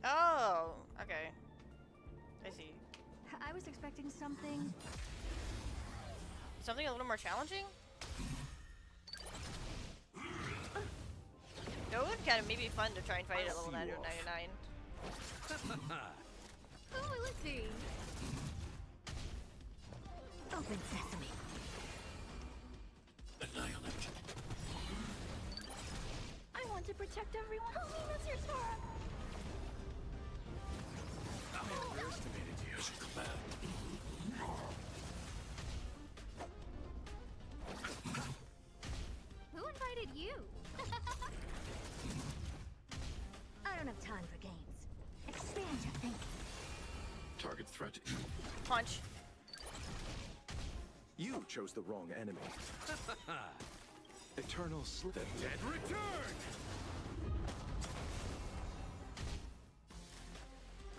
Speaker 1: Oh, okay. I see.
Speaker 4: I was expecting something.
Speaker 1: Something a little more challenging? It would kind of maybe fun to try and fight it at level 999.
Speaker 21: Oh, let's see.
Speaker 4: Open sesame.
Speaker 18: Annihilate.
Speaker 21: I want to protect everyone. Help me, Mr. Sora.
Speaker 18: I underestimated you. Mission command.
Speaker 21: Who invited you?
Speaker 4: I don't have time for games. Expand your thinking.
Speaker 18: Target threat.
Speaker 1: Punch.
Speaker 18: You chose the wrong enemy. Eternal slip. The dead return!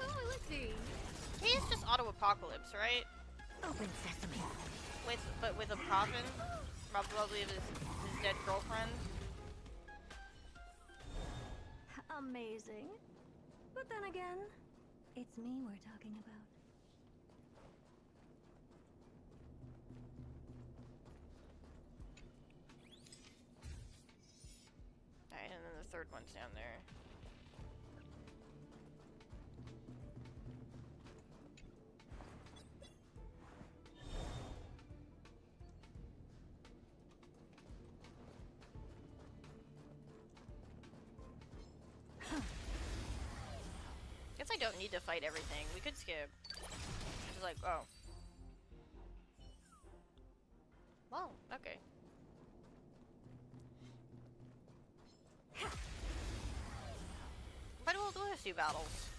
Speaker 21: Oh, let's see.
Speaker 1: He's just auto-apocalypse, right?
Speaker 4: Open sesame.
Speaker 1: But with a coffin? Probably of his dead girlfriend.
Speaker 4: Amazing. But then again, it's me we're talking about.
Speaker 1: Alright, and then the third one's down there. Guess I don't need to fight everything. We could skip. Just like, oh. Well, okay. But we'll do a few battles.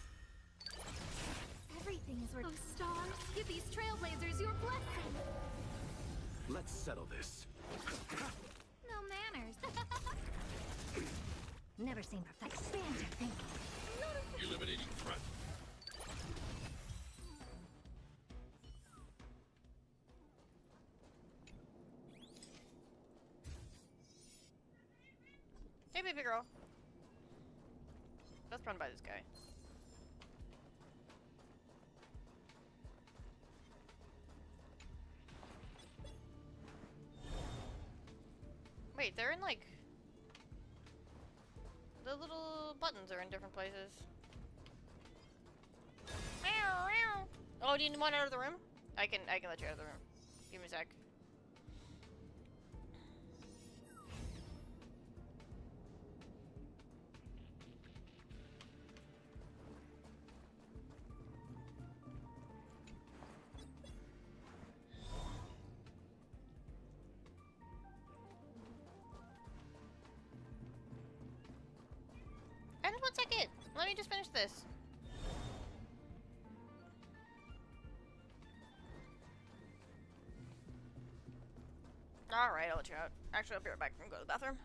Speaker 21: Everything is worth. Oh, stars, give these trailblazers your blessing.
Speaker 18: Let's settle this.
Speaker 21: No manners.
Speaker 4: Never seen perfect. Expand your thinking.
Speaker 18: Eliminating threat.
Speaker 1: Hey, baby girl. Let's run by this guy. Wait, they're in like... The little buttons are in different places. Meow, meow. Oh, do you want out of the room? I can let you out of the room. Give me a sec. Just 1 second. Let me just finish this. Alright, I'll let you out. Actually, I'll be right back and go to the bathroom.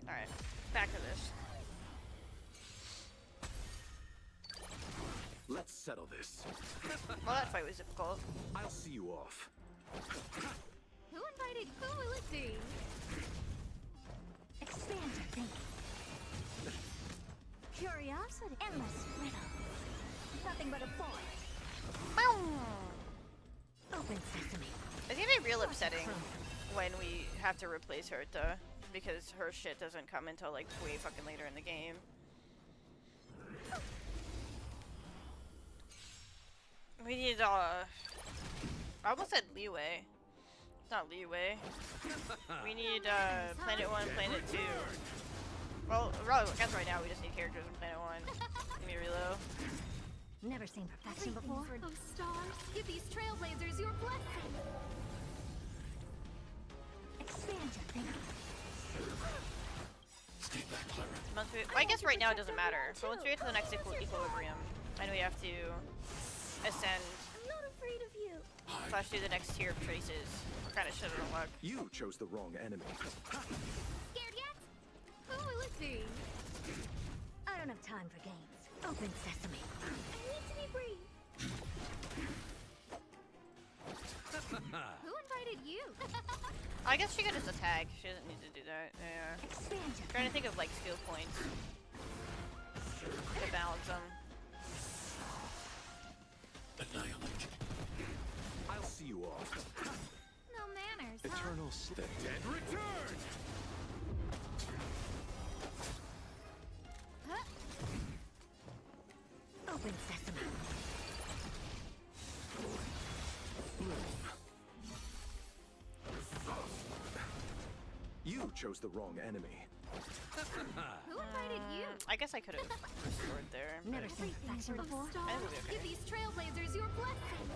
Speaker 1: Alright, back to this.
Speaker 20: Let's settle this.
Speaker 1: Well, that fight was difficult.
Speaker 20: I'll see you off.
Speaker 21: Who invited? Who will it be?
Speaker 15: Expand your thinking. Curiosity. Endless riddle. Nothing but a void. Open sesame.
Speaker 1: It's gonna be real upsetting when we have to replace Herta, because her shit doesn't come until like way fucking later in the game. We need I almost said leeway. It's not leeway. We need Planet 1, Planet 2. Well, I guess right now we just need characters in Planet 1. Give me a reload.
Speaker 15: Never seen perfection before.
Speaker 21: For those stars, give these trailblazers your blessing.
Speaker 15: Expand your thinking.
Speaker 18: Stay back, Clara.
Speaker 1: Well, I guess right now it doesn't matter. So once we get to the next equilibrium, and we have to ascend
Speaker 15: I'm not afraid of you.
Speaker 1: / do the next tier of traces. We're kind of shit out of luck.
Speaker 20: You chose the wrong enemy.
Speaker 21: Scared yet? Who will it be?
Speaker 15: I don't have time for games. Open sesame. I need to be free.
Speaker 21: Who invited you?
Speaker 1: I guess she could just attack. She doesn't need to do that. Yeah.
Speaker 15: Expansion.
Speaker 1: Trying to think of like skill points to balance them.
Speaker 18: Annihilate.
Speaker 20: I'll see you off.
Speaker 21: No manners, huh?
Speaker 20: Eternal the dead return.
Speaker 15: Open sesame.
Speaker 20: You chose the wrong enemy.
Speaker 21: Who invited you?
Speaker 1: I guess I could have restored there.
Speaker 15: Never seen perfection before.
Speaker 1: I think we'll be okay.
Speaker 21: Give these trailblazers your blessing.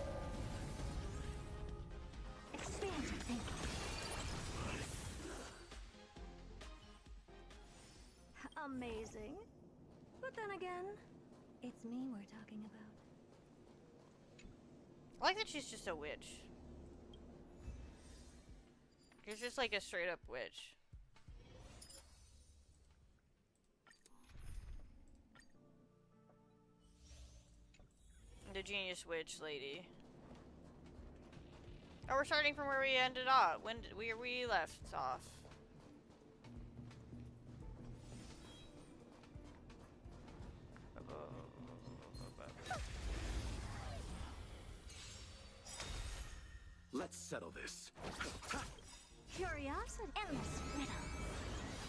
Speaker 15: Expand your thinking. Amazing. But then again, it's me we're talking about.
Speaker 1: I like that she's just a witch. She's just like a straight up witch. The genius witch lady. Oh, we're starting from where we ended off. When did we left off?
Speaker 20: Let's settle this.
Speaker 15: Curiosity. Endless riddle.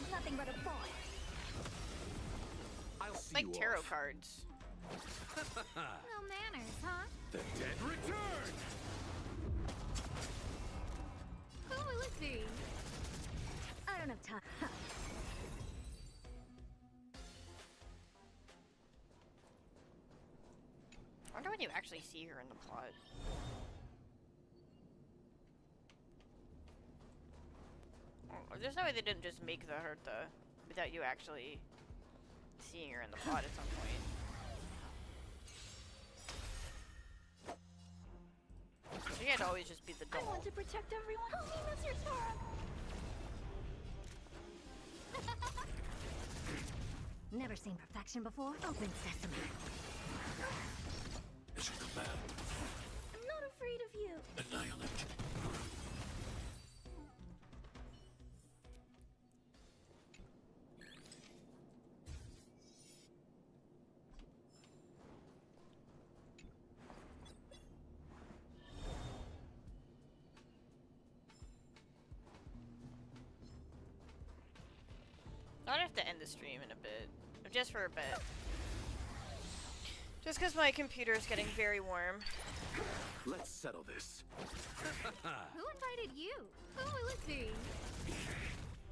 Speaker 15: Nothing but a boy.
Speaker 20: I'll see
Speaker 1: Like
Speaker 20: you
Speaker 1: tarot
Speaker 20: off.
Speaker 1: cards.
Speaker 21: No manners, huh?
Speaker 20: The dead return!
Speaker 21: Who will it be?
Speaker 15: I don't have time.
Speaker 1: I wonder when you actually see her in the plot. Oh, there's no way they didn't just make her the without you actually seeing her in the plot at some point. She can't always just be the doll.
Speaker 15: I want to protect everyone. Help me, Mr. Sora. Never seen perfection before. Open sesame.
Speaker 10: Mission command.
Speaker 15: I'm not afraid of you.
Speaker 10: Annihilate.
Speaker 1: I'd have to end the stream in a bit. Just for a bit. Just because my computer is getting very warm.
Speaker 20: Let's settle this.
Speaker 21: Who invited you? Who will it be?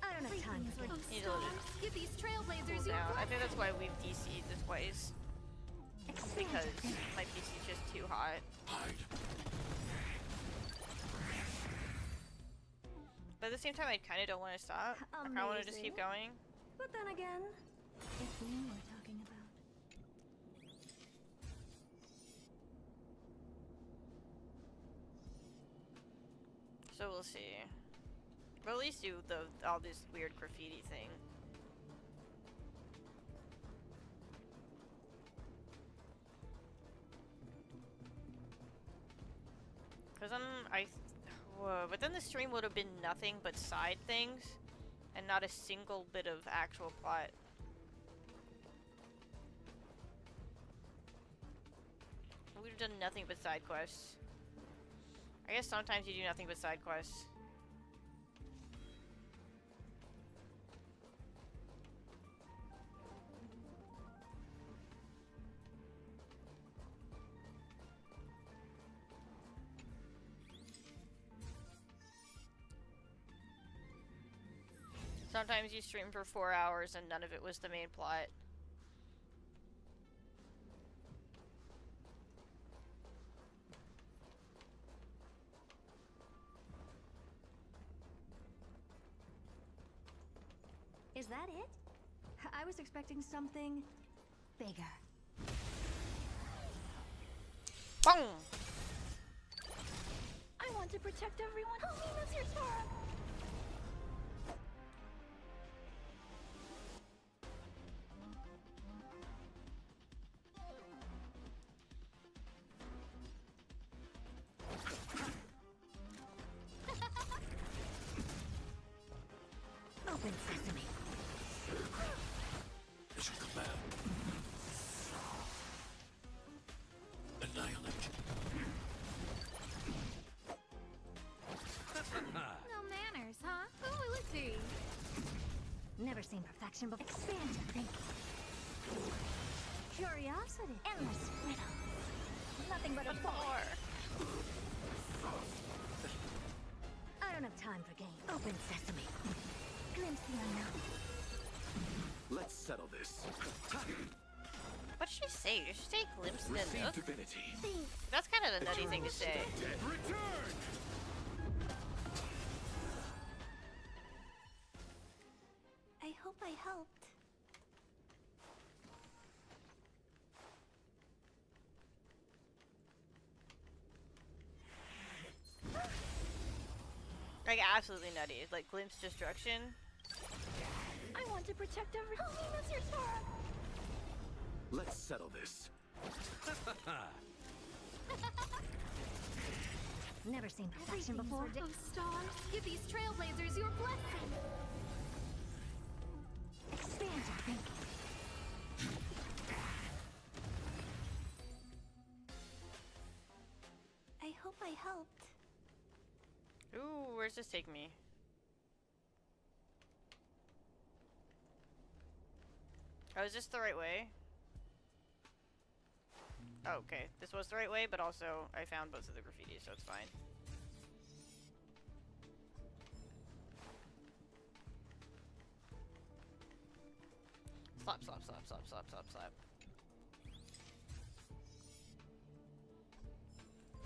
Speaker 15: I don't have time for this.
Speaker 1: Need to just
Speaker 21: Give these trailblazers
Speaker 1: cool
Speaker 21: your
Speaker 1: down. I think
Speaker 21: blessing.
Speaker 1: that's why we've DC'd this twice. Because my PC's just too hot. But at the same time, I kind of don't want to stop. I kind of want to just keep going.
Speaker 4: But then again, it's me we're talking about.
Speaker 1: So we'll see. But at least do all this weird graffiti thing. Cause but then the stream would have been nothing but side things, and not a single bit of actual plot. We've done nothing but side quests. I guess sometimes you do nothing but side quests. Sometimes you stream for 4 hours and none of it was the main plot.
Speaker 4: Is that it? I was expecting something bigger.
Speaker 1: Boom!
Speaker 15: I want to protect everyone. Help me, Mr. Sora. Open sesame.
Speaker 10: Mission command. Annihilate.
Speaker 21: No manners, huh? Who will it be?
Speaker 15: Never seen perfection before. Expand your thinking. Curiosity. Endless riddle. Nothing but a bore. I don't have time for games. Open sesame. Glimpse the unknown.
Speaker 20: Let's settle this.
Speaker 1: What did she say? Did she say glimpse the
Speaker 20: Receive
Speaker 1: nook?
Speaker 20: divinity.
Speaker 1: That's kind of the nutty thing to say.
Speaker 20: Dead return!
Speaker 15: I hope I helped.
Speaker 1: Like, absolutely nutty. Like, glimpse destruction.
Speaker 15: I want to protect everyone. Help me, Mr. Sora.
Speaker 20: Let's settle this.
Speaker 15: Never seen perfection before.
Speaker 21: Oh, stars, give these trailblazers your blessing.
Speaker 15: Expand your thinking. I hope I helped.
Speaker 1: where's this take me? Oh, is this the right way? Oh, okay. This was the right way, but also I found both of the graffiti, so it's fine. Slap, slap, slap, slap, slap, slap, slap.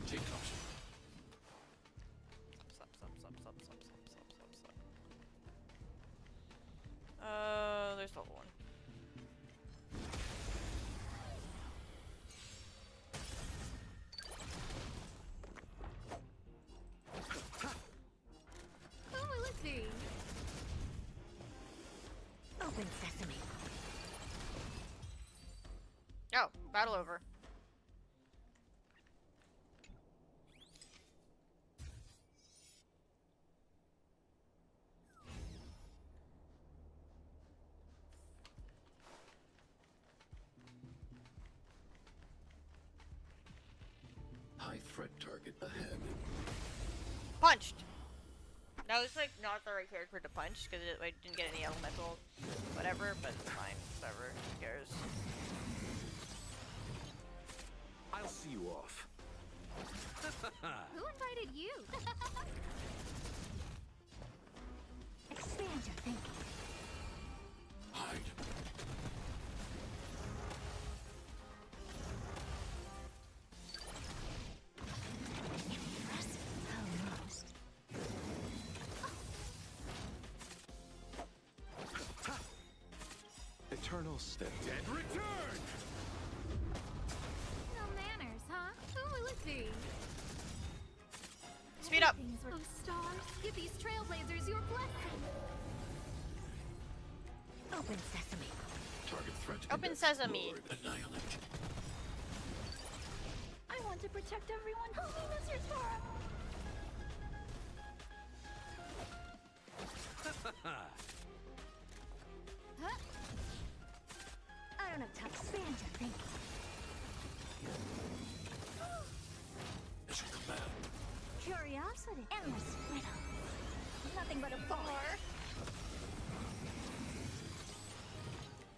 Speaker 10: Take caution.
Speaker 1: Slap, slap, slap, slap, slap, slap, slap, slap, slap. There's level 1.
Speaker 2: Who will it be?
Speaker 14: Open sesame.
Speaker 1: Oh, battle over.
Speaker 10: High threat target ahead.
Speaker 1: Punched! That was like not the right character to punch because I didn't get any elemental whatever, but it's fine. Whatever. Who cares?
Speaker 20: I'll see you off.
Speaker 2: Who invited you?
Speaker 14: Expand your thinking.
Speaker 10: Hide.
Speaker 14: Almost.
Speaker 20: Eternal step.
Speaker 10: Dead return!
Speaker 2: No manners, huh? Who will it be?
Speaker 1: Speed up!
Speaker 2: Those stars, give these trailblazers your blessing.
Speaker 14: Open sesame.
Speaker 10: Target threat.
Speaker 1: Open
Speaker 10: index
Speaker 1: sesame.
Speaker 10: lowered. Annihilate.
Speaker 2: I want to protect everyone. Help me, Mr. Tara.
Speaker 14: Huh? I don't have time. Expand your thinking.
Speaker 10: Mission command.
Speaker 14: Curiosity. Endless riddle. Nothing but a bore.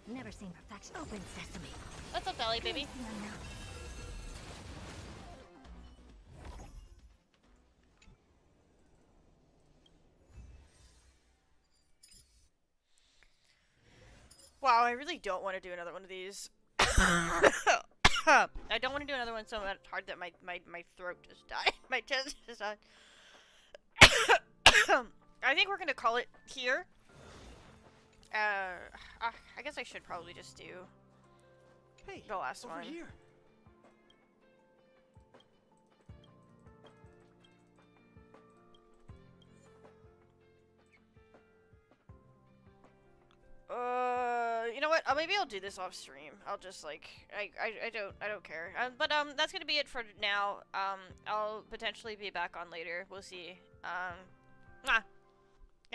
Speaker 14: Never seen perfection. Open sesame.
Speaker 1: What's up, Belly, baby?
Speaker 14: The unknown.
Speaker 1: Wow, I really don't want to do another one of these. I don't want to do another one so hard that my throat just died. My chest just died. I think we're gonna call it here. I guess I should probably just do the last
Speaker 5: over
Speaker 1: one.
Speaker 5: Here.
Speaker 1: You know what? Maybe I'll do this off stream. I'll just like I don't care. But that's gonna be it for now. I'll potentially be back on later. We'll see. Mwah.